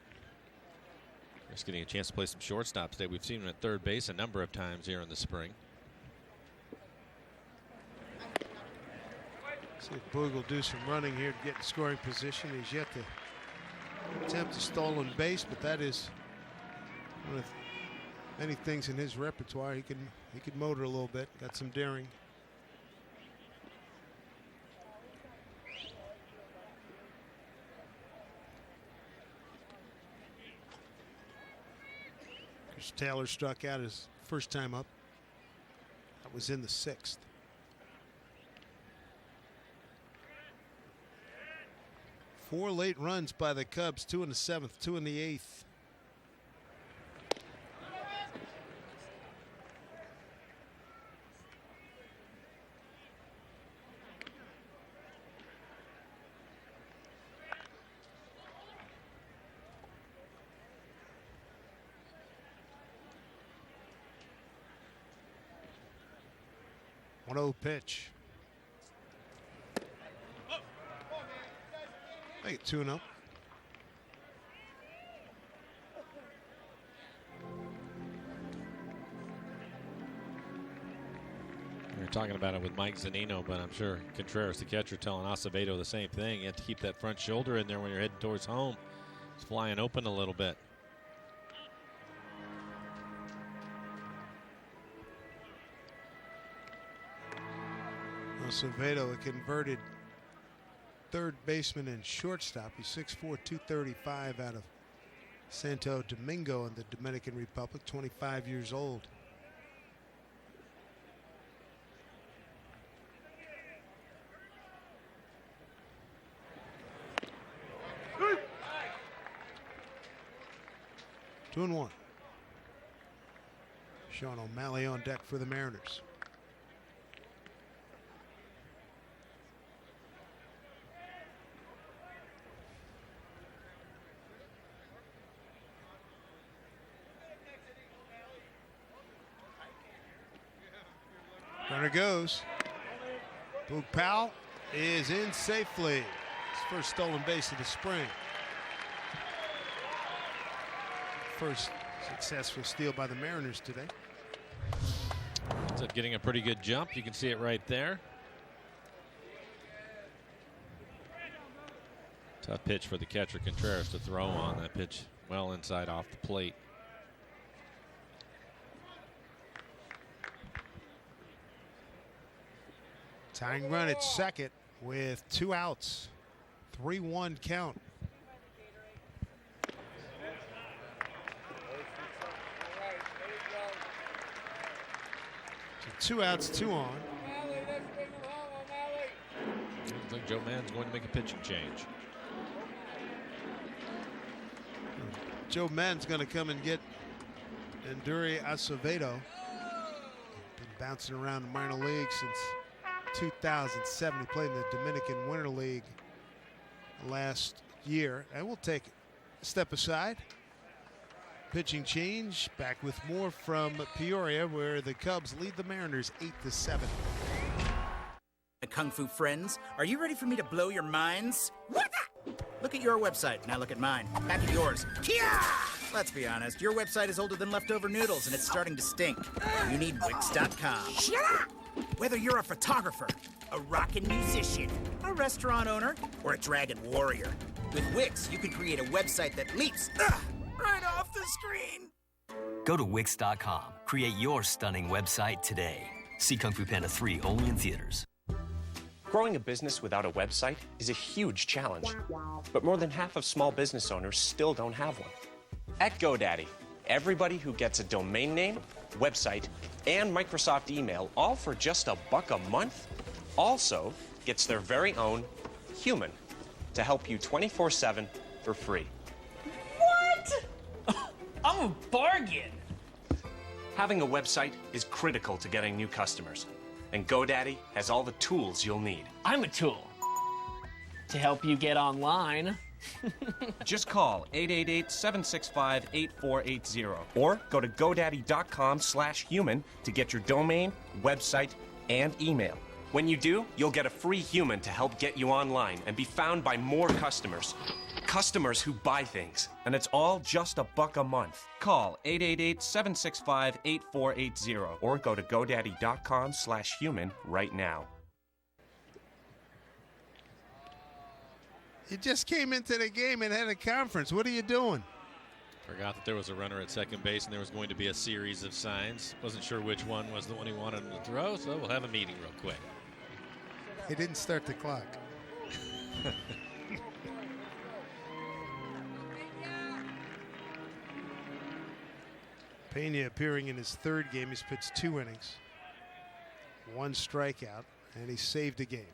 Chris getting a chance to play some shortstop today. We've seen him at third base a number of times here in the spring. See if Boog will do some running here to get in scoring position. He's yet to attempt a stolen base, but that is one of many things in his repertoire. He can motor a little bit. Got some daring. Chris Taylor struck out his first time up. That was in the 6th. Four late runs by the Cubs, 2 in the 7th, 2 in the 8th. Pitch. Make it 2-0. We were talking about it with Mike Zunino, but I'm sure Contreras, the catcher, telling Acevedo the same thing. You have to keep that front shoulder in there when you're heading towards home. It's flying open a little bit. Acevedo, a converted third baseman and shortstop. He's 6'4", 235 out of Santo Domingo in the Dominican Republic, 25 years old. Two and 1. Sean O'Malley on deck for the Mariners. Runner goes. Boog Powell is in safely. His first stolen base of the spring. First successful steal by the Mariners today. Ends up getting a pretty good jump. You can see it right there. Tough pitch for the catcher Contreras to throw on. That pitch well inside off the plate. Tying run at second with 2 outs. 3-1 count. So 2 outs, 2 on. Looks like Joe Mann's going to make a pitching change. Joe Mann's going to come and get Enduri Acevedo. Been bouncing around the minor league since 2007. He played in the Dominican Winter League last year. And we'll take a step aside. Pitching change. Back with more from Peoria, where the Cubs lead the Mariners 8-7. Kung Fu friends, are you ready for me to blow your minds? What? Look at your website, now look at mine. Back at yours. Kia! Let's be honest, your website is older than leftover noodles and it's starting to stink. You need Wix.com. Shut up! Whether you're a photographer, a rockin' musician, a restaurant owner, or a dragon warrior, with Wix you can create a website that leaps right off the screen. Go to Wix.com. Create your stunning website today. See Kung Fu Panda 3 only in theaters. Growing a business without a website is a huge challenge, but more than half of small business owners still don't have one. At GoDaddy, everybody who gets a domain name, website, and Microsoft email, all for just $1 a month, also gets their very own human to help you 24/7 for free. What? I'm a bargain. Having a website is critical to getting new customers, and GoDaddy has all the tools you'll need. I'm a tool to help you get online. Just call 888-765-8480 or go to godaddy.com/human to get your domain, website, and email. When you do, you'll get a free human to help get you online and be found by more customers. Customers who buy things, and it's all just $1 a month. Call 888-765-8480 or go to godaddy.com/human right now. You just came into the game and had a conference. What are you doing? Forgot that there was a runner at second base and there was going to be a series of signs. Wasn't sure which one was the one he wanted him to throw, so we'll have a meeting real quick. He didn't start the clock. Pena appearing in his 3rd game. He's pitched 2 innings, 1 strikeout, and he saved a game.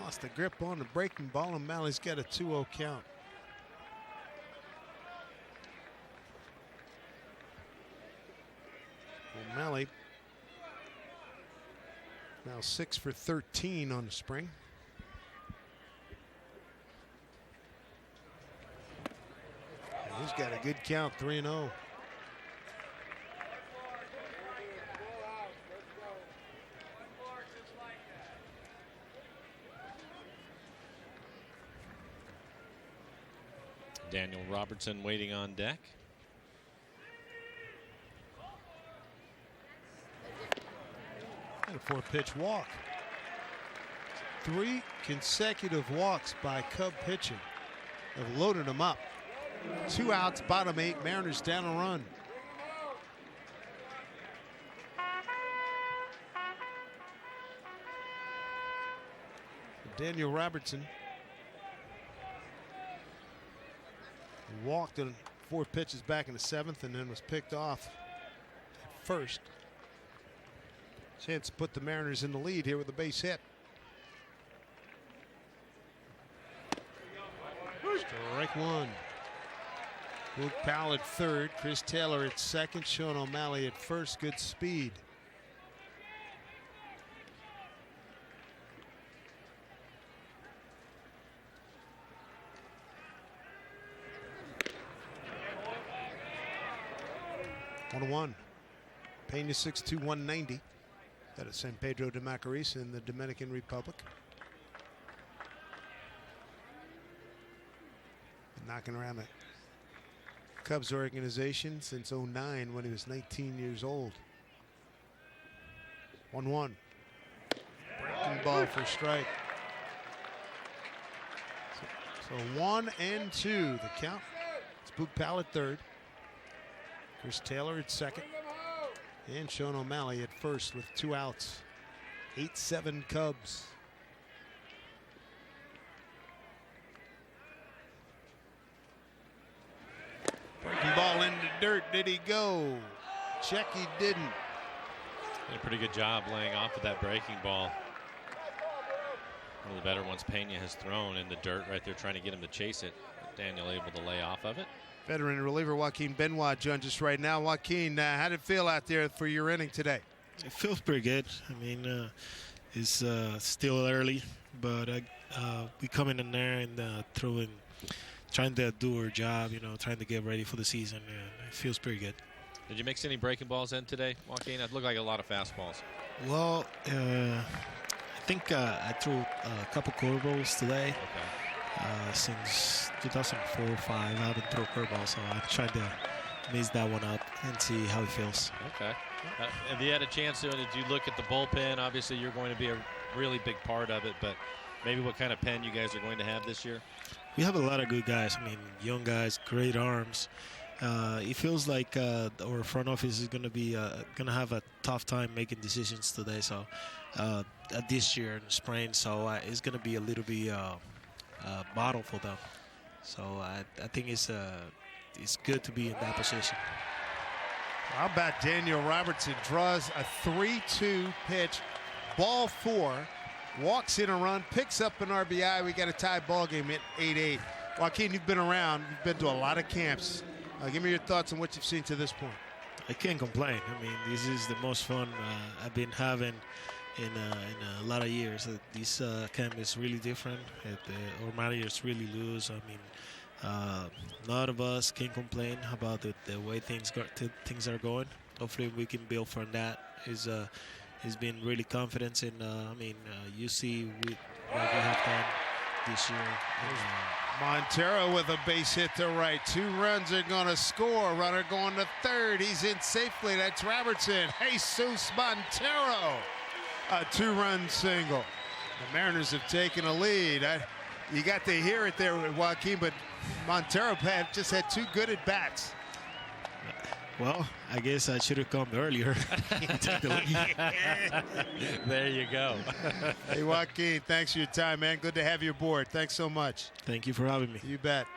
Lost the grip on the breaking ball, and O'Malley's got a 2-0 count. O'Malley now 6 for 13 on the spring. And he's got a good count, 3-0. Daniel Robertson waiting on deck. And a 4-pitch walk. 3 consecutive walks by Cub pitching have loaded them up. 2 outs, bottom 8. Mariners down a run. Daniel Robertson walked in 4 pitches back in the 7th and then was picked off at first. Chance to put the Mariners in the lead here with a base hit. Strike 1. Luke Powell at third, Chris Taylor at second, Sean O'Malley at first. Good speed. One. Pena 6'2", 190. Out of San Pedro de Macorís in the Dominican Republic. Been knocking around the Cubs organization since '09 when he was 19 years old. 1-1. Breaking ball for strike. So 1 and 2 the count. It's Luke Powell at third. Chris Taylor at second. And Sean O'Malley at first with 2 outs. 8-7 Cubs. Breaking ball into dirt. Did he go? Check, he didn't. Did a pretty good job laying off of that breaking ball. One of the better ones Pena has thrown in the dirt right there, trying to get him to chase it. Daniel able to lay off of it. Veteran reliever Joaquin Benoit joins us right now. Joaquin, how did it feel out there for your inning today? It feels pretty good. I mean, it's still early, but we coming in there and trying to do our job, trying to get ready for the season, and it feels pretty good. Did you mix any breaking balls in today, Joaquin? It looked like a lot of fastballs. Well, I think I threw a couple curveballs today. Okay. Since 2004 or 5, I haven't thrown curveballs, so I tried to mix that one up and see how it feels. Okay. Have you had a chance to, did you look at the bullpen? Obviously, you're going to be a really big part of it, but maybe what kind of pen you guys are going to have this year? We have a lot of good guys. I mean, young guys, great arms. It feels like our front office is going to have a tough time making decisions today. So this year in the spring, so it's going to be a little bit battle for them. So I think it's good to be in that position. How about Daniel Robertson draws a 3-2 pitch, ball 4, walks in a run, picks up an RBI. We got a tie ball game at 8-8. Joaquin, you've been around. You've been to a lot of camps. Give me your thoughts on what you've seen to this point. I can't complain. I mean, this is the most fun I've been having in a lot of years. This camp is really different. Our managers really loose. I mean, none of us can complain about the way things are going. Hopefully, we can build from that. He's been really confident in. You see what we have done this year. Montero with a base hit to right. 2 runs are going to score. Runner going to third. He's in safely. That's Robertson. Jesus Montero. A 2-run single. The Mariners have taken a lead. You got to hear it there with Joaquin, but Montero just had 2 good at-bats. Well, I guess I should have come earlier. Take the lead. There you go. Hey, Joaquin, thanks for your time, man. Good to have you aboard. Thanks so much. Thank you for having me. You bet.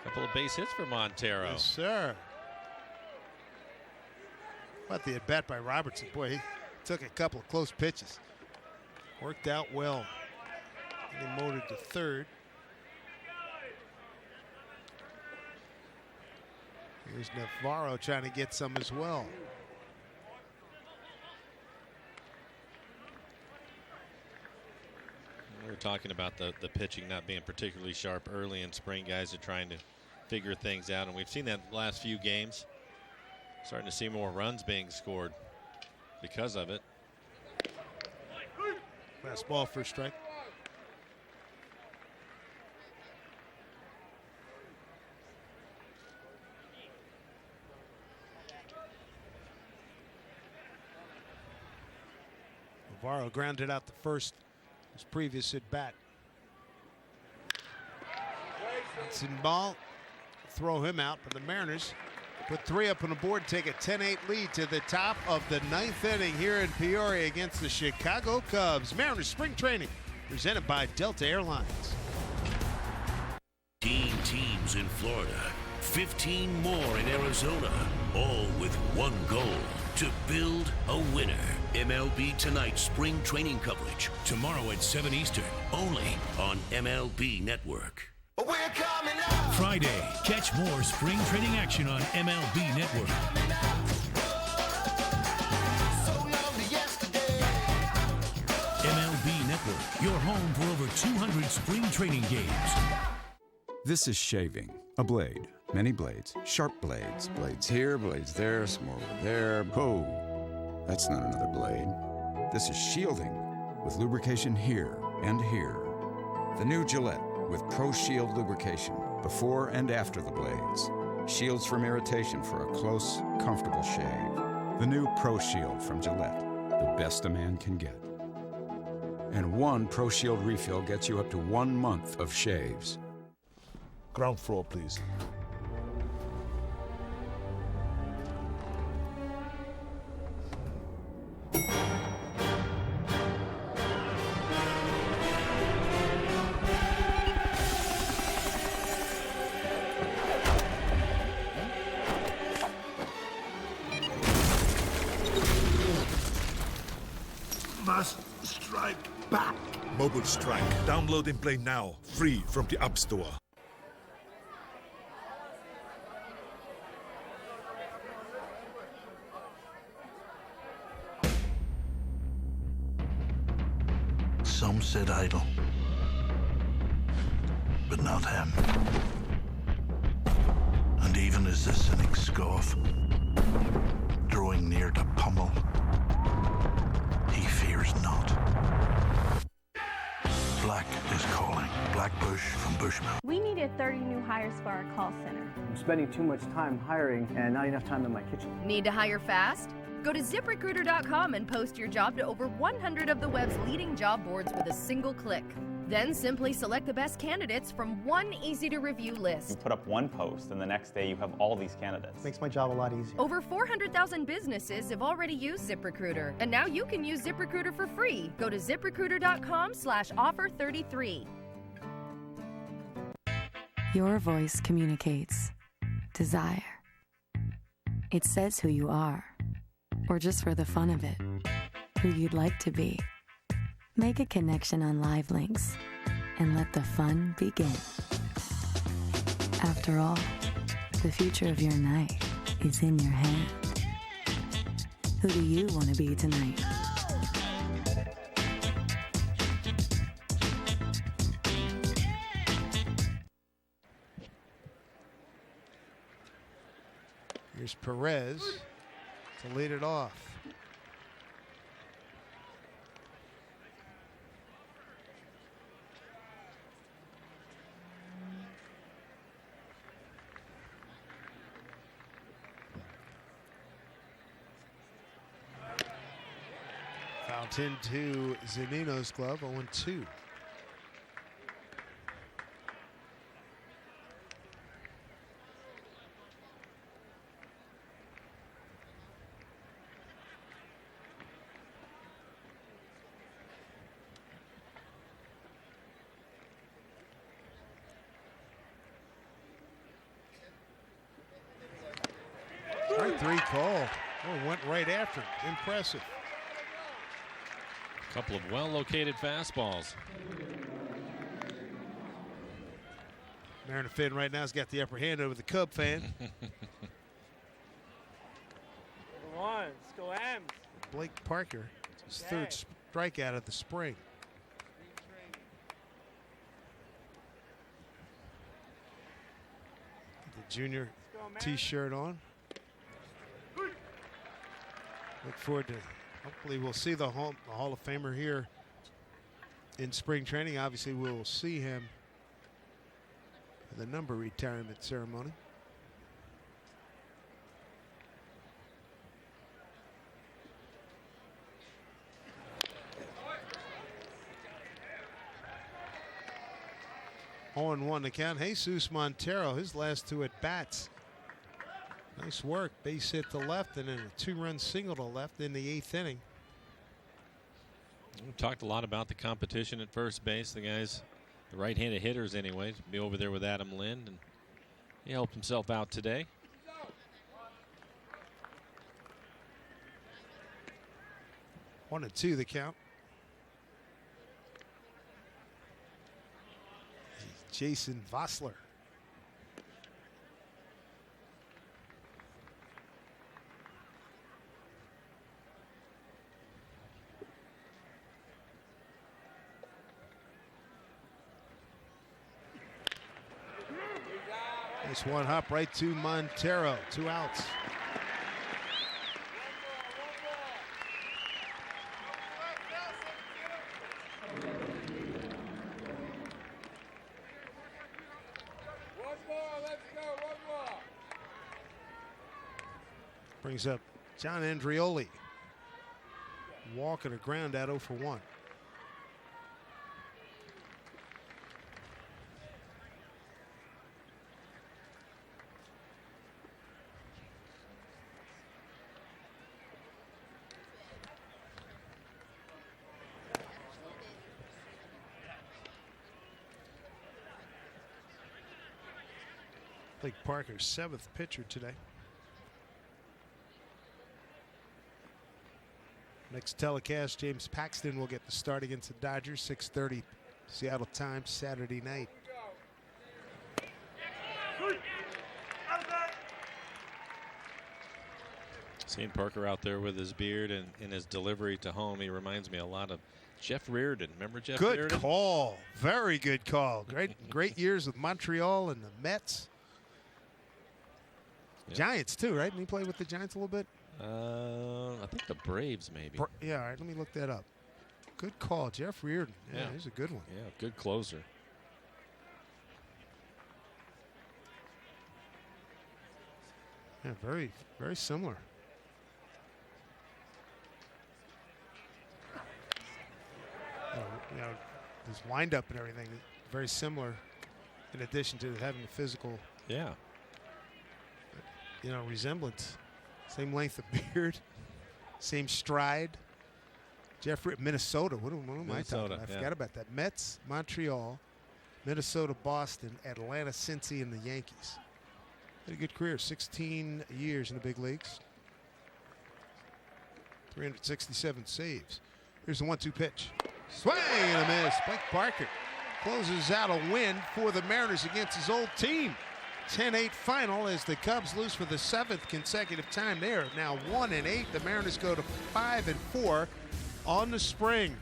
Couple of base hits for Montero. Yes, sir. What the at-bat by Robertson. Boy, he took a couple of close pitches. Worked out well. And he motored to third. Here's Navarro trying to get some as well. We were talking about the pitching not being particularly sharp early in spring. Guys are trying to figure things out, and we've seen that the last few games. Starting to see more runs being scored because of it. Fastball for strike. Navarro grounded out the first, his previous at bat. It's in ball. Throw him out, but the Mariners put 3 up on the board, take a 10-8 lead to the top of the 9th inning here in Peoria against the Chicago Cubs. Mariners spring training presented by Delta Airlines. 15 teams in Florida, 15 more in Arizona, all with one goal: to build a winner. MLB Tonight spring training coverage tomorrow at 7 Eastern, only on MLB Network. We're coming up. Friday, catch more spring training action on MLB Network. MLB Network, your home for over 200 spring training games. This is shaving. A blade. Many blades. Sharp blades. Blades here, blades there, some more over there. Whoa! That's not another blade. This is shielding with lubrication here and here. The new Gillette with Pro Shield lubrication before and after the blades. Shields from irritation for a close, comfortable shave. The new Pro Shield from Gillette. The best a man can get. And one Pro Shield refill gets you up to 1 month of shaves. Ground floor, please. Must strike back. Mobile Strike. Download and play now. Free from the App Store. Some said idle, but not him. And even as the cynics scoff, drawing near to pummel, he fears not. Black is calling. Blackbush from Bushmill. We needed 30 new hires for our call center. I'm spending too much time hiring and not enough time in my kitchen. Need to hire fast? Go to ZipRecruiter.com and post your job to over 100 of the web's leading job boards with a single click. Then simply select the best candidates from one easy-to-review list. You put up one post, and the next day you have all these candidates. Makes my job a lot easier. Over 400,000 businesses have already used ZipRecruiter, and now you can use ZipRecruiter for free. Go to ZipRecruiter.com/offer33. Your voice communicates desire. It says who you are, or just for the fun of it, who you'd like to be. Make a connection on Live Links and let the fun begin. After all, the future of your night is in your hand. Who do you want to be tonight? Here's Perez to lead it off. Fouled into Zunino's glove, 0-2. Strike three call. Oh, went right after him. Impressive. A couple of well-located fastballs. Mariner Finn right now has got the upper hand over the Cub fan. Come on, let's go M's. Blake Parker, his third strikeout of the spring. The junior T-shirt on. Look forward to, hopefully we'll see the Hall of Famer here in spring training. Obviously we'll see him at the number retirement ceremony. On 1 to count. Jesus Montero, his last two at bats. Nice work. Base hit to left and then a 2-run single to left in the 8th inning. We talked a lot about the competition at first base. The guys, the right-handed hitters anyway, be over there with Adam Lind, and he helped himself out today. One and 2 the count. Jason Vossler. Nice one hop right to Montero. 2 outs. Brings up John Andrioli. Walk and a ground out 0 for 1. Blake Parker's 7th pitcher today. Next telecast, James Paxton will get the start against the Dodgers, 6:30 Seattle time, Saturday night. Seeing Parker out there with his beard and in his delivery to home, he reminds me a lot of Jeff Reardon. Remember Jeff Reardon? Good call. Very good call. Great years with Montreal and the Mets. Yep. Giants too, right? Didn't he play with the Giants a little bit? I think the Braves maybe. Yeah, all right, let me look that up. Good call, Jeff Reardon. Yeah, he's a good one. Yeah, good closer. Yeah, very, very similar. You know, his windup and everything, very similar. In addition to having the physical, resemblance. Same length of beard, same stride. Minnesota. What am I talking about? I forgot about that. Mets, Montreal, Minnesota, Boston, Atlanta, Cincy, and the Yankees. Had a good career. 16 years in the big leagues. 367 saves. Here's the 1-2 pitch. Swing and a miss. Blake Parker closes out a win for the Mariners against his old team. 10-8 final as the Cubs lose for the 7th consecutive time. They are now 1-8. The Mariners go to 5-4 on the spring.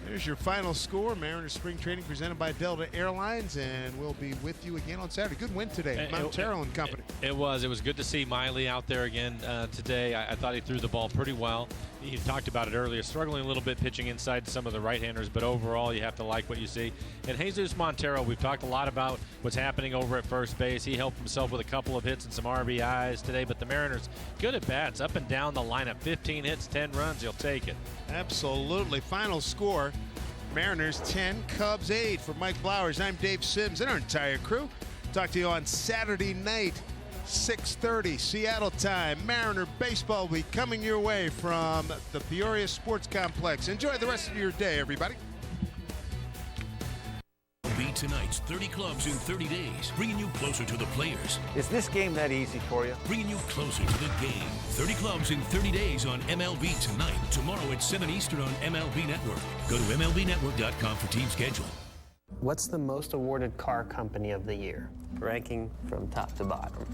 There's your final score. Mariners spring training presented by Delta Airlines, and we'll be with you again on Saturday. Good win today, Montero and company. It was good to see Miley out there again today. I thought he threw the ball pretty well. You talked about it earlier, struggling a little bit pitching inside some of the right-handers, but overall you have to like what you see. And Jesus Montero, we've talked a lot about what's happening over at first base. He helped himself with a couple of hits and some RBIs today, but the Mariners good at bats, up and down the lineup. 15 hits, 10 runs, you'll take it. Absolutely. Final score, Mariners 10, Cubs 8. For Mike Blowers, I'm Dave Sims and our entire crew. Talk to you on Saturday night, 6:30 Seattle time. Mariner baseball will be coming your way from the Peoria Sports Complex. Enjoy the rest of your day, everybody. Beat tonight's 30 clubs in 30 days, bringing you closer to the players. Is this game that easy for you? Bringing you closer to the game. 30 clubs in 30 days on MLB Tonight. Tomorrow at 7 Eastern on MLB Network. Go to MLBnetwork.com for team schedule. What's the most awarded car company of the year? Ranking from top to bottom.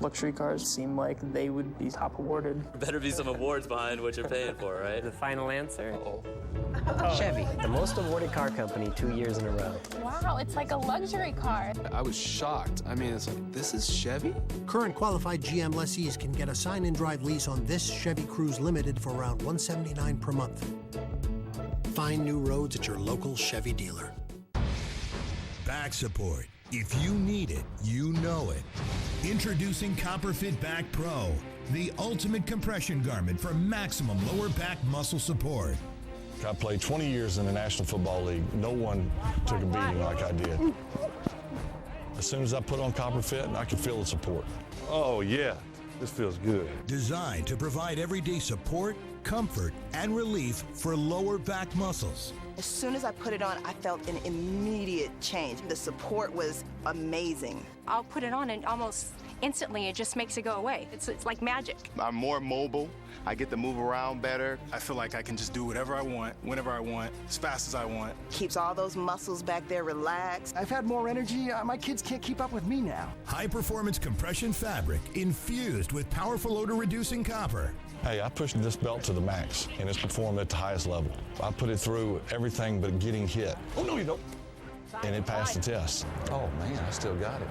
Luxury cars seem like they would be top awarded. Better be some awards behind what you're paying for, right? The final answer? Uh-oh. Chevy, the most awarded car company 2 years in a row. Wow, it's like a luxury car. I was shocked. I mean, it's like, this is Chevy? Current qualified GM lessees can get a sign and drive lease on this Chevy Cruze Limited for around $179 per month. Find new roads at your local Chevy dealer. Back support. If you need it, you know it. Introducing CopperFit Back Pro, the ultimate compression garment for maximum lower back muscle support. I played 20 years in the National Football League. No one took a beating like I did. As soon as I put on CopperFit, I could feel the support. Oh, yeah. This feels good. Designed to provide everyday support, comfort, and relief for lower back muscles. As soon as I put it on, I felt an immediate change. The support was amazing. I'll put it on and almost instantly it just makes it go away. It's like magic. I'm more mobile. I get to move around better. I feel like I can just do whatever I want, whenever I want, as fast as I want. Keeps all those muscles back there relaxed. I've had more energy. My kids can't keep up with me now. High-performance compression fabric infused with powerful odor-reducing copper. Hey, I pushed this belt to the max, and it's performed at the highest level. I put it through everything but getting hit. Oh, no, you don't. and it passed the test. Oh, man, I still got it.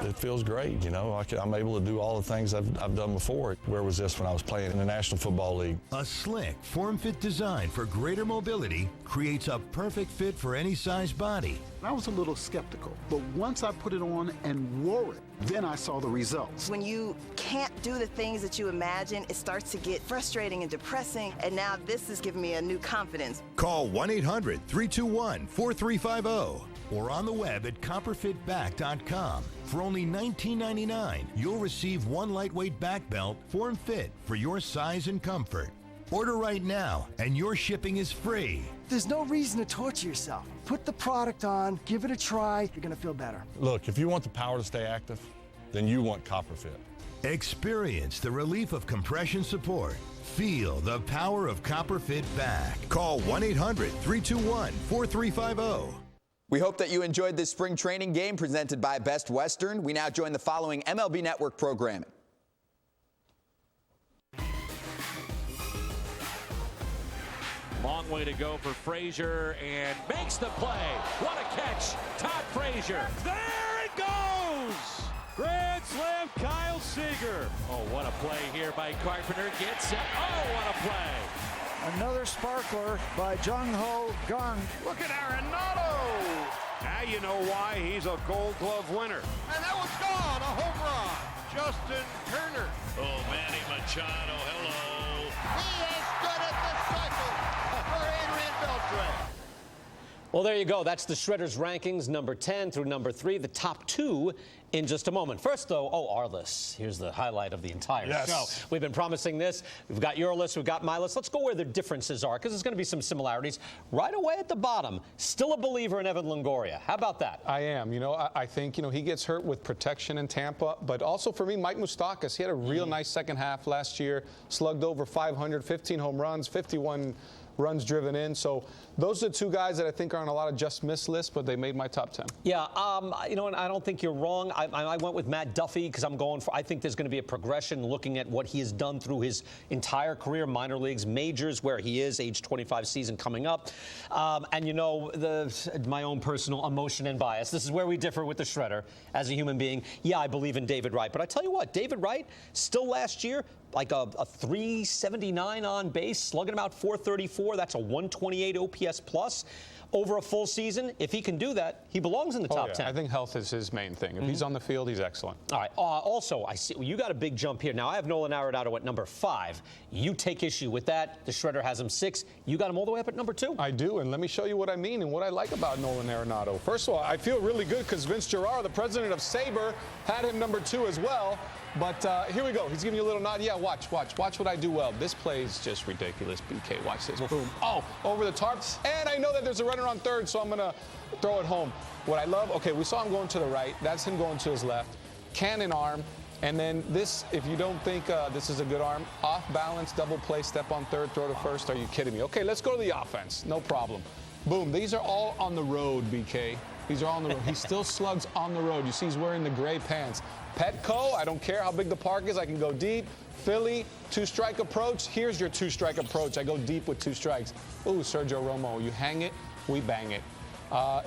It feels great, you know. I'm able to do all the things I've done before. Where was this when I was playing in the National Football League? A slick, form-fit design for greater mobility creates a perfect fit for any size body. I was a little skeptical, but once I put it on and wore it, then I saw the results. When you can't do the things that you imagine, it starts to get frustrating and depressing, and now this is giving me a new confidence. Call 1-800-321-4350 or on the web at copperfitback.com. For only $19.99, you'll receive one lightweight back belt, form fit for your size and comfort. Order right now, and your shipping is free. There's no reason to torture yourself. Put the product on, give it a try, you're gonna feel better. Look, if you want the power to stay active, then you want CopperFit. Experience the relief of compression support. Feel the power of CopperFit Back. Call 1-800-321-4350. We hope that you enjoyed this spring training game presented by Best Western. We now join the following MLB Network programming. Long way to go for Frazier, and makes the play. What a catch. Todd Frazier. There it goes. Grand slam, Kyle Seager. Oh, what a play here by Carpenter. Gets set. Oh, what a play. Another sparkler by Jung-Ho Kang. Look at Arenado. Now you know why he's a Gold Glove winner. And that one's gone. A home run. Justin Turner. Oh, Manny Machado, hello. He has stood at the cycle for Adrian Beltre. Well, there you go. That's the Shredders rankings, number 10 through number 3, the top 2 in just a moment. First, though, our list. Here's the highlight of the entire show. We've been promising this. We've got your list. We've got my list. Let's go where the differences are, because there's going to be some similarities. Right away at the bottom, still a believer in Evan Longoria. How about that? I am. You know, I think, he gets hurt with protection in Tampa, but also for me, Mike Moustakas. He had a real nice second half last year, slugged over 500, 15 home runs, 51 runs driven in. So those are the two guys that I think are on a lot of just miss lists, but they made my top 10. Yeah, and I don't think you're wrong. I went with Matt Duffy because I think there's going to be a progression looking at what he has done through his entire career, minor leagues, majors, where he is, age 25 season coming up. And my own personal emotion and bias. This is where we differ with the Shredder as a human being. Yeah, I believe in David Wright, but I tell you what, David Wright, still last year, like a 379 on base, slugging about 434. That's a 128 OPS plus over a full season. If he can do that, he belongs in the top 10. I think health is his main thing. If he's on the field, he's excellent. All right. Also, I see you got a big jump here. Now, I have Nolan Arenado at number 5. You take issue with that. The Shredder has him 6. You got him all the way up at number 2. I do, and let me show you what I mean and what I like about Nolan Arenado. First of all, I feel really good because Vince Gerard, the president of Sabre, had him number 2 as well. But here we go. He's giving you a little nod. Yeah, watch what I do well. This play is just ridiculous, BK. Watch this. Boom. Oh, over the tarp. And I know that there's a runner on third, so I'm going to throw it home. What I love, okay, we saw him going to the right. That's him going to his left. Cannon arm. And then this, if you don't think this is a good arm, off balance, double play, step on third, throw to first. Are you kidding me? Okay, let's go to the offense. No problem. Boom. These are all on the road, BK. These are all on the road. He still slugs on the road. You see he's wearing the gray pants. Petco, I don't care how big the park is. I can go deep. Philly, 2-strike approach. Here's your 2-strike approach. I go deep with 2 strikes. Ooh, Sergio Romo, you hang it, we bang it.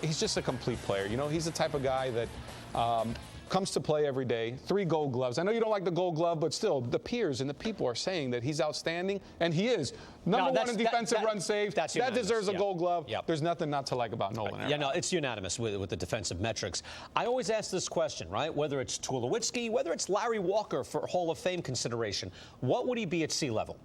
He's just a complete player. He's the type of guy that comes to play every day. 3 Gold Gloves. I know you don't like the Gold Glove, but still, the peers and the people are saying that he's outstanding, and he is. Number 1 in defensive run save. That deserves a Gold Glove. Yep. There's nothing not to like about Nolan Arenado. Yeah, no, it's unanimous with the defensive metrics. I always ask this question, right? Whether it's Tulowitzki, whether it's Larry Walker for Hall of Fame consideration, what would he be at sea level?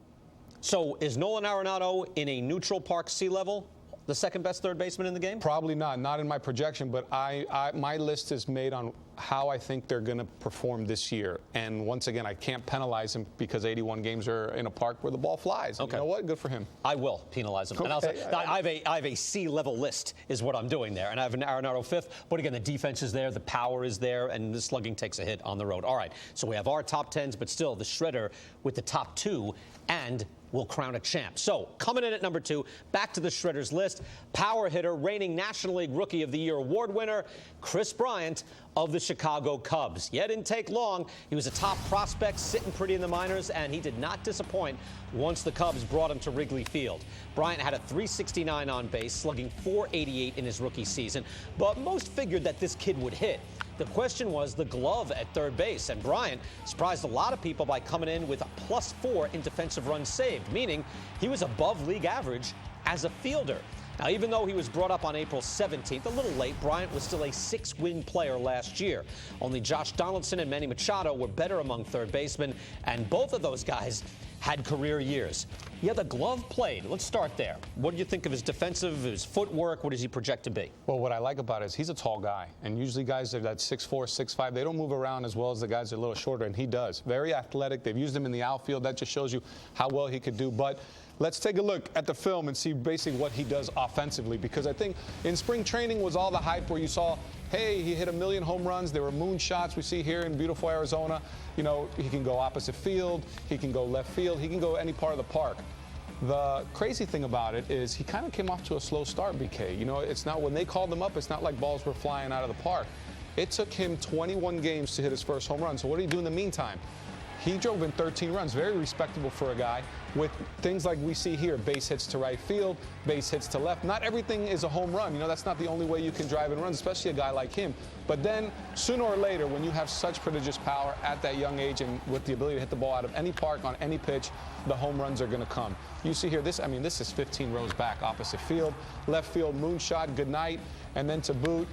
So is Nolan Arenado in a neutral park sea level the second best third baseman in the game? Probably not in my projection, but my list is made on how I think they're going to perform this year. And once again, I can't penalize him because 81 games are in a park where the ball flies. Okay. You know what? Good for him. I will penalize him. Okay. And I have a C-level list is what I'm doing there. And I have an Arenado 5th. But again, the defense is there, the power is there, and the slugging takes a hit on the road. All right, so we have our top 10s, but still the Shredder with the top 2 and will crown a champ. So, coming in at number 2, back to the Shredders list, power hitter, reigning National League Rookie of the Year award winner, Kris Bryant of the Chicago Cubs. Yeah, it didn't take long. He was a top prospect, sitting pretty in the minors, and he did not disappoint once the Cubs brought him to Wrigley Field. Bryant had a .369 on base, slugging .488 in his rookie season, but most figured that this kid would hit. The question was the glove at third base, and Bryant surprised a lot of people by coming in with a +4 in defensive runs saved, meaning he was above league average as a fielder. Now, even though he was brought up on April 17th, a little late, Bryant was still a 6-win player last year. Only Josh Donaldson and Manny Machado were better among third basemen, and both of those guys had career years. Yeah, the glove played. Let's start there. What do you think of his defensive, his footwork? What does he project to be? Well, what I like about it is he's a tall guy, and usually guys that are 6'4", 6'5", they don't move around as well as the guys that are a little shorter, and he does. Very athletic. They've used him in the outfield. That just shows you how well he could do. But let's take a look at the film and see basically what he does offensively, because I think in spring training was all the hype where you saw, hey, he hit 1 million home runs. There were moon shots we see here in beautiful Arizona. You know, he can go opposite field. He can go left field. He can go any part of the park. The crazy thing about it is he kind of came off to a slow start, BK. You know, it's not, when they called him up, it's not like balls were flying out of the park. It took him 21 games to hit his first home run. So what did he do in the meantime? He drove in 13 runs, very respectable for a guy, with things like we see here, base hits to right field, base hits to left. Not everything is a home run. You know, that's not the only way you can drive in runs, especially a guy like him. But then, sooner or later, when you have such prodigious power at that young age and with the ability to hit the ball out of any park on any pitch, the home runs are going to come. You see here, this is 15 rows back, opposite field. Left field, moonshot, good night. And then to boot,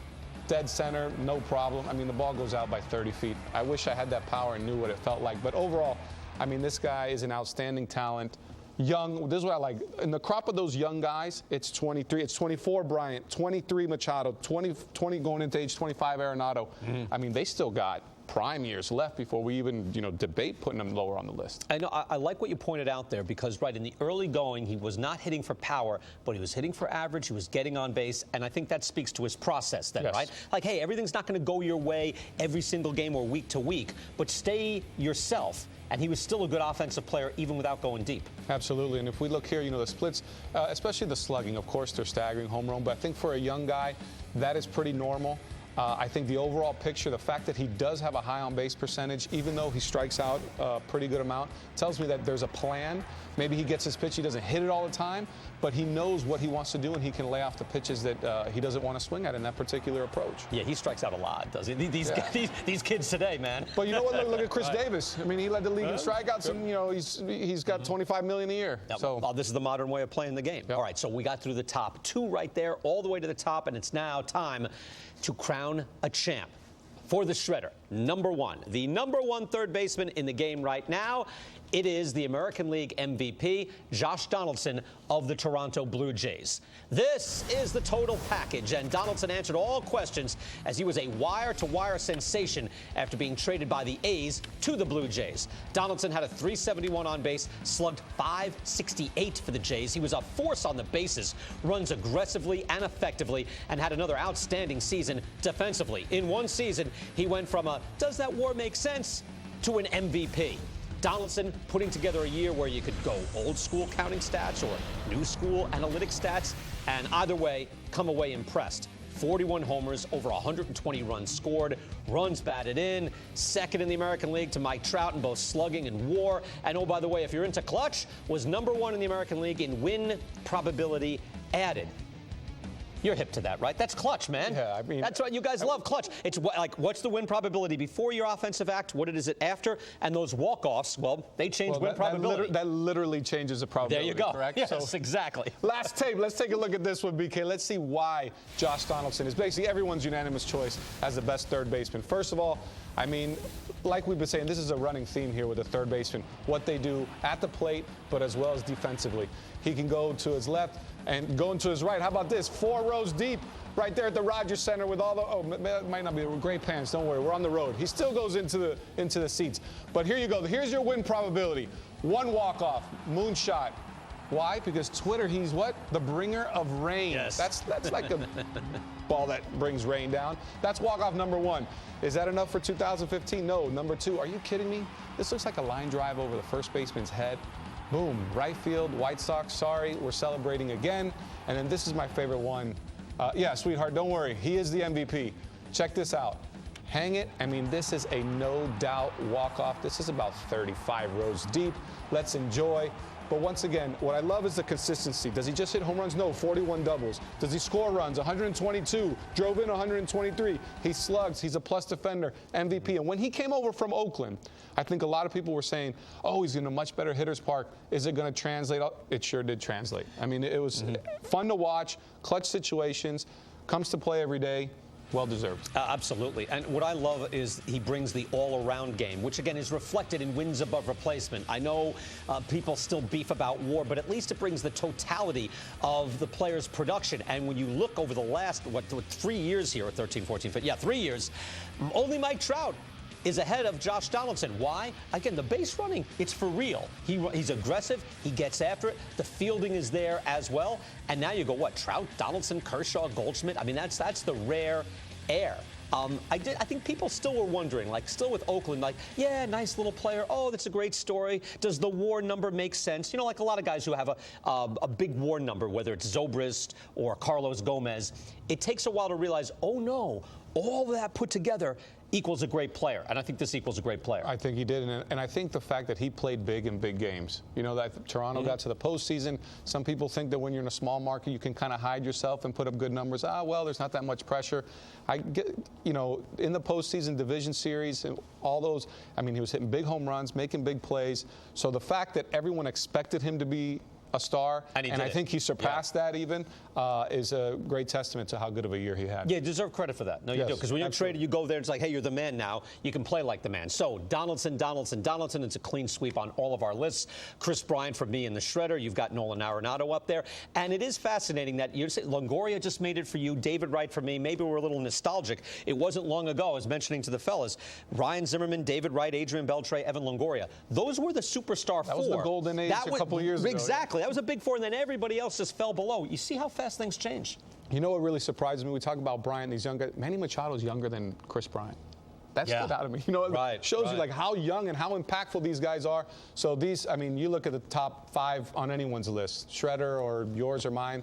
dead center, no problem. I mean, the ball goes out by 30 feet. I wish I had that power and knew what it felt like. But overall, I mean, this guy is an outstanding talent. Young, this is what I like. In the crop of those young guys, it's 23, it's 24 Bryant, 23 Machado, 20 going into age 25 Arenado. I mean, they still got prime years left before we even, debate putting him lower on the list. I know. I like what you pointed out there because, right, in the early going, he was not hitting for power, but he was hitting for average. He was getting on base, and I think that speaks to his process then, right? Like, hey, everything's not going to go your way every single game or week to week, but stay yourself. And he was still a good offensive player even without going deep. Absolutely. And if we look here, the splits, especially the slugging, of course, they're staggering home run. But I think for a young guy, that is pretty normal. I think the overall picture, the fact that he does have a high on-base percentage, even though he strikes out a pretty good amount, tells me that there's a plan. Maybe he gets his pitch. He doesn't hit it all the time, but he knows what he wants to do, and he can lay off the pitches that he doesn't want to swing at in that particular approach. Yeah, he strikes out a lot, does he? These kids today, man. But you know what? Look at Chris Davis. I mean, he led the league in strikeouts, and, he's got $25 million a year. Yep. So this is the modern way of playing the game. Yep. All right, so we got through the top 2 right there, all the way to the top, and it's now time to crown a champ. For the Shredder, number 1, the number 1 third baseman in the game right now, it is the American League MVP, Josh Donaldson of the Toronto Blue Jays. This is the total package, and Donaldson answered all questions as he was a wire-to-wire sensation after being traded by the A's to the Blue Jays. Donaldson had a .371 on base, slugged .568 for the Jays. He was a force on the bases, runs aggressively and effectively, and had another outstanding season defensively. In one season, he went from a does that war make sense to an MVP. Donaldson putting together a year where you could go old school counting stats or new school analytic stats, and either way, come away impressed. 41 homers, over 120 runs scored, runs batted in, second in the American League to Mike Trout in both slugging and WAR. And oh, by the way, if you're into clutch, was number 1 in the American League in win probability added. You're hip to that, right? That's clutch, man. Yeah, I mean, that's right. You guys love clutch. It's like, what's the win probability before your offensive act? What is it after? And those walk-offs, well, they change win probability. That literally changes the probability. There you go. Correct? Yes, exactly. Last tape. Let's take a look at this one, BK. Let's see why Josh Donaldson is basically everyone's unanimous choice as the best third baseman. First of all, I mean, like we've been saying, this is a running theme here with the third baseman. What they do at the plate, but as well as defensively. He can go to his left and go into his right. How about this? 4 rows deep right there at the Rogers Center with all the, that might not be great pants. Don't worry, we're on the road. He still goes into the seats. But here you go. Here's your win probability. 1 walk-off, moonshot. Why? Because Twitter, he's what? The bringer of rain. Yes. That's like a ball that brings rain down. That's walk-off number 1. Is that enough for 2015? No. Number 2, are you kidding me? This looks like a line drive over the first baseman's head. Boom, right field, White Sox, sorry, we're celebrating again. And then this is my favorite one. Yeah, sweetheart, don't worry, he is the MVP. Check this out. Hang it. I mean, this is a no-doubt walk-off. This is about 35 rows deep. Let's enjoy. But once again, what I love is the consistency. Does he just hit home runs? No, 41 doubles. Does he score runs? 122. Drove in 123. He slugs. He's a plus defender, MVP. And when he came over from Oakland, I think a lot of people were saying, oh, he's in a much better hitter's park. Is it going to translate? It sure did translate. I mean, it was fun to watch, clutch situations, comes to play every day. Well deserved. Absolutely. And what I love is he brings the all-around game, which, again, is reflected in wins above replacement. I know people still beef about WAR, but at least it brings the totality of the player's production. And when you look over the last, 3 years here, or 13, 14, 15, 3 years, only Mike Trout is ahead of Josh Donaldson. Why? Again, the base running, it's for real. He's aggressive. He gets after it. The fielding is there as well. And now you go, what? Trout, Donaldson, Kershaw, Goldschmidt? I mean, that's the rare air. I think people still were wondering, like, still with Oakland, like, yeah, nice little player. Oh, that's a great story. Does the WAR number make sense? You know, like a lot of guys who have a big WAR number, whether it's Zobrist or Carlos Gomez, it takes a while to realize, oh, no, all of that put together equals a great player. And I think this equals a great player. I think he did. And I think the fact that he played big in big games. You know, that Toronto got to the postseason. Some people think that when you're in a small market, you can kind of hide yourself and put up good numbers. Well, there's not that much pressure. I get, you know, in the postseason division series and all those, I mean, he was hitting big home runs, making big plays. So the fact that everyone expected him to be a star, and I think he surpassed that even, is a great testament to how good of a year he had. Yeah, you deserve credit for that. No, you do. Because when you're traded, you go there and it's like, hey, you're the man now. You can play like the man. So Donaldson. It's a clean sweep on all of our lists. Chris Bryant for me in the shredder. You've got Nolan Arenado up there. And it is fascinating that you say Longoria just made it for you. David Wright for me. Maybe we're a little nostalgic. It wasn't long ago, I was mentioning to the fellas, Ryan Zimmerman, David Wright, Adrian Beltre, Evan Longoria. Those were the superstar four. That was the golden age a couple of years ago. Exactly. That was a big four, and then everybody else just fell below. You see how fast things change. You know what really surprises me? We talk about Bryant, these young guys. Manny Machado's younger than Chris Bryant. That stood out of me. You know, it shows you like how young and how impactful these guys are. So these, I mean, you look at the top 5 on anyone's list, Shredder or yours or mine.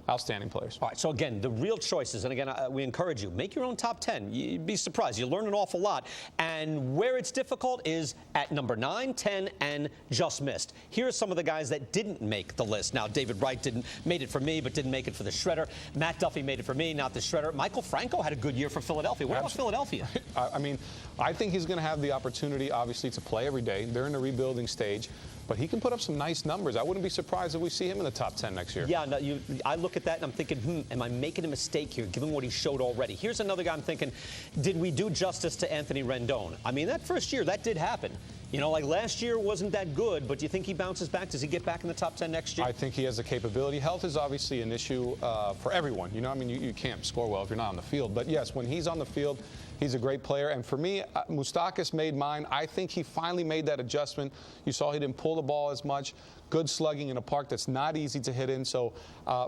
Outstanding players. All right, so again, the real choices, and again, we encourage you, make your own top 10. You'd be surprised. You learn an awful lot. And where it's difficult is at number 9, 10, and just missed. Here are some of the guys that didn't make the list. Now, David Wright made it for me, but didn't make it for the shredder. Matt Duffy made it for me, not the shredder. Michael Franco had a good year for Philadelphia. What about Philadelphia? I mean, I think he's going to have the opportunity, obviously, to play every day. They're in a rebuilding stage. But he can put up some nice numbers. I wouldn't be surprised if we see him in the top 10 next year. Yeah, no, I look at that and I'm thinking, am I making a mistake here, given what he showed already? Here's another guy I'm thinking, did we do justice to Anthony Rendon? I mean, that first year, that did happen. You know, like last year wasn't that good, but do you think he bounces back? Does he get back in the top 10 next year? I think he has the capability. Health is obviously an issue for everyone. You know, I mean, you can't score well if you're not on the field. But, yes, when he's on the field, he's a great player. And for me, Moustakas made mine. I think he finally made that adjustment. You saw he didn't pull the ball as much. Good slugging in a park that's not easy to hit in. So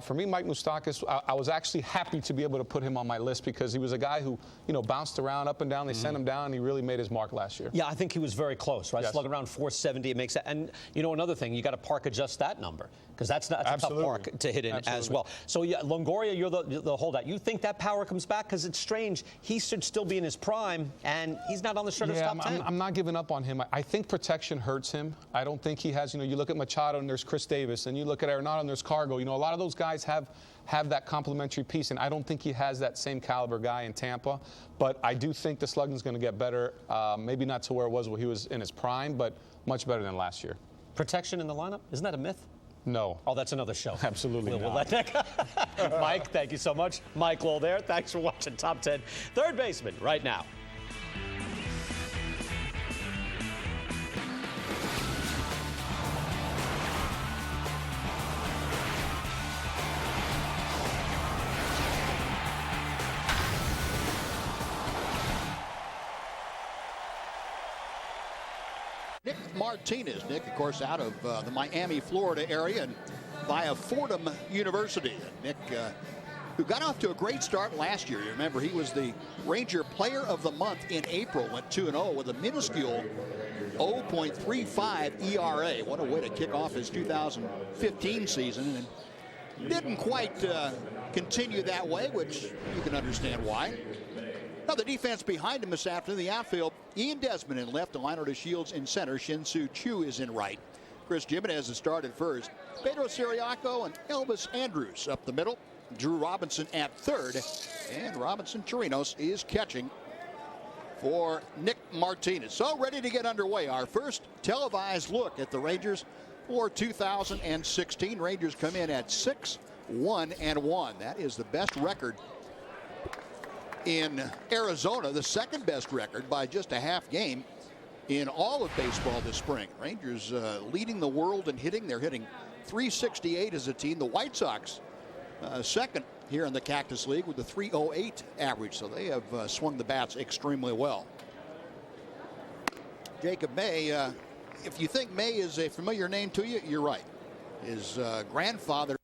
for me, Mike Moustakas, I was actually happy to be able to put him on my list because he was a guy who, you know, bounced around up and down. They sent him down, and he really made his mark last year. Yeah, I think he was very close, right? Yes. Slug around 470. It makes that. And, you know, another thing, you got to park adjust that number because that's a tough park to hit in as well. So, yeah, Longoria, you're the holdout. You think that power comes back? Because it's strange. He should still be in his prime, and he's not on the shredder's top 10. I'm not giving up on him. I think protection hurts him. I don't think he has, you know, you look at Machado and there's Chris Davis, and you look at Arenado and there's Cargo. You know, a lot of those guys have that complementary piece, and I don't think he has that same caliber guy in Tampa. But I do think the slugging's going to get better. Maybe not to where it was when he was in his prime, but much better than last year. Protection in the lineup? Isn't that a myth? No. Oh, that's another show. Absolutely not. We'll let that go. Mike, thank you so much. Mike Lowell there. Thanks for watching Top 10 Third Baseman right now. Nick Martinez. Nick, of course, out of the Miami, Florida area and via Fordham University. Nick, who got off to a great start last year. You remember, he was the Ranger Player of the Month in April, went 2-0 with a minuscule 0.35 ERA. What a way to kick off his 2015 season. And didn't quite continue that way, which you can understand why. Now the defense behind him this afternoon, the outfield, Ian Desmond in left, Delino DeShields in center, Shin-Soo Choo is in right. Chris Jimenez has started first. Pedro Siriaco and Elvis Andrus up the middle. Drew Robinson at third. And Robinson Chirinos is catching for Nick Martinez. So ready to get underway. Our first televised look at the Rangers for 2016. Rangers come in at 6-1-1. That is the best record in Arizona, the second best record by just a half game in all of baseball this spring. Rangers leading the world in hitting. They're hitting .368 as a team. The White Sox second here in the Cactus League with the .308 average. So they have swung the bats extremely well. Jacob May, if you think May is a familiar name to you, you're right. His grandfather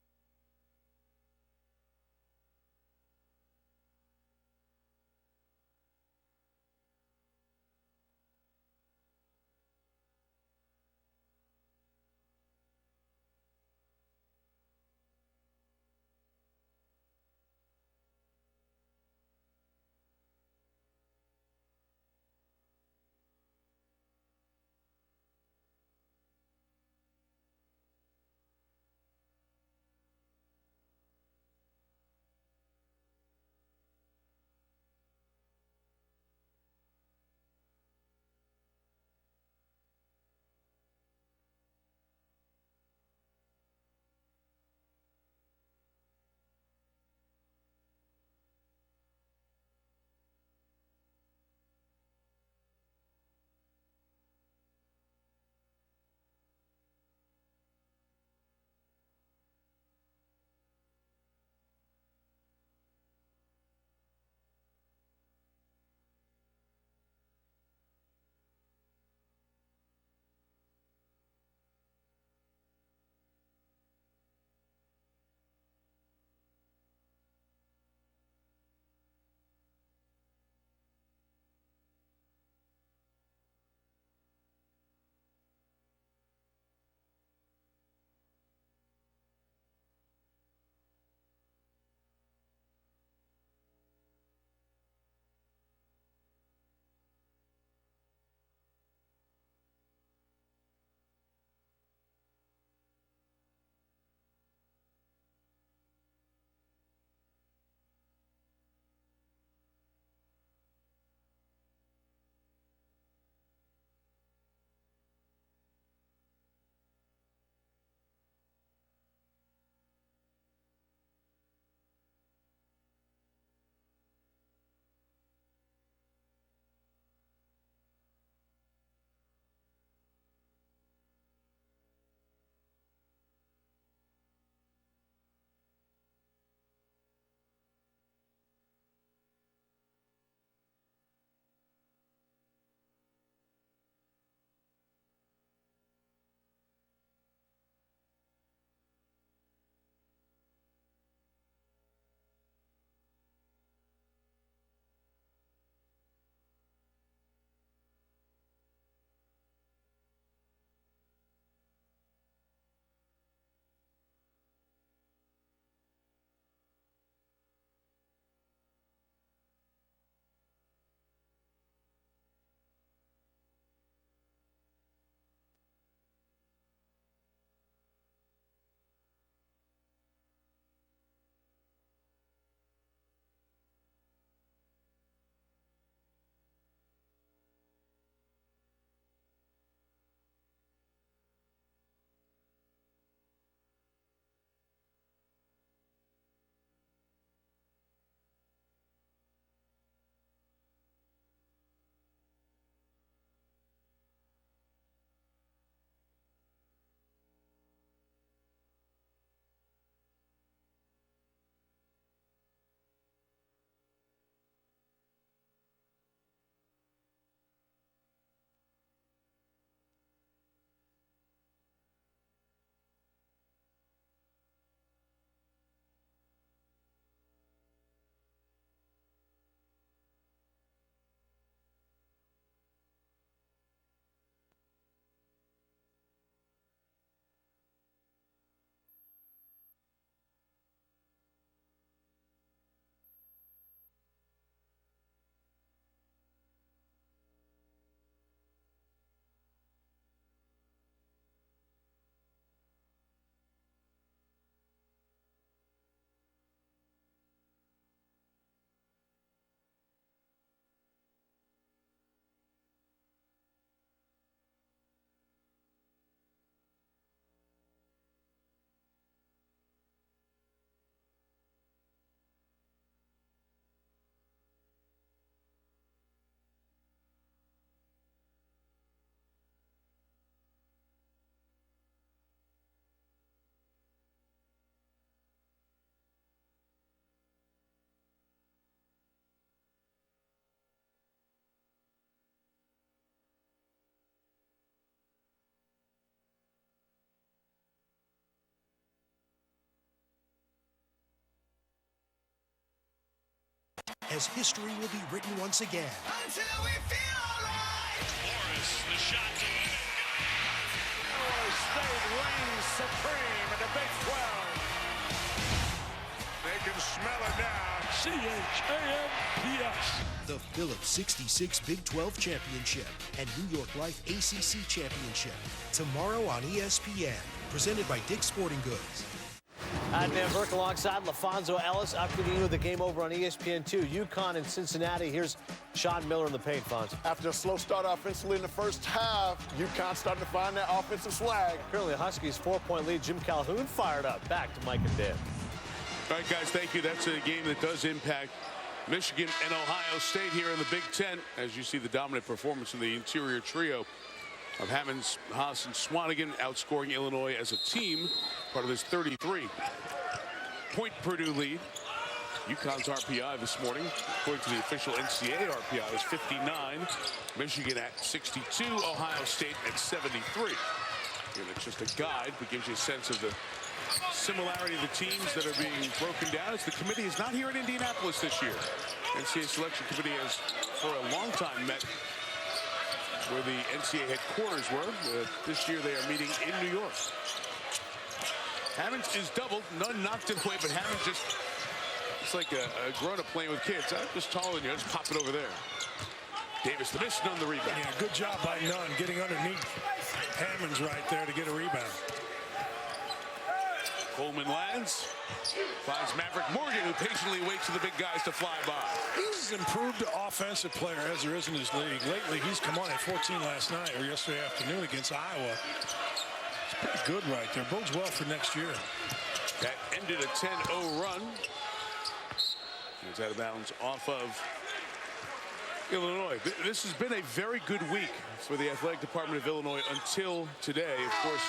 as history will be written once again. Until we feel all right. Morris, the shot to win it. Iowa State reigns supreme in the Big 12. They can smell it now. CHAMPS. The Phillips 66 Big 12 Championship and New York Life ACC Championship. Tomorrow on ESPN. Presented by Dick's Sporting Goods. At Van Burke alongside LaFonso Ellis, updating you with the game over on ESPN2. UConn in Cincinnati. Here's Sean Miller in the paint, Fonz. After a slow start offensively in the first half, UConn starting to find that offensive swag. Currently, Huskies 4-point lead. Jim Calhoun fired up. Back to Mike and Dan. All right, guys, thank you. That's a game that does impact Michigan and Ohio State here in the Big Ten. As you see the dominant performance in the interior trio of Hammonds, Haas, and Swanigan, outscoring Illinois as a team, part of this 33-point Purdue lead. UConn's RPI this morning, according to the official NCAA RPI, is 59. Michigan at 62. Ohio State at 73. And it's just a guide that gives you a sense of the similarity of the teams that are being broken down. As the committee is not here in Indianapolis this year. NCAA selection committee has for a long time met where the NCAA headquarters were. This year they are meeting in New York. Hammonds is doubled. None knocked it away, but Hammonds just, it's like a grown-up playing with kids. I'm just taller than you. Just pop it over there. Davis the miss, Nunn the rebound. Yeah, good job by Nunn getting underneath Hammonds right there to get a rebound. Coleman lands, finds Maverick Morgan, who patiently waits for the big guys to fly by. He's an improved offensive player as there is in his league. Lately, he's come on at 14 last night or yesterday afternoon against Iowa. It's pretty good right there. Bodes well for next year. That ended a 10-0 run. It's out of bounds off of Illinois. This has been a very good week for the athletic department of Illinois until today. Of course,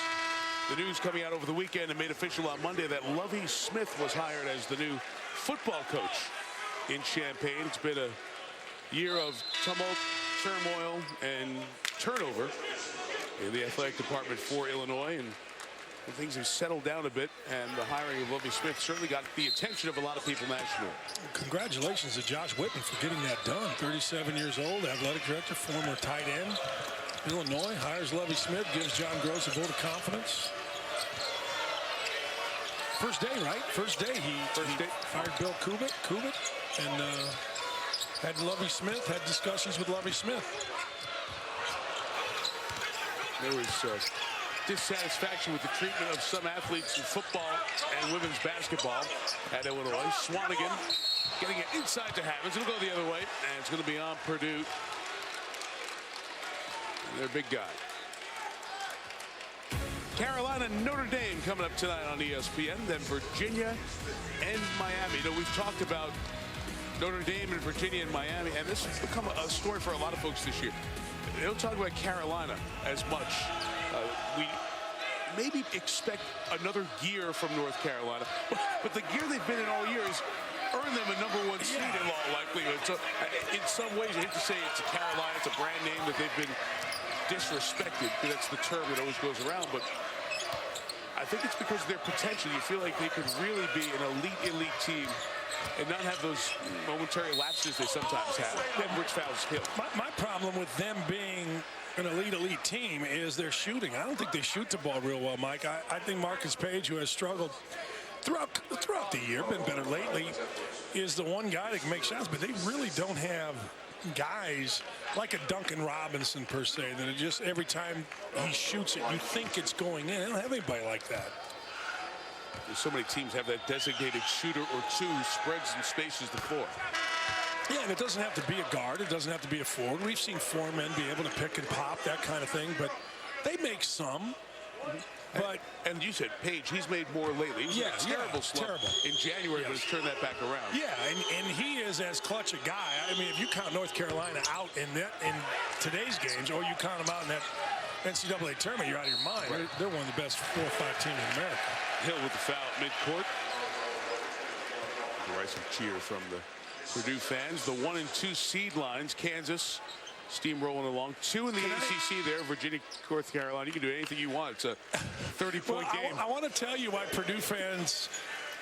the news coming out over the weekend and made official on Monday that Lovie Smith was hired as the new football coach in Champaign. It's been a year of tumult, turmoil, and turnover in the athletic department for Illinois, and things have settled down a bit, and the hiring of Lovie Smith certainly got the attention of a lot of people nationally. Congratulations to Josh Whitman for getting that done. 37 years old, athletic director, former tight end. Illinois hires Lovie Smith, gives John Gross a vote of confidence. First day, right? First day he fired Bill Kubik, and had Lovie Smith, had discussions with Lovie Smith. There was dissatisfaction with the treatment of some athletes in football and women's basketball at Illinois. Swanigan getting it inside to Hammonds. It'll go the other way, and it's going to be on Purdue. Their big guy. Carolina, Notre Dame coming up tonight on ESPN. Then Virginia and Miami. You know, we've talked about Notre Dame and Virginia and Miami, and this has become a story for a lot of folks this year. They don't talk about Carolina as much. We maybe expect another gear from North Carolina, but the gear they've been in all year has earned them a #1 seed in all likelihood. So in some ways, I hate to say it's a Carolina, it's a brand name that they've been disrespected. That's the term that always goes around, but I think it's because of their potential. You feel like they could really be an elite team and not have those momentary lapses they sometimes have. Which fouls Hill. My problem with them being an elite team is their shooting. I don't think they shoot the ball real well, Mike. I think Marcus Page, who has struggled throughout the year, been better lately, is the one guy that can make shots, but they really don't have guys like a Duncan Robinson per se that are just every time he shoots it, you think it's going in. They don't have anybody like that. So many teams have that designated shooter or two who spreads and spaces the floor. Yeah, and it doesn't have to be a guard. It doesn't have to be a forward. We've seen four men be able to pick and pop, that kind of thing, but they make some. But and you said Page, he's made more lately. He was terrible slump in January, but has turned that back around. Yeah, and he is as clutch a guy. I mean, if you count North Carolina out in today's games, or you count them out in that NCAA tournament, you're out of your mind. Right. They're one of the best 4 or 5 teams in America. Hill with the foul at midcourt. The rise of cheer from the Purdue fans. The 1 and 2 seed lines, Kansas steamrolling along. 2 in the ACC there, Virginia, North Carolina. You can do anything you want. It's a 30-point game. I want to tell you why Purdue fans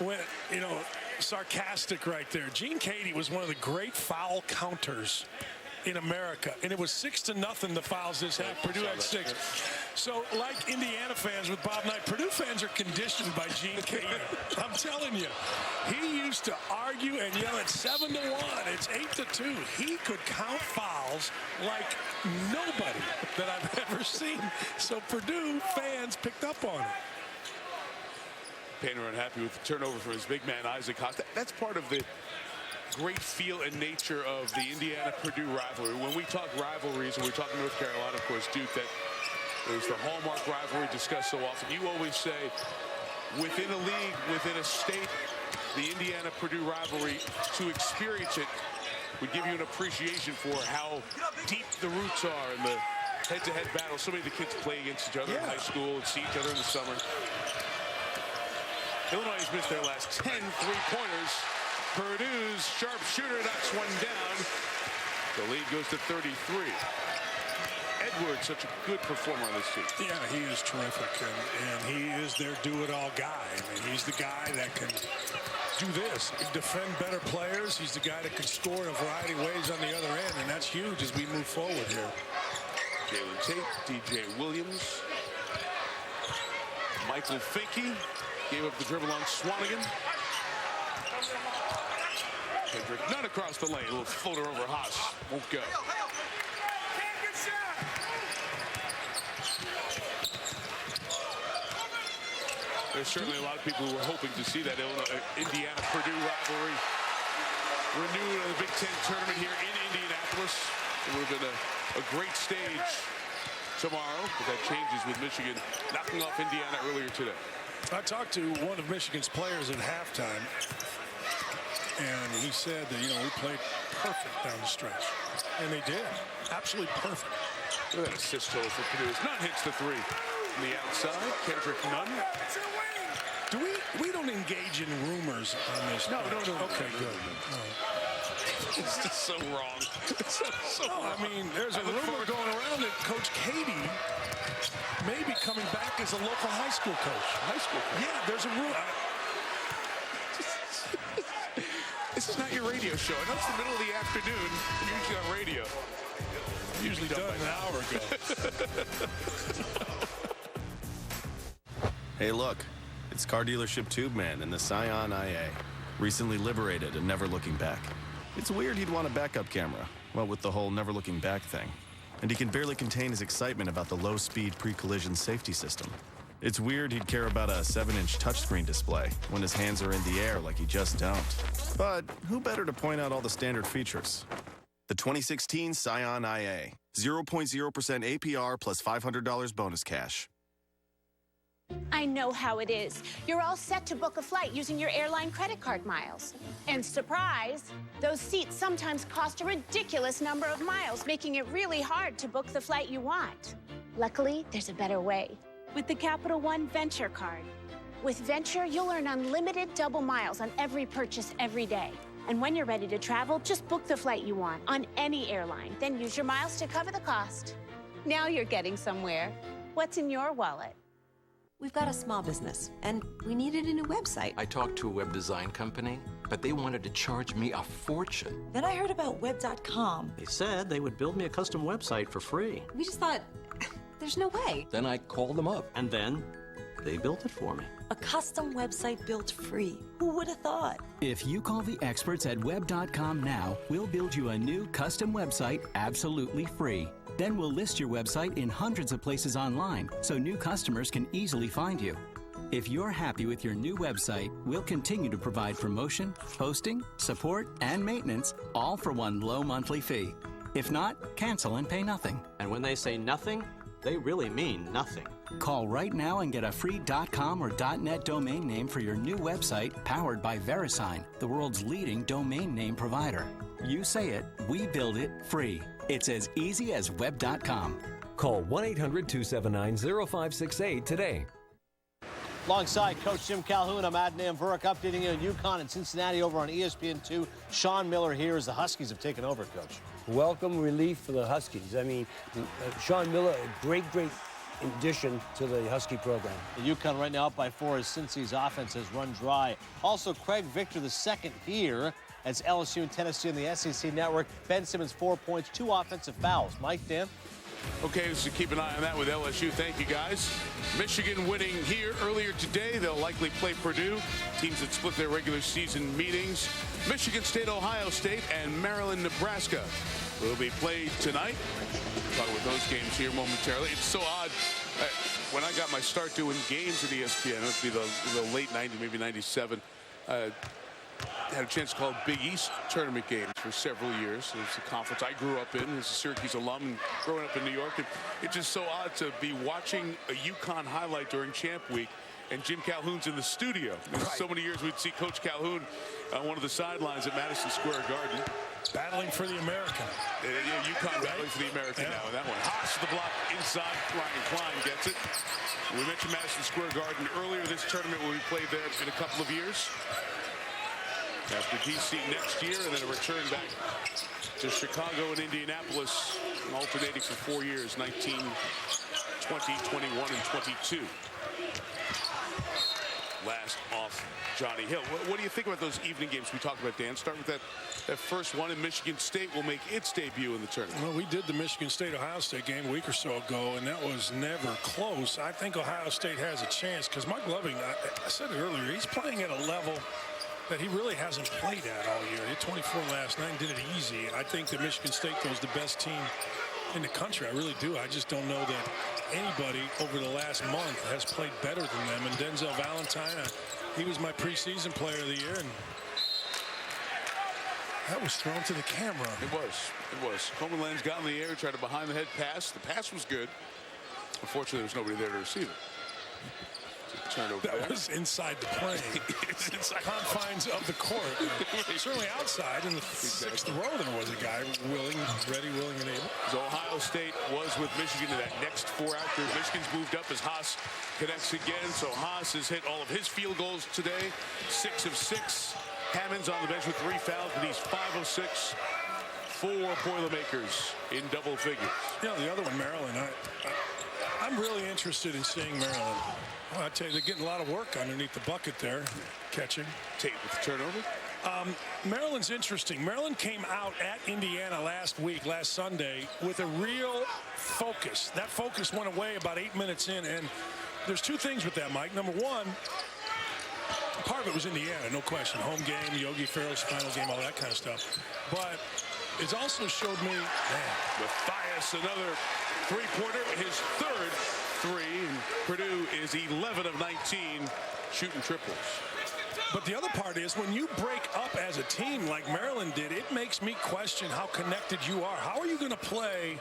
went, sarcastic right there. Gene Cady was one of the great foul counters in America, and it was 6-0 the fouls this half. Purdue had 6. So, like Indiana fans with Bob Knight, Purdue fans are conditioned by Gene Cady. I'm telling you, he used to argue and yell at 7-1. It's 8-2. He could count fouls like nobody that I've ever seen. So Purdue fans picked up on it. Painter unhappy with the turnover for his big man, Isaac Haas. That's part of the great feel and nature of the Indiana-Purdue rivalry. When we talk rivalries, and we talk North Carolina, of course, Duke, that is the hallmark rivalry discussed so often. You always say, within a league, within a state, the Indiana-Purdue rivalry, to experience it would give you an appreciation for how deep the roots are and the head-to-head battles. So many of the kids play against each other in high school and see each other in the summer. Illinois has missed their last 10 three-pointers. Purdue's sharpshooter knocks one down. The lead goes to 33. Edwards, such a good performer on this team. Yeah, he is terrific, and he is their do-it-all guy. I mean, he's the guy that can do this, defend better players. He's the guy that can score in a variety of ways on the other end, and that's huge as we move forward here. Jalen Tate, DJ Williams, Michael Finke gave up the dribble on Swanigan. Kendrick Nunn across the lane. A little floater over Haas. Won't go. There's certainly a lot of people who were hoping to see that Indiana-Purdue rivalry renewed in the Big Ten tournament here in Indianapolis. It would have been a great stage tomorrow, but that changes with Michigan knocking off Indiana earlier today. I talked to one of Michigan's players at halftime, and he said that, we played perfect down the stretch. And they did. Absolutely perfect. Look at that assist total for Purdue. Nunn hits the three. On the outside, Kendrick Nunn. We don't engage in rumors on this. No. Okay, good. It's just so wrong. It's so wrong. I mean, there's a rumor going around that Coach Cady may be coming back as a local high school coach. High school coach? Yeah, there's a rumor. This is not your radio show. I know it's the middle of the afternoon. You're usually on radio. Usually done an hour ago. Hey, look. It's car dealership Tube Man in the Scion IA. Recently liberated and never looking back. It's weird he'd want a backup camera. Well, with the whole never looking back thing. And he can barely contain his excitement about the low-speed pre-collision safety system. It's weird he'd care about a 7-inch touchscreen display when his hands are in the air like he just don't. But who better to point out all the standard features? The 2016 Scion IA. 0.0% APR plus $500 bonus cash. I know how it is. You're all set to book a flight using your airline credit card miles. And surprise, those seats sometimes cost a ridiculous number of miles, making it really hard to book the flight you want. Luckily, there's a better way. With the Capital One Venture card. With Venture, you'll earn unlimited double miles on every purchase every day. And when you're ready to travel, just book the flight you want on any airline. Then use your miles to cover the cost. Now you're getting somewhere. What's in your wallet? We've got a small business, and we needed a new website. I talked to a web design company, but they wanted to charge me a fortune. Then I heard about web.com. They said they would build me a custom website for free. We just thought, there's no way. Then I called them up. And then they built it for me. A custom website built free. Who would have thought? If you call the experts at web.com now, we'll build you a new custom website absolutely free. Then we'll list your website in hundreds of places online so new customers can easily find you. If you're happy with your new website, we'll continue to provide promotion, hosting, support, and maintenance, all for one low monthly fee. If not, cancel and pay nothing. And when they say nothing, they really mean nothing. Call right now and get a free .com or .net domain name for your new website powered by VeriSign, the world's leading domain name provider. You say it, we build it free. It's as easy as web.com. Call 1-800-279-0568 today. Alongside Coach Jim Calhoun, I'm Adnan Burke, updating you on UConn and Cincinnati over on ESPN2. Sean Miller here as the Huskies have taken over, Coach. Welcome relief for the Huskies. I mean, Sean Miller, a great in addition to the Husky program. The UConn right now up by 4 as Cincy's offense has run dry. Also, Craig Victor II here. That's LSU and Tennessee on the SEC network. Ben Simmons 4 points, 2 offensive fouls. Mike, Dan? Okay, so keep an eye on that with LSU. Thank you, guys. Michigan winning here earlier today. They'll likely play Purdue. Teams that split their regular season meetings. Michigan State, Ohio State, and Maryland, Nebraska will be played tonight. We'll talk about those games here momentarily. It's so odd. When I got my start doing games at ESPN, it must be the late 90s, maybe 97. Had a chance to call Big East tournament games for several years. It was a conference I grew up in as a Syracuse alum and growing up in New York. And it's just so odd to be watching a UConn highlight during Champ Week and Jim Calhoun's in the studio. So many years we'd see Coach Calhoun on one of the sidelines at Madison Square Garden. Battling for the American. Yeah, UConn battling for the American now. And that one. Haas to the block inside. Ryan Klein gets it. We mentioned Madison Square Garden earlier. This tournament will be played there in a couple of years. After DC next year, and then a return back to Chicago and Indianapolis, alternating for 4 years, 19, 20, 21, and 22. Last off Johnny Hill. What do you think about those evening games we talked about, Dan? Start with that first one, and Michigan State will make its debut in the tournament. Well, we did the Michigan State-Ohio State game a week or so ago, and that was never close. I think Ohio State has a chance because Mike Loving, I said it earlier, he's playing at a level that he really hasn't played at all year. He had 24 last night and did it easy. I think that Michigan State was the best team in the country. I really do. I just don't know that anybody over the last month has played better than them. And Denzel Valentine, he was my preseason player of the year, and that was thrown to the camera. It was. Coleman Lands got in the air, tried a behind-the-head pass. The pass was good. Unfortunately, there was nobody there to receive it. Turnover that there. Was inside the plane. It's inside confines of the court. Certainly outside in the sixth row there was a guy ready, willing, and able. So Ohio State was with Michigan in that next 4 after. Michigan's moved up as Haas connects again. So Haas has hit all of his field goals today. 6 of 6. Hammond's on the bench with 3 fouls, but he's 5 of 6. 4 Boilermakers in double figures. Yeah, the other one, Maryland. I'm really interested in seeing Maryland. Well, I tell you, they're getting a lot of work underneath the bucket there, catching. Tate with the turnover. Maryland's interesting. Maryland came out at Indiana last Sunday, with a real focus. That focus went away about 8 minutes in, and there's 2 things with that, Mike. Number one, part of it was Indiana, no question. Home game, Yogi Ferrell's final game, all that kind of stuff. But it also showed me, Matthias, another 3-pointer, his 3rd 3, and Purdue is 11 of 19 shooting triples. But the other part is when you break up as a team like Maryland did, it makes me question how connected you are. How are you going to play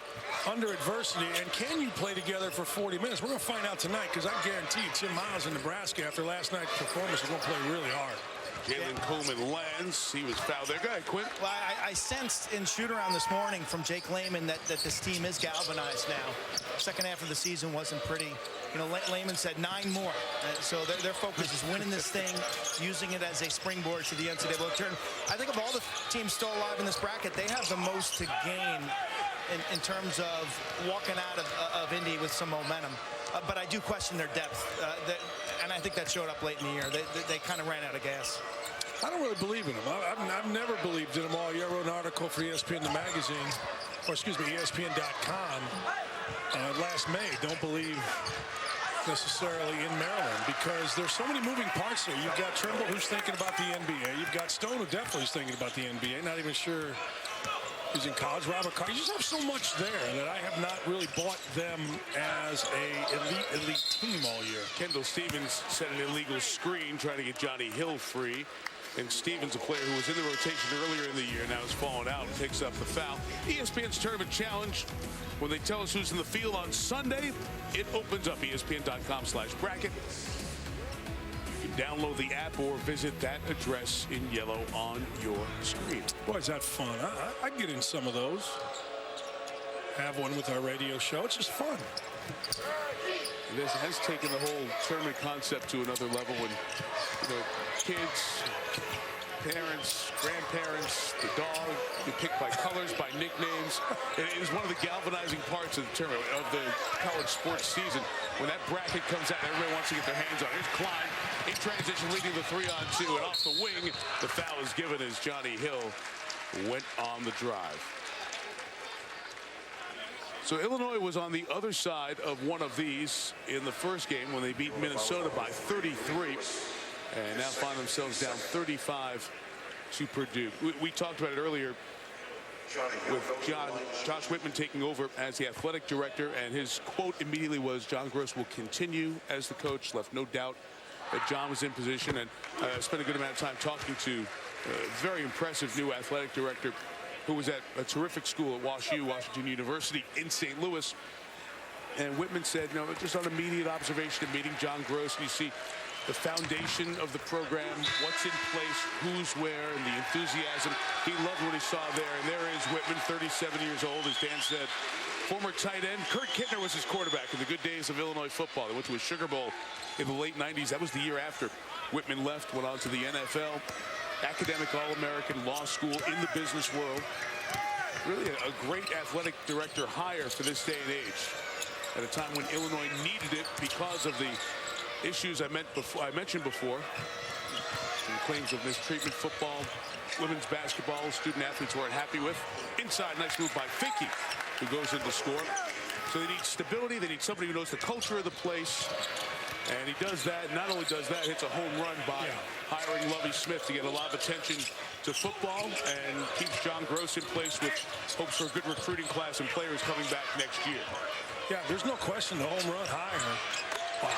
under adversity, and can you play together for 40 minutes? We're going to find out tonight, because I guarantee you Tim Miles in Nebraska after last night's performance is going to play really hard. Jalen Coleman lands. He was fouled there. Go ahead, Quinn. Well, I sensed in shoot-around this morning from Jake Layman that this team is galvanized now. Second half of the season wasn't pretty. You know, Layman said 9 more. So their focus is winning this thing, using it as a springboard to the NCAA tournament. I think of all the teams still alive in this bracket, they have the most to gain in terms of walking out of Indy with some momentum. But I do question their depth. And I think that showed up late in the year. They kind of ran out of gas. I don't really believe in them. I've never believed in them all year. I wrote an article for ESPN the magazine, or excuse me, ESPN.com last May. Don't believe necessarily in Maryland because there's so many moving parts there. You've got Trimble who's thinking about the NBA. You've got Stone who definitely is thinking about the NBA. Not even sure he's in college. Robert Carr. You just have so much there that I have not really bought them as a elite team all year. Kendall Stevens set an illegal screen trying to get Johnny Hill free. And Stevens, a player who was in the rotation earlier in the year, now has fallen out and picks up the foul. ESPN's Tournament Challenge. When they tell us who's in the field on Sunday, it opens up ESPN.com/bracket. You can download the app or visit that address in yellow on your screen. Boy, is that fun. I'd get in some of those. Have one with our radio show. It's just fun. This has taken the whole tournament concept to another level when, kids parents, grandparents, the dog, you pick by colors, by nicknames. It is one of the galvanizing parts of the tournament, of the college sports season. When that bracket comes out, everybody wants to get their hands on it. Here's Klein in transition, leading the 3-on-2, and off the wing, the foul is given as Johnny Hill went on the drive. So Illinois was on the other side of one of these in the first game when they beat Minnesota by 33, and now find themselves down 35 to Purdue. We talked about it earlier with Josh Whitman taking over as the athletic director, and his quote immediately was, John Gross will continue as the coach. Left no doubt that John was in position, and spent a good amount of time talking to a very impressive new athletic director who was at a terrific school at WashU, Washington University in St. Louis. And Whitman said, you know, just on immediate observation of meeting John Gross, you see the foundation of the program, what's in place, who's where, and the enthusiasm. He loved what he saw there. And there is Whitman, 37 years old, as Dan said, former tight end. Kurt Kittner was his quarterback in the good days of Illinois football. They went to a Sugar Bowl in the late 90s. That was the year after Whitman left, went on to the NFL. Academic All-American, law school in the business world. Really a great athletic director hire for this day and age, at a time when Illinois needed it because of the issues I mentioned before. Some claims of mistreatment, football, women's basketball, student athletes weren't happy with. Inside, nice move by Finke, who goes in to score. So they need stability. They need somebody who knows the culture of the place. And he does that. Not only does that, hits a home run by hiring Lovie Smith to get a lot of attention to football and keeps John Gross in place with hopes for a good recruiting class and players coming back next year. Yeah, there's no question the home run hire. Wow.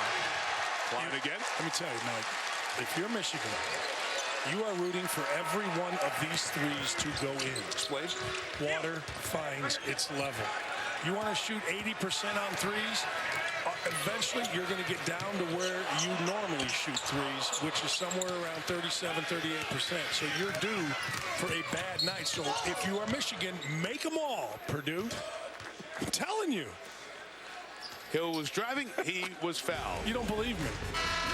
Klein again. Let me tell you, Mike, if you're Michigan, you are rooting for every one of these threes to go in. Explain. Water finds its level. You want to shoot 80% on threes? Eventually, you're going to get down to where you normally shoot threes, which is somewhere around 37, 38%. So you're due for a bad night. So if you are Michigan, make them all, Purdue. I'm telling you. Hill was driving. He was fouled. You don't believe me?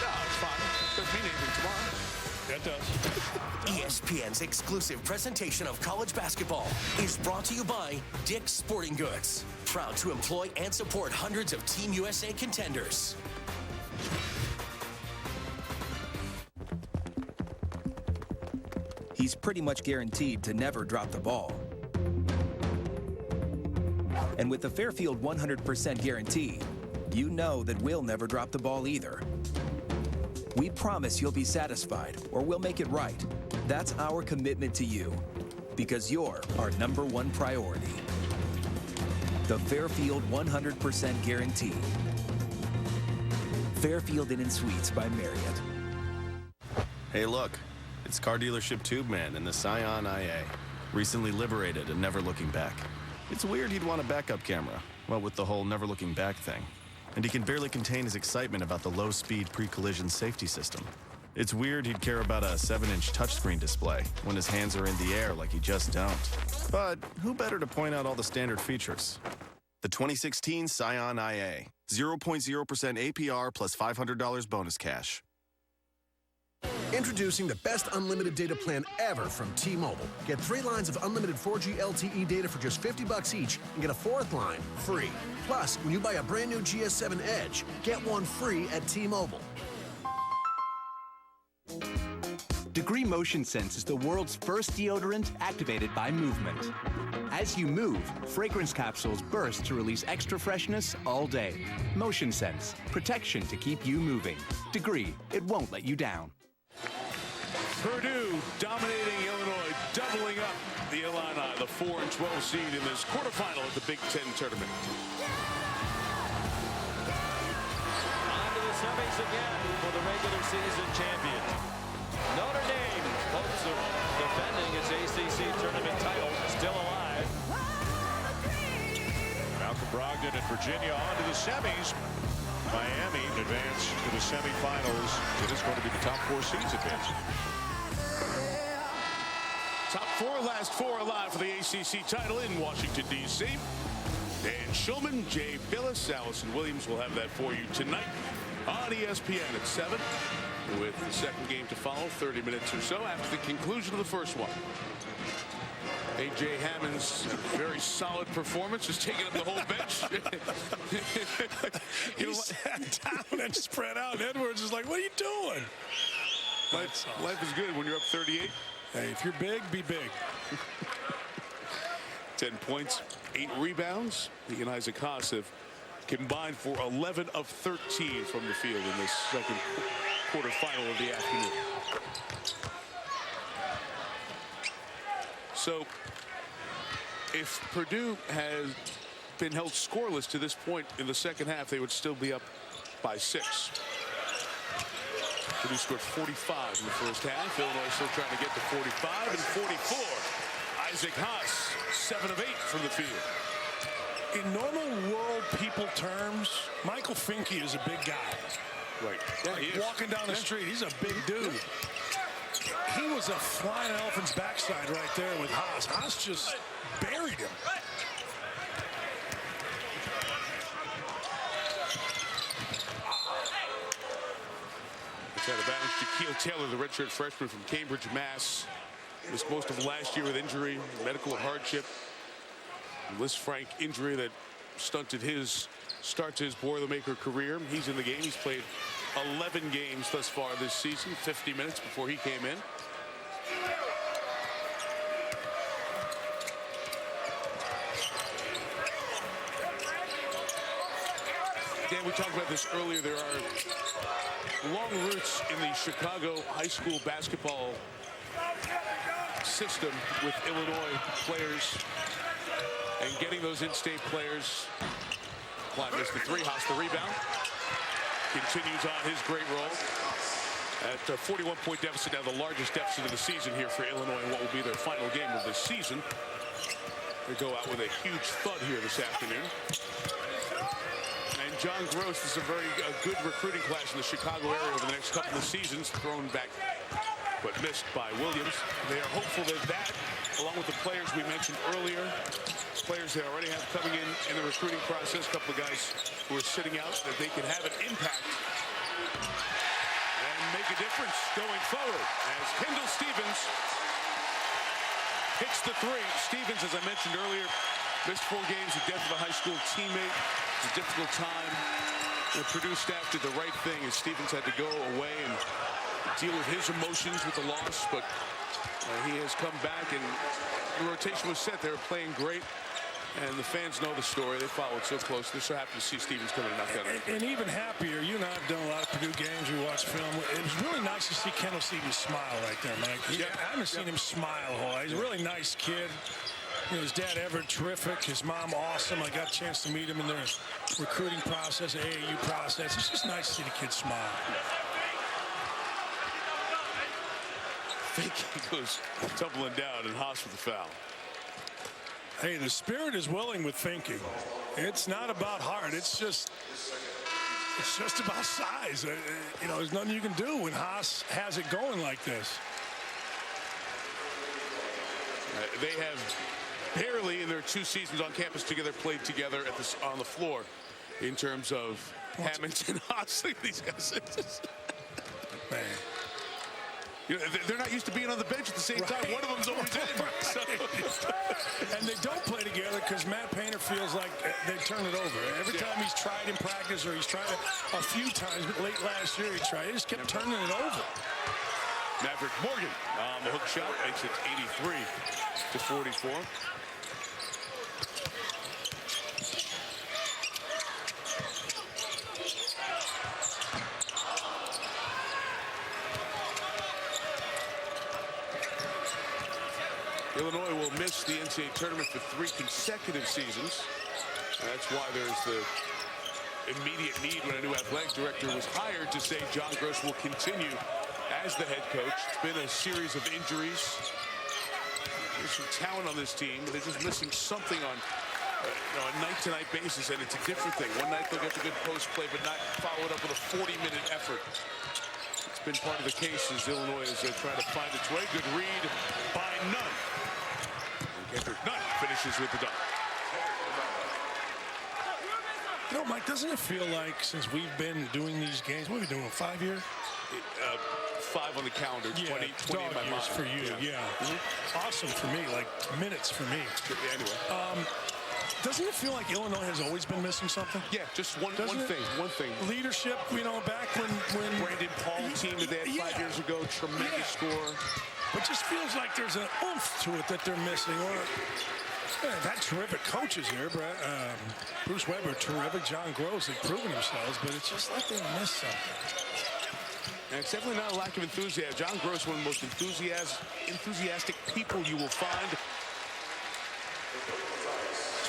No, it's fine. Doesn't mean anything tomorrow. That does. ESPN's exclusive presentation of college basketball is brought to you by Dick's Sporting Goods. Proud to employ and support hundreds of Team USA contenders. He's pretty much guaranteed to never drop the ball. And with the Fairfield 100% guarantee, you know that we'll never drop the ball either. We promise you'll be satisfied, or we'll make it right. That's our commitment to you, because you're our #1 priority. The Fairfield 100% guarantee. Fairfield Inn & Suites by Marriott. Hey, look. It's car dealership Tube Man in the Scion IA. Recently liberated and never looking back. It's weird he'd want a backup camera, well, with the whole never looking back thing. And he can barely contain his excitement about the low-speed pre-collision safety system. It's weird he'd care about a 7-inch touchscreen display when his hands are in the air like you just don't. But who better to point out all the standard features? The 2016 Scion IA. 0.0% APR plus $500 bonus cash. Introducing the best unlimited data plan ever from T-Mobile. Get 3 lines of unlimited 4G LTE data for just $50 each and get a 4th line free. Plus, when you buy a brand new GS7 Edge, get one free at T-Mobile. Degree Motion Sense is the world's first deodorant activated by movement. As you move, fragrance capsules burst to release extra freshness all day. Motion Sense, protection to keep you moving. Degree, it won't let you down. Purdue dominating Illinois, doubling up the Illini, the 4-12 seed in this quarterfinal of the Big Ten tournament. On to the semis again for the regular season champion. Notre Dame hopes of defending its ACC tournament title, still alive. Malcolm Brogdon and Virginia on to the semis. Miami advance to the semifinals. It is going to be the top 4 seeds advancing. Top 4, last 4 alive for the ACC title in Washington, D.C. Dan Shulman, Jay Billis, Allison Williams will have that for you tonight on ESPN at 7. with the second game to follow, 30 minutes or so after the conclusion of the first one. A.J. Hammond's very solid performance has taken up the whole bench. He sat down and spread out. Edwards is like, what are you doing? Life is good when you're up 38. Hey, if you're big, be big. 10 points, 8 rebounds. He and Isaac Haas have combined for 11 of 13 from the field in this second quarterfinal of the afternoon. So if Purdue has been held scoreless to this point in the second half, they would still be up by 6. Purdue scored 45 in the first half. Illinois still trying to get to 45 and 44. Isaac Haas, 7 of 8 from the field. In normal world people terms, Michael Finke is a big guy. Right. Yeah, he is. Walking down the street, he's a big dude. He was a flying elephant's backside right there with Haas. Haas just buried him. It's out of bounds. Shaquille Taylor, the redshirt freshman from Cambridge, Mass. Missed most of last year with injury, medical hardship. Liz Frank injury that stunted his start to his Boilermaker career. He's in the game. He's played 11 games thus far this season, 50 minutes before he came in. Dan, we talked about this earlier. There are long roots in the Chicago high school basketball system with Illinois players and getting those in-state players. Clyde missed the 3. Haas the rebound. Continues on his great role at a 41-point deficit, now the largest deficit of the season here for Illinois in what will be their final game of this season. They go out with a huge thud here this afternoon. And John Gross is a very good recruiting class in the Chicago area over the next couple of seasons, thrown back but missed by Williams. They are hopeful that along with the players we mentioned earlier, players they already have coming in the recruiting process, a couple of guys who are sitting out, that they can have an impact and make a difference going forward. As Kendall Stevens hits the 3. Stevens, as I mentioned earlier, missed 4 games, the death of a high school teammate. It's a difficult time. The Purdue staff did the right thing as Stevens had to go away and deal with his emotions with the loss, but he has come back and the rotation was set. They were playing great, and the fans know the story. They followed so close. They're so happy to see Stevens coming and knock out. And even happier, you and I have done a lot of Purdue games. We watch film. It was really nice to see Kendall Stevens smile right there, Mike. I haven't seen him smile a whole lot. He's a really nice kid. You know, his dad, Everett, terrific. His mom, awesome. I got a chance to meet him in their recruiting process, AAU process. It's just nice to see the kid smile. Finke goes tumbling down and Haas with the foul. Hey, the spirit is willing with Finke. It's not about heart. It's just about size. You know, there's nothing you can do when Haas has it going like this. They have barely in their 2 seasons on campus together played together on the floor in terms of Hammond and Haas. Look at these guys. Man. You know, they're not used to being on the bench at the same time. One of them's always in. So. And they don't play together because Matt Painter feels like they turn it over. Every time he's tried in practice, or he's tried it a few times, but late last year he tried, he just kept turning it over. Maverick Morgan on the hook shot makes it 83-44. Illinois will miss the NCAA tournament for 3 consecutive seasons. That's why there's the immediate need when a new athletic director was hired to say John Gross will continue as the head coach. It's been a series of injuries. There's some talent on this team, but they're just missing something on a night-to-night basis, and it's a different thing. One night they'll get the good post play, but not follow it up with a 40-minute effort. It's been part of the case as Illinois is trying to find its way. Good read by Nunn. Nunn finishes with the dunk. No, Mike, doesn't it feel like since we've been doing these games, what are we doing, 5 years? 5 on the calendar, 20 in my mind. For you, yeah. Awesome for me, like minutes for me. Anyway. Doesn't it feel like Illinois has always been missing something? Yeah, just one thing. Leadership, you know, back when Brandon Paul team that they had 5 years ago, tremendous score. But just feels like there's an oomph to it that they're missing. Or that terrific coaches here, Bruce Weber, terrific. John Gross, they've proven themselves, but it's just like they miss something. And it's definitely not a lack of enthusiasm. John Gross, one of the most enthusiastic people you will find.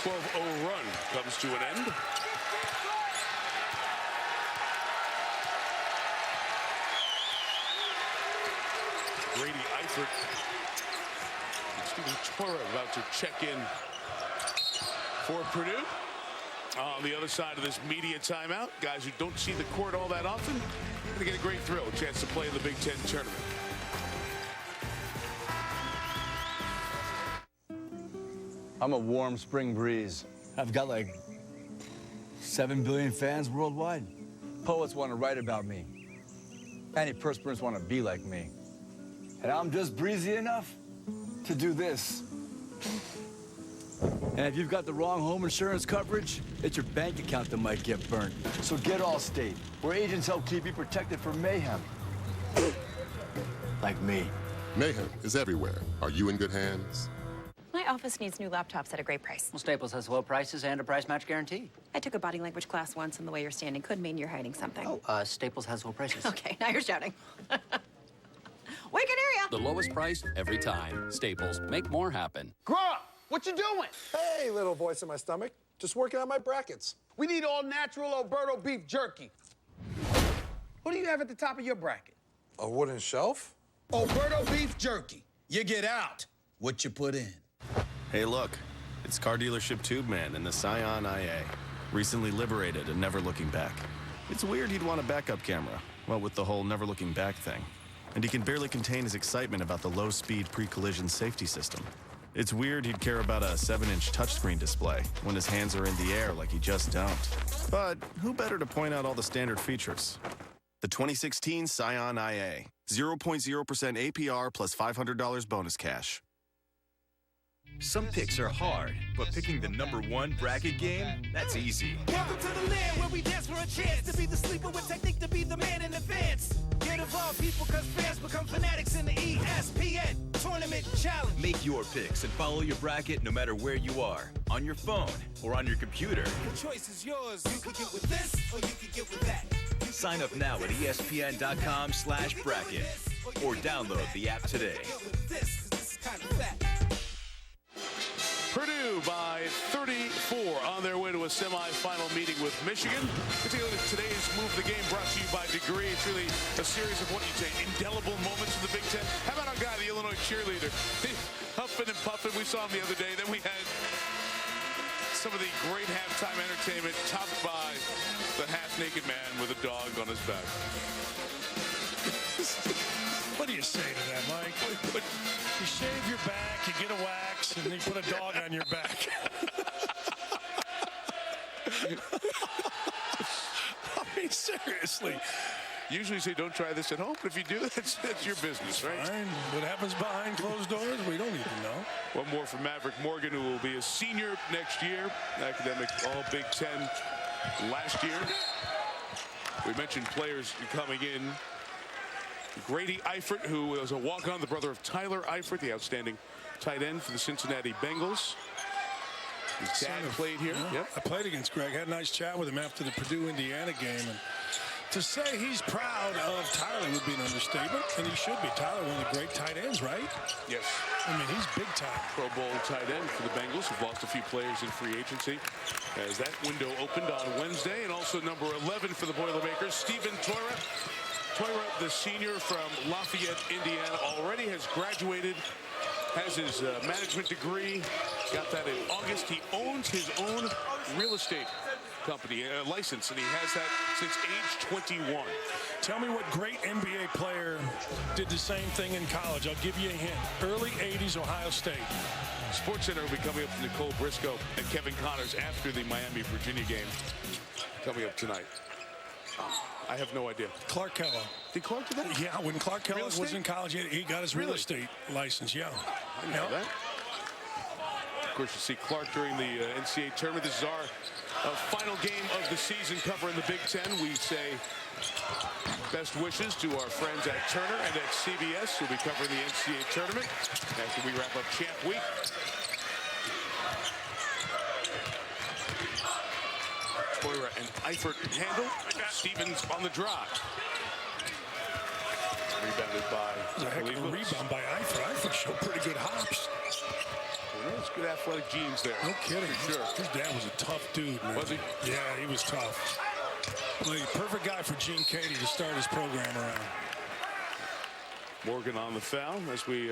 12-0 run comes to an end. Grady Eifert and Steven Torra about to check in for Purdue. On the other side of this media timeout, guys who don't see the court all that often, going to get a great thrill, a chance to play in the Big Ten tournament. I'm a warm spring breeze. I've got like 7 billion fans worldwide. Poets want to write about me. Antiperspirants want to be like me. And I'm just breezy enough to do this. And if you've got the wrong home insurance coverage, it's your bank account that might get burnt. So get Allstate, where agents help keep you protected from mayhem. Like me. Mayhem is everywhere. Are you in good hands? My office needs new laptops at a great price. Well, Staples has low prices and a price match guarantee. I took a body language class once, and the way you're standing could mean you're hiding something. Oh, Staples has low prices. Okay, now you're shouting. We can hear ya! The lowest price every time. Staples. Make more happen. Grump! What you doing? Hey, little voice in my stomach. Just working on my brackets. We need all natural Alberto beef jerky. What do you have at the top of your bracket? A wooden shelf? Alberto beef jerky. You get out what you put in. Hey, look. It's car dealership Tube Man in the Scion IA. Recently liberated and never looking back. It's weird he'd want a backup camera. Well, with the whole never looking back thing. And he can barely contain his excitement about the low-speed pre-collision safety system. It's weird he'd care about a 7-inch touchscreen display when his hands are in the air like he just don't. But who better to point out all the standard features? The 2016 Scion IA. 0.0% APR plus $500 bonus cash. Some picks are hard, but picking the #1 bracket game, that's easy. Welcome to the land where we dance for a chance to be the sleeper with technique to be the man in advance. Get involved, people, because fans become fanatics in the ESPN Tournament Challenge. Make your picks and follow your bracket no matter where you are, on your phone or on your computer. The choice is yours. You can get with this or you can get with that. Sign up now at ESPN.com/bracket or download the app today. Purdue by 34 on their way to a semifinal meeting with Michigan. Today's Move the Game brought to you by Degree. It's really a series of what you say, indelible moments in the Big Ten. How about our guy, the Illinois cheerleader? Huffing and puffing. We saw him the other day. Then we had some of the great halftime entertainment topped by the half-naked man with a dog on his back. What do you say to that, Mike? You shave your back, you get a wax, and you put a dog on your back. I mean, seriously. Usually say don't try this at home, but if you do, that's your business, right? Fine. What happens behind closed doors, we don't even know. One more from Maverick Morgan, who will be a senior next year. Academic All-Big Ten last year. We mentioned players coming in. Grady Eifert, who was a walk-on, the brother of Tyler Eifert, the outstanding tight end for the Cincinnati Bengals. His dad played here. Yeah. Yep. I played against Greg. Had a nice chat with him after the Purdue-Indiana game. And to say he's proud of Tyler would be an understatement, and he should be. Tyler, one of the great tight ends, right? Yes. I mean, he's big time. Pro Bowl tight end for the Bengals, who've lost a few players in free agency. As that window opened on Wednesday, and also number 11 for the Boilermakers, Steven Torra. Torra, the senior from Lafayette, Indiana, already has graduated, has his management degree, got that in August. He owns his own real estate company, license, and he has that since age 21. Tell me what great NBA player did the same thing in college. I'll give you a hint. Early 80s Ohio State. SportsCenter will be coming up to Nicole Briscoe and Kevin Connors after the Miami-Virginia game coming up tonight. I have no idea. Clark Kellogg. Did Clark do that? Yeah, when Clark Kellogg was in college, he got his real estate license, yeah. I didn't know that. Of course, you see Clark during the NCAA tournament. This is our final game of the season covering the Big Ten. We say best wishes to our friends at Turner and at CBS who'll be covering the NCAA tournament after we wrap up Champ Week. Toira and Eifert handle. Stevens on the drive. Rebounded by. It was a heck of a rebound by Eifert. Eifert showed pretty good hops. It's good athletic genes there. No kidding. Sure. His dad was a tough dude, man. Was he? Yeah, he was tough. Well, perfect guy for Gene Katie to start his program around. Morgan on the foul as we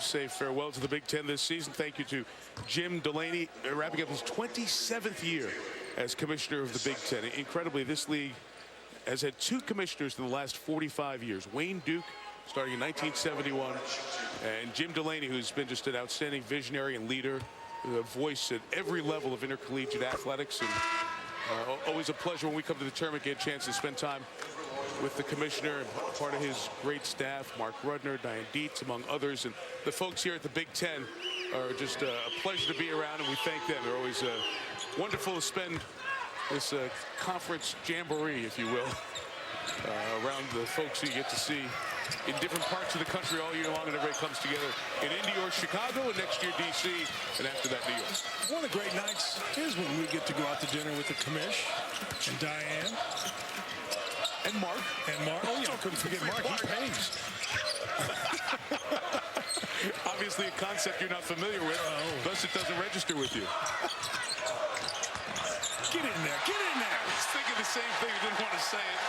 say farewell to the Big Ten this season. Thank you to Jim Delaney, wrapping up his 27th year as commissioner of the Big Ten. Incredibly, this league has had 2 commissioners in the last 45 years. Wayne Duke, starting in 1971, and Jim Delaney, who's been just an outstanding visionary and leader, a voice at every level of intercollegiate athletics. And always a pleasure when we come to the tournament, get a chance to spend time with the commissioner and part of his great staff, Mark Rudner, Diane Dietz, among others. And the folks here at the Big Ten are just a pleasure to be around, and we thank them. They're always wonderful to spend this conference jamboree, if you will, around the folks who you get to see in different parts of the country all year long, and everybody comes together in Indy or Chicago, and next year DC, and after that New York. One of the great nights is when we get to go out to dinner with the commish and Diane. And Mark. Oh, yeah, I couldn't forget Mark. He pays. Obviously a concept you're not familiar with, thus it doesn't register with you. Get in there, get in there. I was thinking the same thing, I didn't want to say it.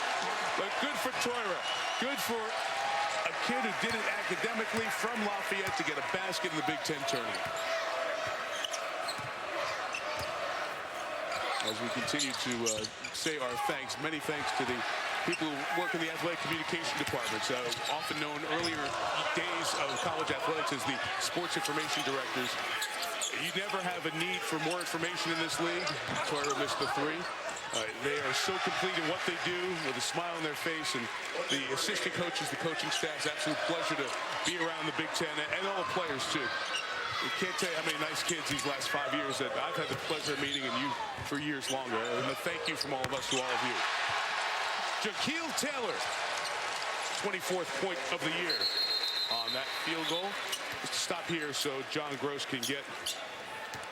But good for Toira. Good for a kid who did it academically from Lafayette to get a basket in the Big Ten tournament. As we continue to say our thanks, many thanks to the people who work in the athletic communication departments, often known earlier days of college athletics as the sports information directors. You never have a need for more information in this league. Toira missed the 3. They are so complete in what they do with a smile on their face, and the assistant coaches, the coaching staff's absolute pleasure to be around the Big Ten, and all the players too. I can't tell you how many nice kids these last 5 years that I've had the pleasure of meeting, and you for years longer. And a thank you from all of us to all of you. Jaquil Taylor, 24th point of the year on that field goal. Just to stop here so John Gross can get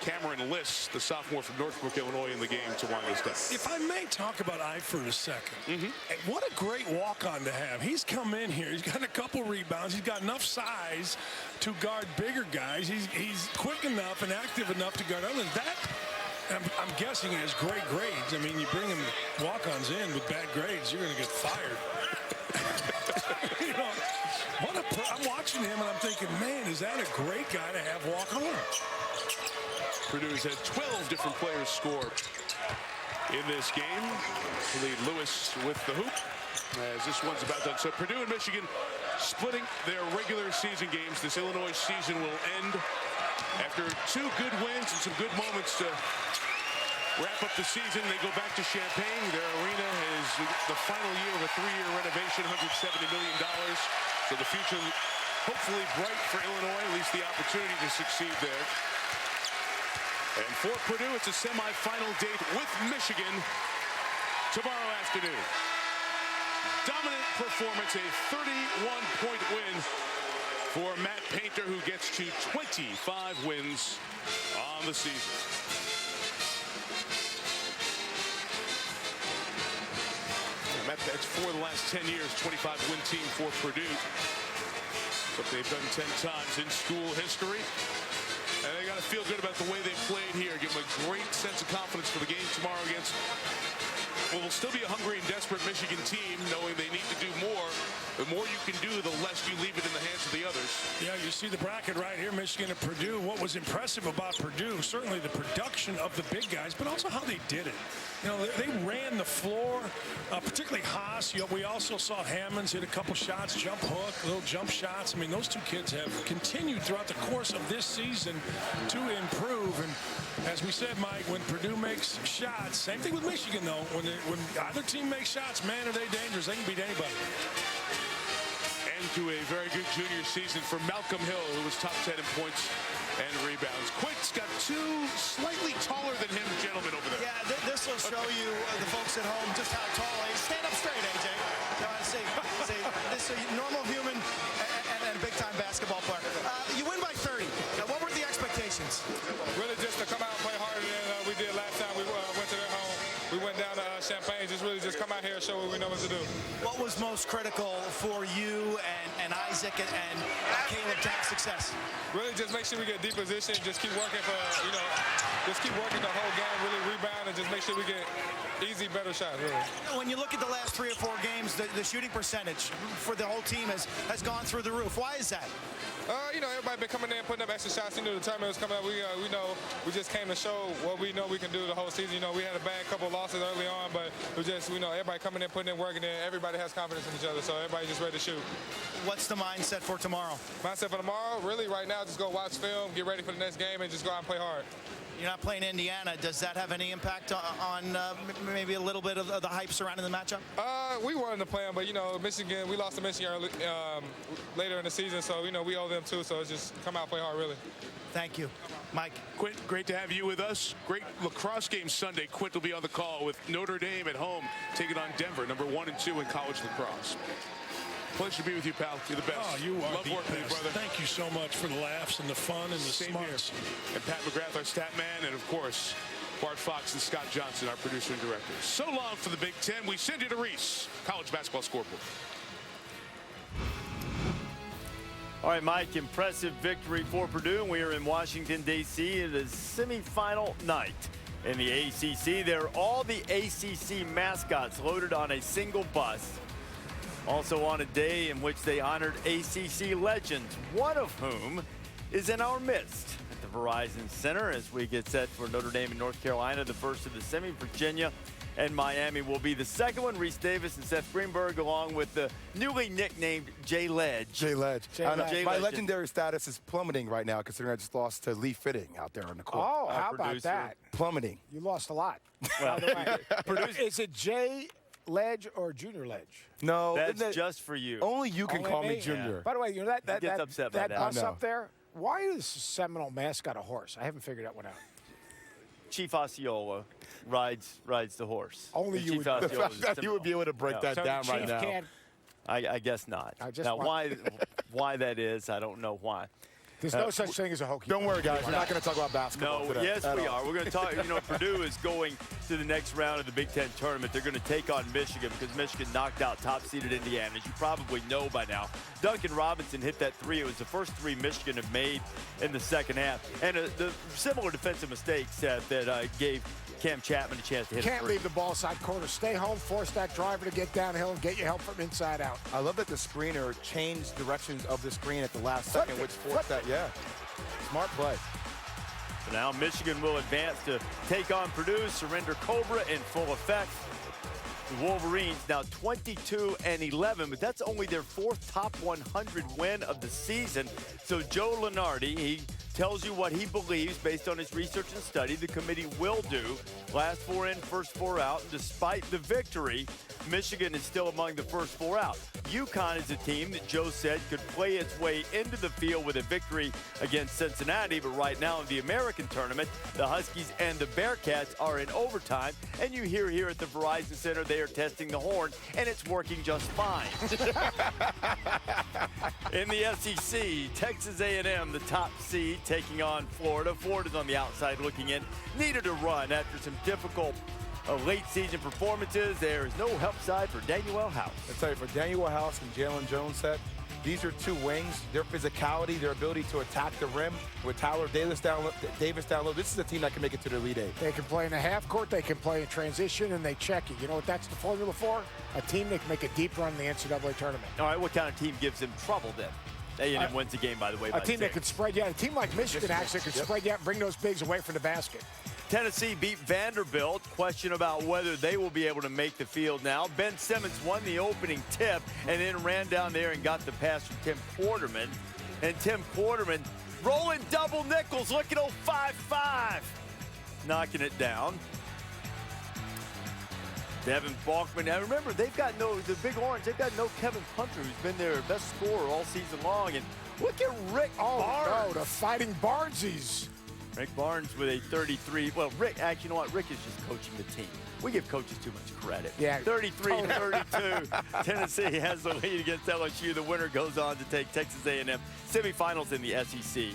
Cameron Liss, the sophomore from Northbrook, Illinois, in the game to wind us down. If I may talk about Eifert a second. And what a great walk-on to have. He's come in here. He's got a couple rebounds. He's got enough size to guard bigger guys. He's quick enough and active enough to guard others. That, I'm guessing, he has great grades. I mean, you bring him walk-ons in with bad grades, you're going to get fired. You know, I'm watching him and I'm thinking, man, is that a great guy to have walk on? Purdue has had 12 different players score in this game. Lead Lewis with the hoop as this one's about done. So Purdue and Michigan splitting their regular season games. This Illinois season will end after 2 good wins and some good moments to wrap up the season. They go back to Champaign. Their arena is the final year of a 3-year renovation, $170 million. So the future hopefully bright for Illinois, at least the opportunity to succeed there. And for Purdue, it's a semifinal date with Michigan tomorrow afternoon. Dominant performance, a 31-point win for Matt Painter, who gets to 25 wins on the season. Matt, that's for the last 10 years, 25-win team for Purdue. Something they've done 10 times in school history. And they got to feel good about the way they played here. Give them a great sense of confidence for the game tomorrow against what will still be a hungry and desperate Michigan team, knowing they need to do more the more you can do, the less you leave it in the hands of the others. Yeah, you see the bracket right here, Michigan and Purdue. What was impressive about Purdue, certainly the production of the big guys, but also how they did it. You know, they ran the floor, particularly Haas. You know, we also saw Hammonds hit a couple shots, jump hook, little jump shots. I mean, those two kids have continued throughout the course of this season to improve. And as we said, Mike, when Purdue makes shots, same thing with Michigan, though. When either team makes shots, man, are they dangerous. They can beat anybody. And to a very good junior season for Malcolm Hill, who was top 10 in points and rebounds. Quick's got two slightly taller than him gentlemen over there. Yeah, this will show you, the folks at home, just how tall he is. Stand up straight, AJ. See, this is a normal human and big-time basketball player. You win by 30. Now, what were the expectations? Really just to come out and play harder than we did last time we went to their home. We went down to Champaign, just come out here and show what we know what to do. What was most critical for you and Isaac and Caleb to have success? Really just make sure we get deep position, just keep working just keep working the whole game, really rebound, and just make sure we get easy, better shots, really. When you look at the last 3 or 4 games, the shooting percentage for the whole team has gone through the roof. Why is that? You know, everybody been coming in, putting up extra shots. You know, the tournament was coming up. We know we just came to show what we know we can do the whole season. You know, we had a bad couple of losses early on, but we just, you know, everybody coming in, putting in work, and then everybody has confidence in each other, so everybody just ready to shoot. What's the mindset for tomorrow? Mindset for tomorrow? Really, right now, just go watch film, get ready for the next game, and just go out and play hard. You're not playing Indiana. Does that have any impact on maybe a little bit of the hype surrounding the matchup? We wanted to play them, but, you know, Michigan, we lost to Michigan early, later in the season, so, you know, we owe them too, so it's just come out, play hard, really. Thank you. Mike. Quint, great to have you with us. Great lacrosse game Sunday. Quint will be on the call with Notre Dame at home, taking on Denver, number 1 and 2 in college lacrosse. Pleasure to be with you, pal. You're the best. Oh, you are Love the working with you, best. brother. Thank you so much for the laughs and the fun and the smarts. And Pat McGrath, our stat man, and of course, Bart Fox and Scott Johnson, our producer and director. So long for the Big Ten. We send you to Reese, college basketball scoreboard. All right, Mike, impressive victory for Purdue. We are in Washington, D.C. It is semifinal night in the ACC. There are all the ACC mascots loaded on a single bus. Also on a day in which they honored ACC legends, one of whom is in our midst at the Verizon Center as we get set for Notre Dame and North Carolina, the first of the semi. Virginia and Miami will be the second one. Reese Davis and Seth Greenberg, along with the newly nicknamed Jay Ledge. Jay Ledge. My legendary status is plummeting right now, considering I just lost to Lee Fitting out there on the court. Oh, how about that? Plummeting. You lost a lot. Well, is it Jay Ledge or Junior Ledge? No, that's just for you. Only you can call me Junior. By the way, you know that gets upset by that. bus up there. Why is the Seminole mascot a horse? I haven't figured that one out. Chief Osceola rides the horse. Only you would. The fact that you would be able to break that down right now. I guess not. Now, why that is, I don't know why. There's no such thing as a hokey. Don't worry, guys. We're not going to talk about basketball No, today. yes, we are. We're going to talk. You know, Purdue is going to the next round of the Big Ten tournament. They're going to take on Michigan because Michigan knocked out top-seeded Indiana, as you probably know by now. Duncan Robinson hit that three. It was the first three Michigan have made in the second half. And the similar defensive mistakes that gave Cam Chapman a chance to hit. Can't leave the ball side corner. Stay home, force that driver to get downhill and get your help from inside out. I love that the screener changed directions of the screen at the last second, which forced that. Yeah. Smart play. So now Michigan will advance to take on Purdue. Surrender Cobra in full effect. The Wolverines now 22-11, but that's only their fourth top 100 win of the season. So Joe Lunardi, he tells you what he believes based on his research and study the committee will do. Last four in, first four out. And despite the victory, Michigan is still among the first four out. UConn is a team that Joe said could play its way into the field with a victory against Cincinnati, but right now in the American tournament, the Huskies and the Bearcats are in overtime, and you hear here at the Verizon Center they are testing the horn, and it's working just fine. In the SEC, Texas A&M, the top seed, taking on Florida. Florida's on the outside looking in, needed a run after some difficult late season performances. There is no help side for Daniel House. I tell you, for Daniel House and Jalen Jones set, These are two wings. Their physicality, their ability to attack the rim with Tyler Davis down low. This is a team that can make it to the Elite Eight. They can play in the half court, they can play in transition, and they check it. You know what that's the formula for? A team that can make a deep run in the NCAA tournament. All right, what kind of team gives them trouble then? A&M wins the game, by the way. A team that could spread you out. A team like Michigan actually could spread you out and bring those bigs away from the basket. Tennessee beat Vanderbilt. Question about whether they will be able to make the field now. Ben Simmons won the opening tip and then ran down there and got the pass from Tim Quarterman. And Tim Quarterman rolling double nickels, looking 5-5. Knocking it down. Devin Balkman. Now remember, they've got the Big Orange, they've got no Kevin Hunter, who's been their best scorer all season long. And look at Rick Barnes. Oh, no, the Fighting Barnesies. Rick Barnes with a 33. Well, Rick, actually, you know what? Rick is just coaching the team. We give coaches too much credit. Yeah. 33-32. Tennessee has the lead against LSU. The winner goes on to take Texas A&M. Semifinals in the SEC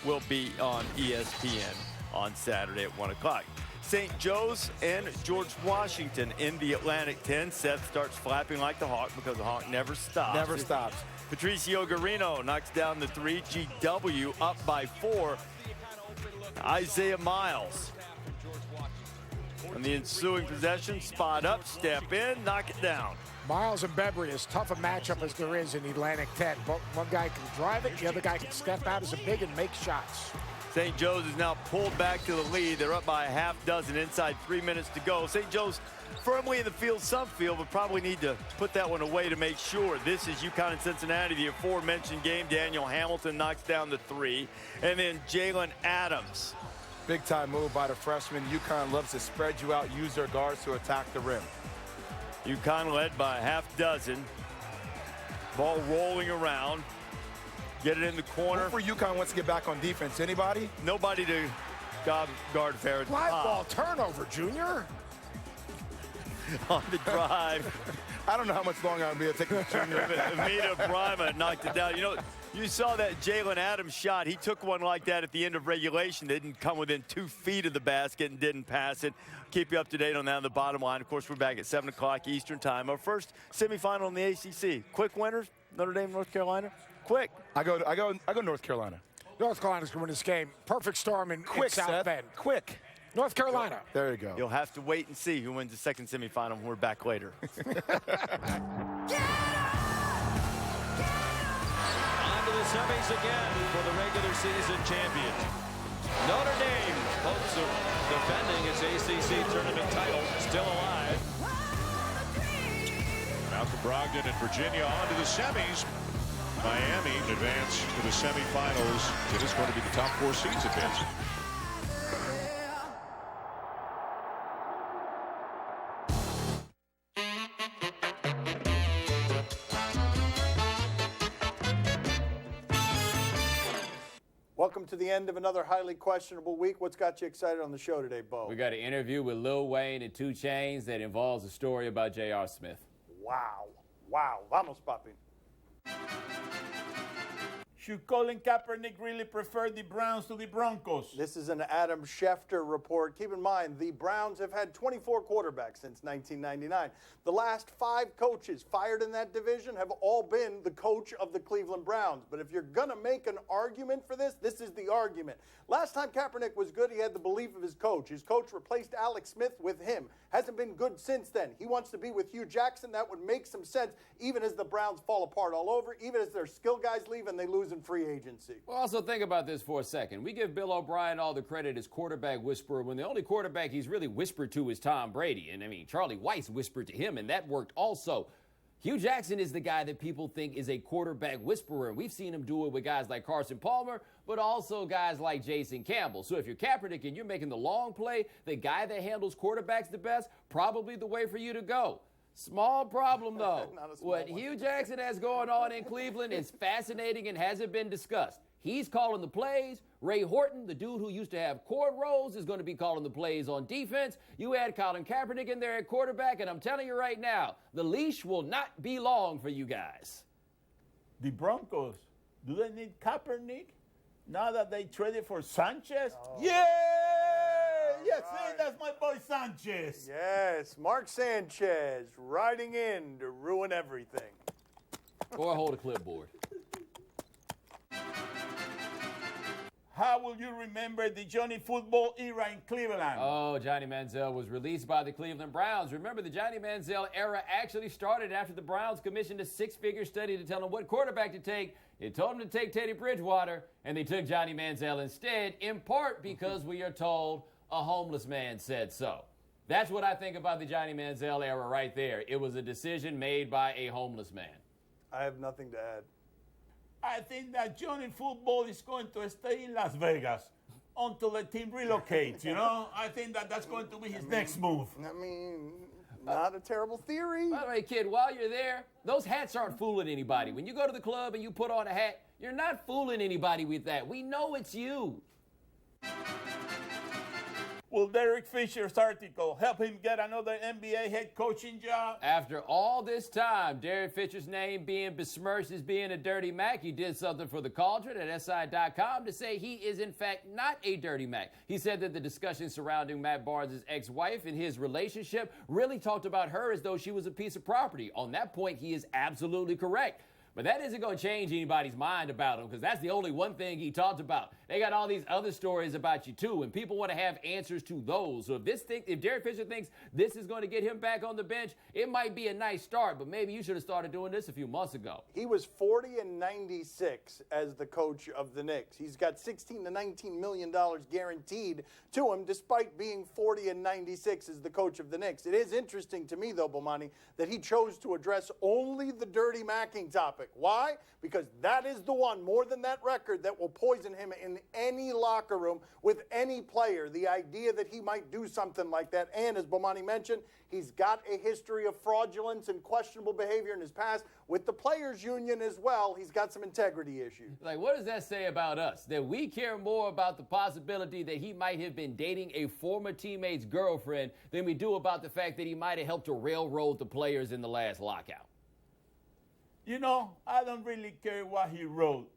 will be on ESPN on Saturday at 1 o'clock. St. Joe's and George Washington in the Atlantic 10. Seth starts flapping like the Hawk because the Hawk never stops. Never stops. Patricio Garino knocks down the 3. GW up by 4. Isaiah Miles. On the ensuing possession, spot up, step in, knock it down. Miles and Bebry, as tough a matchup as there is in the Atlantic 10. One guy can drive it, the other guy can step out as a big and make shots. St. Joe's is now pulled back to the lead. They're up by a half dozen inside 3 minutes to go. St. Joe's firmly in the field, some field, but probably need to put that one away to make sure. This is UConn and Cincinnati, the aforementioned game. Daniel Hamilton knocks down the 3. And then Jalen Adams. Big time move by the freshman. UConn loves to spread you out, use their guards to attack the rim. UConn led by a half dozen. Ball rolling around. Get it in the corner. Who for UConn wants to get back on defense? Anybody? Nobody to guard Farrell. Live ball turnover, Junior. On the drive. I don't know how much longer I'll be able to take the Junior. Amita Brima knocked it down. You know, you saw that Jalen Adams shot. He took one like that at the end of regulation. They didn't come within 2 feet of the basket and didn't pass it. Keep you up to date on that on the bottom line. Of course, we're back at 7 o'clock Eastern time. Our first semifinal in the ACC. Quick winners, Notre Dame, North Carolina. Quick. I go North Carolina. North Carolina's going to win this game. Perfect storm in South Bend. Quick. North Carolina. There you go. You'll have to wait and see who wins the second semifinal when we're back later. On to the semis again for the regular season champions. Notre Dame hopes of defending its ACC tournament title still alive. Malcolm Brogdon and Virginia on to the semis. Miami advance to the semifinals. It is going to be the top 4 seeds advancing. Welcome to the end of another highly questionable week. What's got you excited on the show today, Bo? We got an interview with Lil Wayne and 2 Chainz that involves a story about J.R. Smith. Wow. Wow. Vamos, papi. Should Colin Kaepernick really prefer the Browns to the Broncos? This is an Adam Schefter report. Keep in mind, the Browns have had 24 quarterbacks since 1999. The last 5 coaches fired in that division have all been the coach of the Cleveland Browns. But if you're going to make an argument for this, this is the argument. Last time Kaepernick was good, he had the belief of his coach. His coach replaced Alex Smith with him. Hasn't been good since then. He wants to be with Hugh Jackson. That would make some sense, even as the Browns fall apart all over, even as their skill guys leave and they lose in free agency. Well, also think about this for a second. We give Bill O'Brien all the credit as quarterback whisperer when the only quarterback he's really whispered to is Tom Brady. And, I mean, Charlie Weiss whispered to him, and that worked also. Hugh Jackson is the guy that people think is a quarterback whisperer. We've seen him do it with guys like Carson Palmer, but also guys like Jason Campbell. So if you're Kaepernick and you're making the long play, the guy that handles quarterbacks the best, probably the way for you to go. Small problem, though. What Hugh Jackson has going on in Cleveland is fascinating and hasn't been discussed. He's calling the plays. Ray Horton, the dude who used to have cornrows, is going to be calling the plays on defense. You add Colin Kaepernick in there at quarterback, and I'm telling you right now, the leash will not be long for you guys. The Broncos, do they need Kaepernick now that they traded for Sanchez? Oh. Yeah! Yes, see, that's my boy Sanchez. Yes, Mark Sanchez riding in to ruin everything. Or hold a clipboard. how will you remember the Johnny football era in Cleveland? Oh, Johnny Manziel was released by the Cleveland Browns. Remember, the Johnny Manziel era actually started after the Browns commissioned a 6-figure study to tell them what quarterback to take. It told them to take Teddy Bridgewater, and they took Johnny Manziel instead, in part because we are told a homeless man said so. That's what I think about the Johnny Manziel era right there. It was a decision made by a homeless man. I have nothing to add. I think that Johnny football is going to stay in Las Vegas until the team relocates, you know? I think that that's going to be his next move. I mean, not a terrible theory. By the way, kid, while you're there, those hats aren't fooling anybody. When you go to the club and you put on a hat, you're not fooling anybody with that. We know it's you. Will Derek Fisher's article help him get another NBA head coaching job? After all this time, Derek Fisher's name being besmirched as being a dirty Mac, he did something for the Cauldron at SI.com to say he is in fact not a dirty Mac. He said that the discussion surrounding Matt Barnes' ex-wife and his relationship really talked about her as though she was a piece of property. On that point, he is absolutely correct. But that isn't going to change anybody's mind about him, because that's the only one thing he talked about. They got all these other stories about you, too, and people want to have answers to those. So if Derek Fisher thinks this is going to get him back on the bench, it might be a nice start, but maybe you should have started doing this a few months ago. He was 40-96 as the coach of the Knicks. He's got $16 to $19 million guaranteed to him, despite being 40-96 as the coach of the Knicks. It is interesting to me, though, Bomani, that he chose to address only the dirty macking topic. Why? Because that is the one, more than that record, that will poison him in any locker room with any player. The idea that he might do something like that. And as Bomani mentioned, he's got a history of fraudulence and questionable behavior in his past with the players' union as well. He's got some integrity issues. Like, what does that say about us? That we care more about the possibility that he might have been dating a former teammate's girlfriend than we do about the fact that he might have helped to railroad the players in the last lockout. You know, I don't really care what he wrote.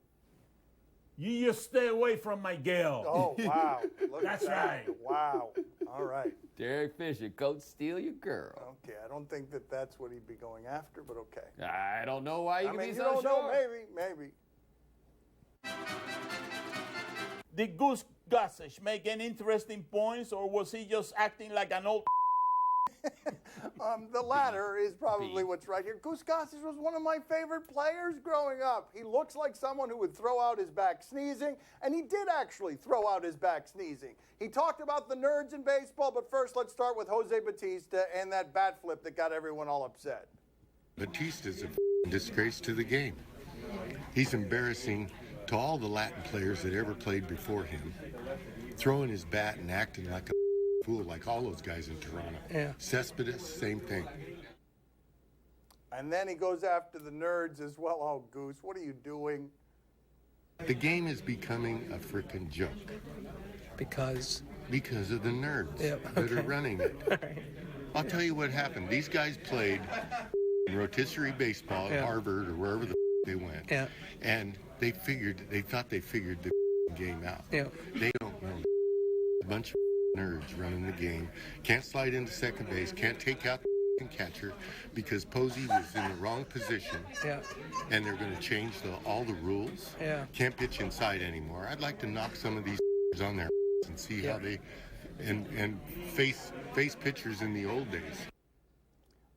You just stay away from my girl. Oh, wow. Look That's at that. right. Wow. All right. Derek Fisher, coach, steal your girl. Okay, I don't think that that's what he'd be going after, but okay. I don't know why you can be so don't sure. know. Maybe. Did Goose Gossage make any interesting points, or was he just acting like an old The latter is probably what's right here. Goose Gossage was one of my favorite players growing up. He looks like someone who would throw out his back sneezing, and he did actually throw out his back sneezing. He talked about the nerds in baseball, but first let's start with Jose Bautista and that bat flip that got everyone all upset. Batista's a disgrace to the game. He's embarrassing to all the Latin players that ever played before him, throwing his bat and acting like a fool, like all those guys in Toronto. Yeah. Cespedes, same thing. And then he goes after the nerds as well. Oh, Goose, what are you doing? The game is becoming a frickin' joke. Because? Because of the nerds that are running it. I'll tell you what happened. These guys played rotisserie baseball at Harvard or wherever the they went. Yeah. And they thought they figured the game out. Yeah. They don't know. A bunch of nerds running the game. Can't slide into second base. Can't take out the catcher because Posey was in the wrong position. Yeah. And they're going to change all the rules. Yeah. Can't pitch inside anymore. I'd like to knock some of these on their and see how they and face pitchers in the old days.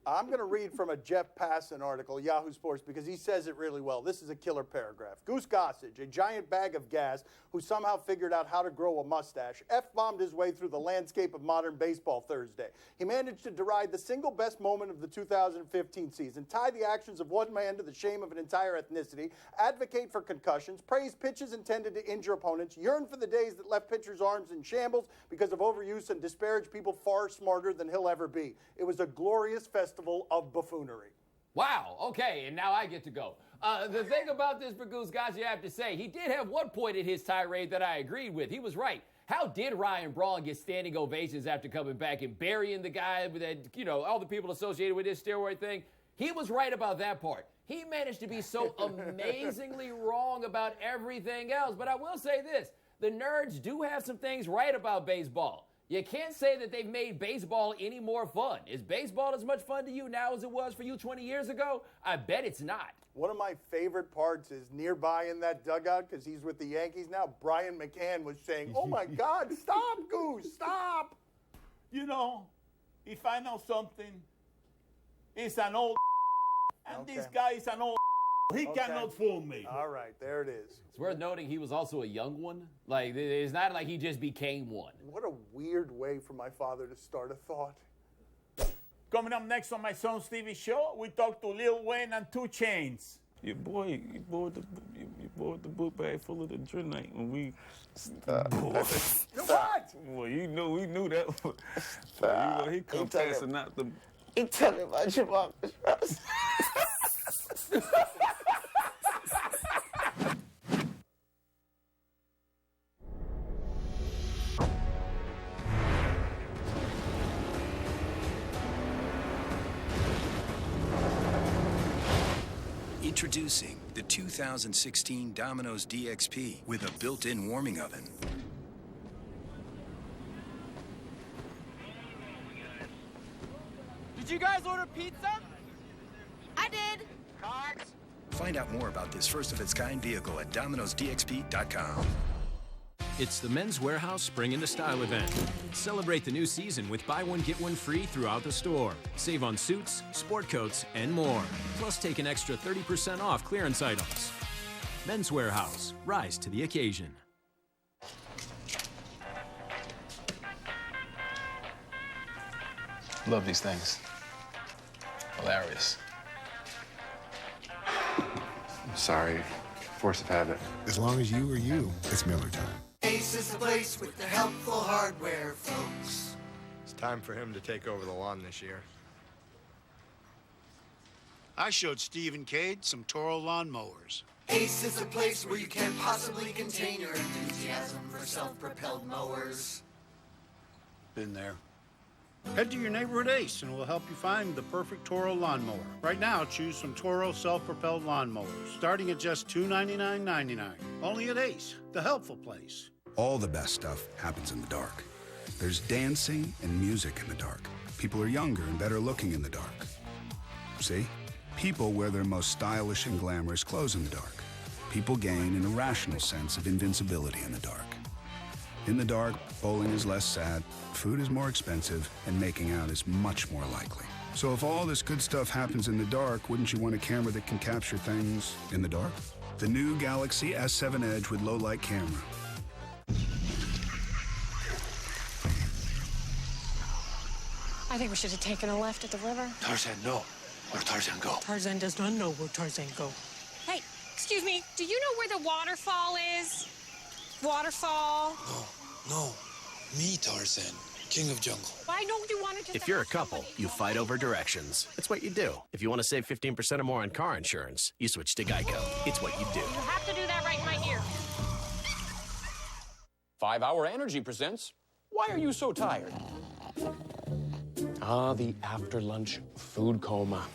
I'm going to read from a Jeff Passan article, Yahoo Sports, because he says it really well. This is a killer paragraph. Goose Gossage, a giant bag of gas who somehow figured out how to grow a mustache, F-bombed his way through the landscape of modern baseball Thursday. He managed to deride the single best moment of the 2015 season, tie the actions of one man to the shame of an entire ethnicity, advocate for concussions, praise pitches intended to injure opponents, yearn for the days that left pitchers' arms in shambles because of overuse, and disparage people far smarter than he'll ever be. It was a glorious festival of buffoonery. Wow, okay, and now I get to go. The thing about this for Goose Gossage, I have to say, he did have one point in his tirade that I agreed with. He was right. How did Ryan Braun get standing ovations after coming back and burying the guy with that, all the people associated with this steroid thing? He was right about that part. He managed to be so amazingly wrong about everything else. But I will say this, the nerds do have some things right about baseball. You can't say that they've made baseball any more fun. Is baseball as much fun to you now as it was for you 20 years ago? I bet it's not. One of my favorite parts is nearby in that dugout, because he's with the Yankees now, Brian McCann was saying, oh my God, stop, Goose, stop. You know, if I know something, it's an old and this guy is an old he cannot fool me. All right, there it is. It's worth noting he was also a young one. Like, it's not like he just became one. What a weird way for my father to start a thought. Coming up next on my son Stevie's show, we talk to Lil Wayne and 2 Chainz. Your boy with the book bag full of the adrenaline when we. What? Well, we knew that. But, he come passing out the. He talking about your mama's house. Introducing the 2016 Domino's DXP with a built-in warming oven. Did you guys order pizza? I did. Cards? Find out more about this first-of-its-kind vehicle at Domino'sDXP.com. It's the Men's Warehouse Spring into Style event. Celebrate the new season with buy one, get one free throughout the store. Save on suits, sport coats, and more. Plus, take an extra 30% off clearance items. Men's Warehouse. Rise to the occasion. Love these things. Hilarious. I'm sorry. Force of habit. As long as you are you, it's Miller time. Ace is the place with the helpful hardware, folks. It's time for him to take over the lawn this year. I showed Steve and Cade some Toro lawn mowers. Ace is the place where you can't possibly contain your enthusiasm for self-propelled mowers. Been there. Head to your neighborhood Ace and we'll help you find the perfect Toro lawnmower. Right now, choose some Toro self-propelled lawnmowers, starting at just $299.99. Only at Ace, the helpful place. All the best stuff happens in the dark. There's dancing and music in the dark. People are younger and better looking in the dark. See? People wear their most stylish and glamorous clothes in the dark. People gain an irrational sense of invincibility in the dark. In the dark, bowling is less sad, food is more expensive, and making out is much more likely. So if all this good stuff happens in the dark, wouldn't you want a camera that can capture things in the dark? The new Galaxy S7 Edge with low-light camera. I think we should have taken a left at the river. Tarzan, no. Where Tarzan go? Tarzan does not know where Tarzan go. Hey, excuse me, do you know where the waterfall is? Waterfall? No. Me, Tarzan, king of jungle. I know you wanted to. If you're a couple, you fight over directions. It's what you do. If you want to save 15% or more on car insurance, you switch to Geico. It's what you do. You have to do that right in my ear. 5 Hour Energy presents Why Are You So Tired? Ah, the after-lunch food coma.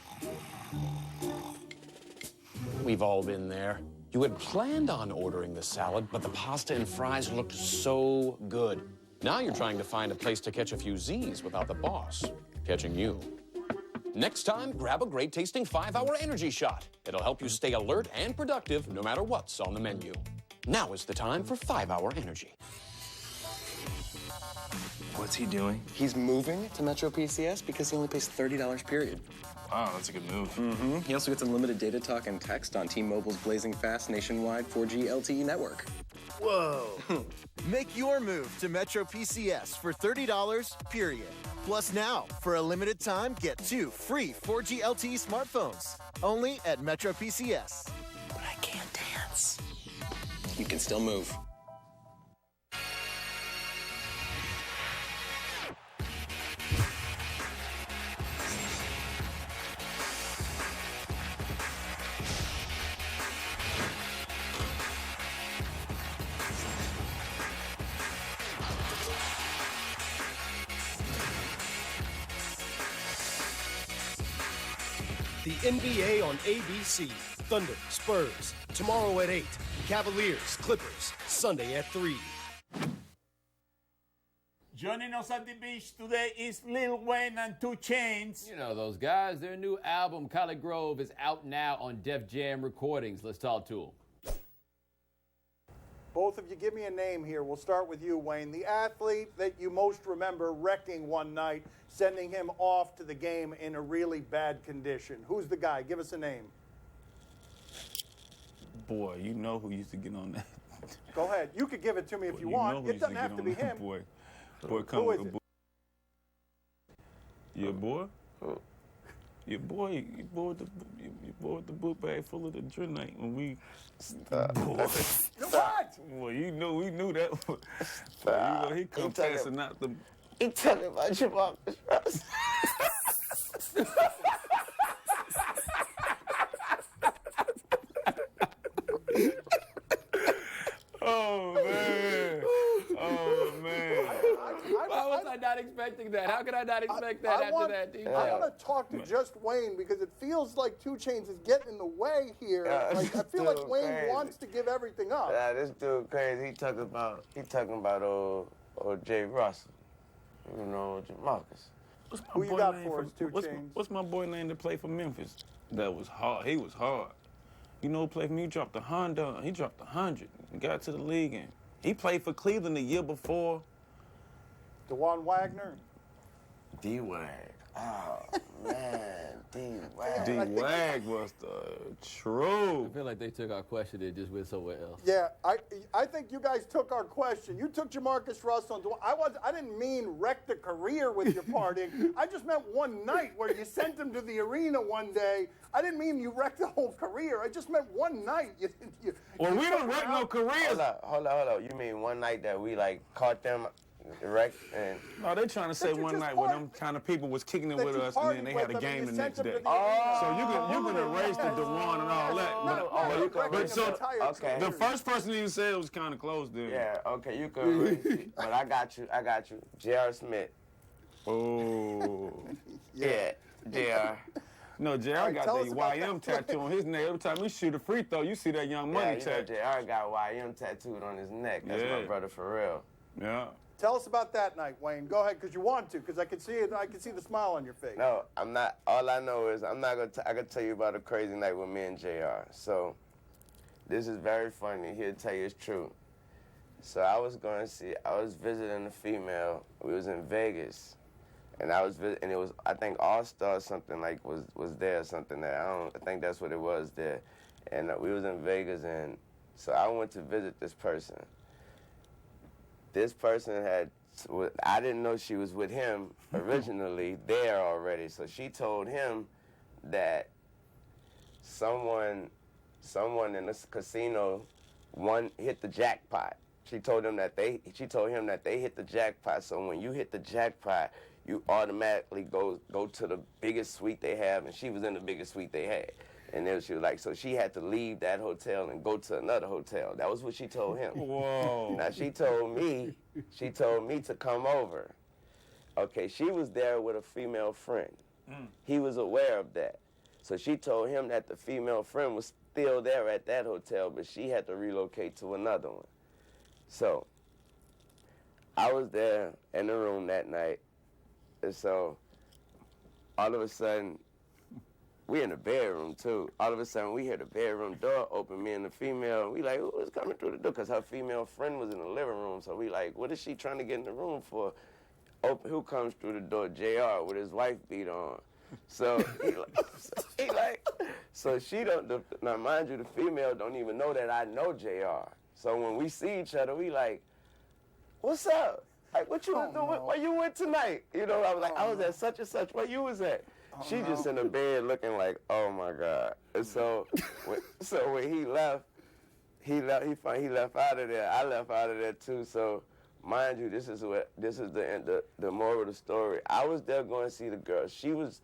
We've all been there. You had planned on ordering the salad, but the pasta and fries looked so good. Now you're trying to find a place to catch a few Z's without the boss catching you. Next time, grab a great-tasting 5 Hour Energy shot. It'll help you stay alert and productive no matter what's on the menu. Now is the time for 5 Hour Energy. What's he doing? He's moving to Metro PCS because he only pays $30 period. Wow, that's a good move. Mm-hmm. He also gets unlimited data talk and text on T-Mobile's blazing fast nationwide 4G LTE network. Whoa. Make your move to Metro PCS for $30 period. Plus now, for a limited time, get 2 free 4G LTE smartphones. Only at Metro PCS. But I can't dance. You can still move. The NBA on ABC. Thunder, Spurs, tomorrow at 8. Cavaliers, Clippers, Sunday at 3. Joining us at the beach today is Lil Wayne and 2 Chainz. You know those guys. Their new album, Collard Grove, is out now on Def Jam Recordings. Let's talk to them. Both of you, give me a name here. We'll start with you, Wayne. The athlete that you most remember wrecking one night, sending him off to the game in a really bad condition. Who's the guy? Give us a name. Boy, you know who used to get on that. Go ahead. You could give it to me if you want. It doesn't have to be him. Boy, come Who is with it? Your boy? Your boy with the book bag full of the Trinite when we. What? Well, we knew that. Boy, he come passing out the. He talking about your Marcus Russ. Oh man! Oh man! Why was I not expecting that? How could I not expect that after that? I want to talk to just Wayne because it feels like 2 Chainz is getting in the way here. Like, I feel like Wayne wants to give everything up. Yeah, this dude crazy. He talking about old Jay Russell. You know, Marcus. Who you got for us, 2 Chainz? What's my boy name that played for Memphis? That was hard. He was hard. You know who played for me? He dropped a Honda. He dropped 100 and got to the league. And he played for Cleveland the year before. DeJuan Wagner? D-Wag. Oh, man. D-Wag. D-Wag was the truth. I feel like they took our question and just went somewhere else. Yeah, I think you guys took our question. You took Jamarcus Russell. I didn't mean wreck the career with your partying. I just meant one night where you sent him to the arena one day. I didn't mean you wrecked the whole career. I just meant one night. Well, we don't wreck no careers. Hold up. You mean one night that we, caught them wrecked and... No, they trying to say one night when them kind of people was kicking it with us and then they had a game the next day. So you can erase the DeJuan and all that. But so the first person you said was kind of close there. Yeah, okay, you can erase it. But I got you. J.R. Smith. Oh. Yeah, J.R. No, J.R. got the YM tattoo on his neck. Every time he shoot a free throw, you see that Young Money tattoo. J.R. got YM tattooed on his neck. That's my brother for real. Yeah. Tell us about that night, Wayne. Go ahead, because you want to, because I can see it. I can see the smile on your face. No, I'm not. All I know is I'm not gonna. I can tell you about a crazy night with me and JR. So, this is very funny. He'll tell you it's true. So I was visiting a female. We was in Vegas, and and it was, I think, All-Star something was there or something that I think that's what it was there, and we was in Vegas, and so I went to visit this person. This person I didn't know she was with him originally there already. So she told him that someone in this casino hit the jackpot. She told him that they hit the jackpot. So when you hit the jackpot, you automatically go to the biggest suite they have, and she was in the biggest suite they had. And then she was like, so she had to leave that hotel and go to another hotel. That was what she told him. Whoa. Now she told me to come over. Okay, she was there with a female friend. He was aware of that. So she told him that the female friend was still there at that hotel, but she had to relocate to another one. So I was there in the room that night. And so all of a sudden, we in the bedroom, too. All of a sudden, we hear the bedroom door open, me and the female, and we like, who is coming through the door? Because her female friend was in the living room, so we like, what is she trying to get in the room for? Who comes through the door? JR with his wife beat on. So so she don't, now mind you, the female don't even know that I know JR. So when we see each other, we like, what's up? Like, what you was doing? Where you went tonight? You know, I was like, I was at such and such. Where you was at? She just in the bed looking like, oh my God. And so when he left out of there. I left out of there too. So mind you, this is the moral of the story. I was there going to see the girl. She was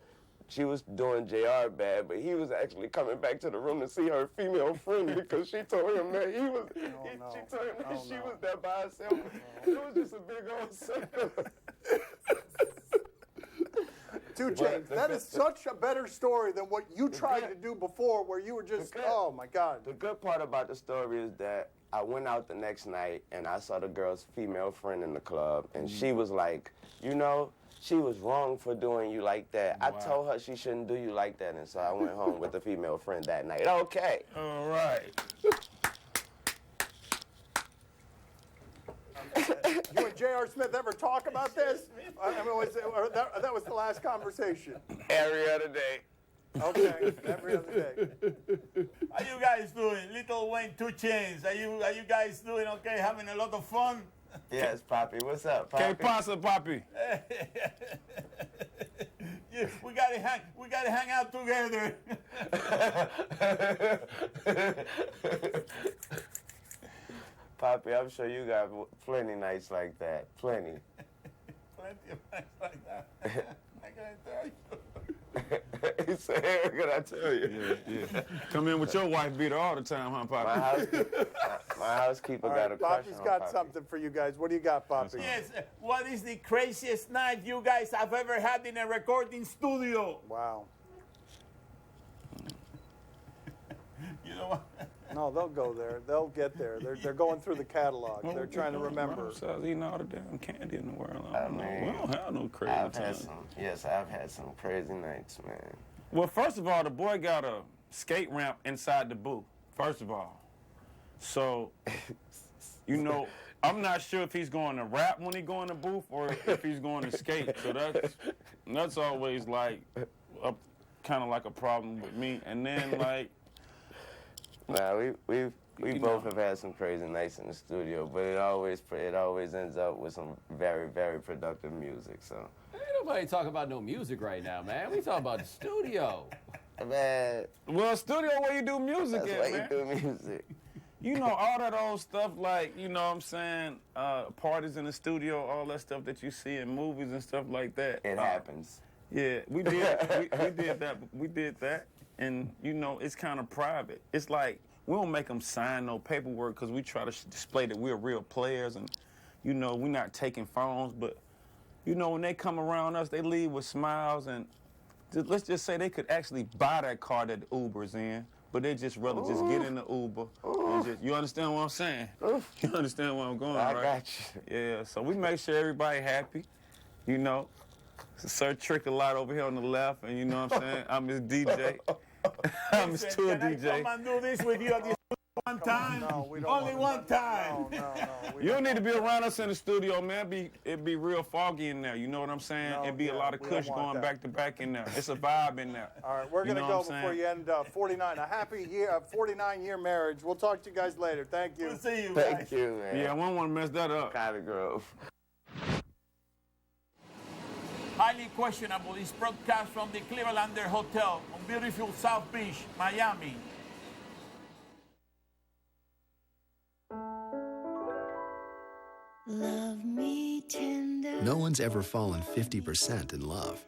doing JR bad, but he was actually coming back to the room to see her female friend because she told him that she was there by herself. It was just a big old circle. 2 Chainz, that is such a better story than what you tried to do before, where you were just, oh my God. The good part about the story is that I went out the next night, and I saw the girl's female friend in the club, and she was like, you know, she was wrong for doing you like that. Wow. I told her she shouldn't do you like that, and so I went home with the female friend that night. Okay. All right. You and J.R. Smith ever talk about this? I mean, that was the last conversation. Every other day. Okay, every other day. How you guys doing? Little Wayne 2 Chainz. Are you guys doing okay? Having a lot of fun? Yes, Poppy. What's up, Poppy? ¿Qué pasa, Poppy? Yeah, we gotta hang out together. Poppy, I'm sure you got plenty nights like that. Plenty. Plenty of nights like that. I gotta tell you. He said, "Can I tell you?" Yeah. Come in with your wife beater all the time, huh, Poppy? My housekeeper got a crush Poppy's on got Poppy. something for you guys. What do you got, Poppy? Yes. What is the craziest night you guys have ever had in a recording studio? Wow. You know what? No, they'll go there. They'll get there. They're going through the catalog. They're trying to remember. I was eating all the damn candy in the world. I mean, we don't have no crazy times. I've had some crazy nights, man. Well, first of all, the boy got a skate ramp inside the booth, first of all. So, you know, I'm not sure if he's going to rap when he go in the booth or if he's going to skate. So that's always like kind of like a problem with me. And then like, nah, we both have had some crazy nights in the studio, but it always ends up with some very, very productive music. So ain't nobody talking about no music right now, man. We talking about the studio. Man, well, studio where you do music that's at, where man. you do music. You know, all that old stuff like, you know what I'm saying, parties in the studio, all that stuff that you see in movies and stuff like that. It happens. Yeah, we did we did that. And, you know, it's kind of private. It's like, we don't make them sign no paperwork because we try to display that we're real players and, you know, we're not taking phones. But, you know, when they come around us, they leave with smiles. And let's just say they could actually buy that car that the Uber's in, but they just rather just get in the Uber. And just, you understand what I'm saying? You understand where I'm going, right? I got you. Yeah, so we make sure everybody happy, you know. Sir Trick a lot over here on the left, and you know what I'm saying? I'm his DJ. I'm his tour DJ. Can I come and do this with you at the one time? No, we don't. Only one time. No. You don't need to be around us in the studio, man. It'd be real foggy in there. You know what I'm saying? No, It'd be a lot of kush going back to back in there. It's a vibe in there. All right, we're going to go before you end 49. A happy year, 49-year marriage. We'll talk to you guys later. Thank you. We'll see you. Thank you, man. Yeah, I won't want to mess that up. Cotton Grove. Highly questionable is broadcast from the Clevelander Hotel on beautiful South Beach, Miami. Love me tender. No one's ever fallen 50% in love.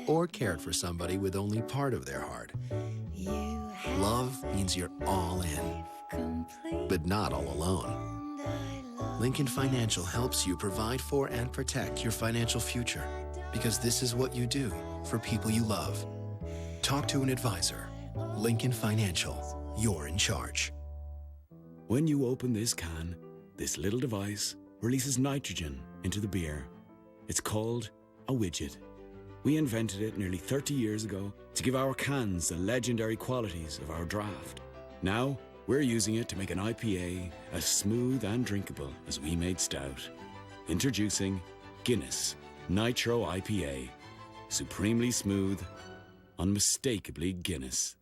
Or cared for somebody with only part of their heart. Love means you're all in, but not all alone. Lincoln Financial helps you provide for and protect your financial future, because this is what you do for people you love. Talk to an advisor. Lincoln Financial, you're in charge. When you open this can, this little device releases nitrogen into the beer. It's called a widget. We invented it nearly 30 years ago to give our cans the legendary qualities of our draft. Now, we're using it to make an IPA as smooth and drinkable as we made stout. Introducing Guinness Nitro IPA. Supremely smooth, unmistakably Guinness.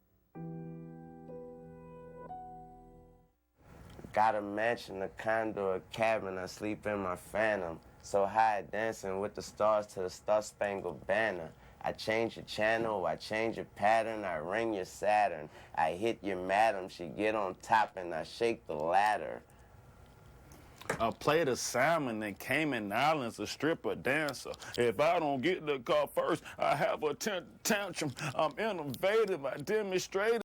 Got a mansion, a condo, a cabin, I sleep in my Phantom. So high dancing with the stars to the Star-Spangled Banner. I change your channel, I change your pattern, I ring your Saturn. I hit your madam, she get on top and I shake the ladder. I played a salmon in Cayman Islands, a stripper dancer. If I don't get the car first, I have a tantrum. I'm innovative, I demonstrate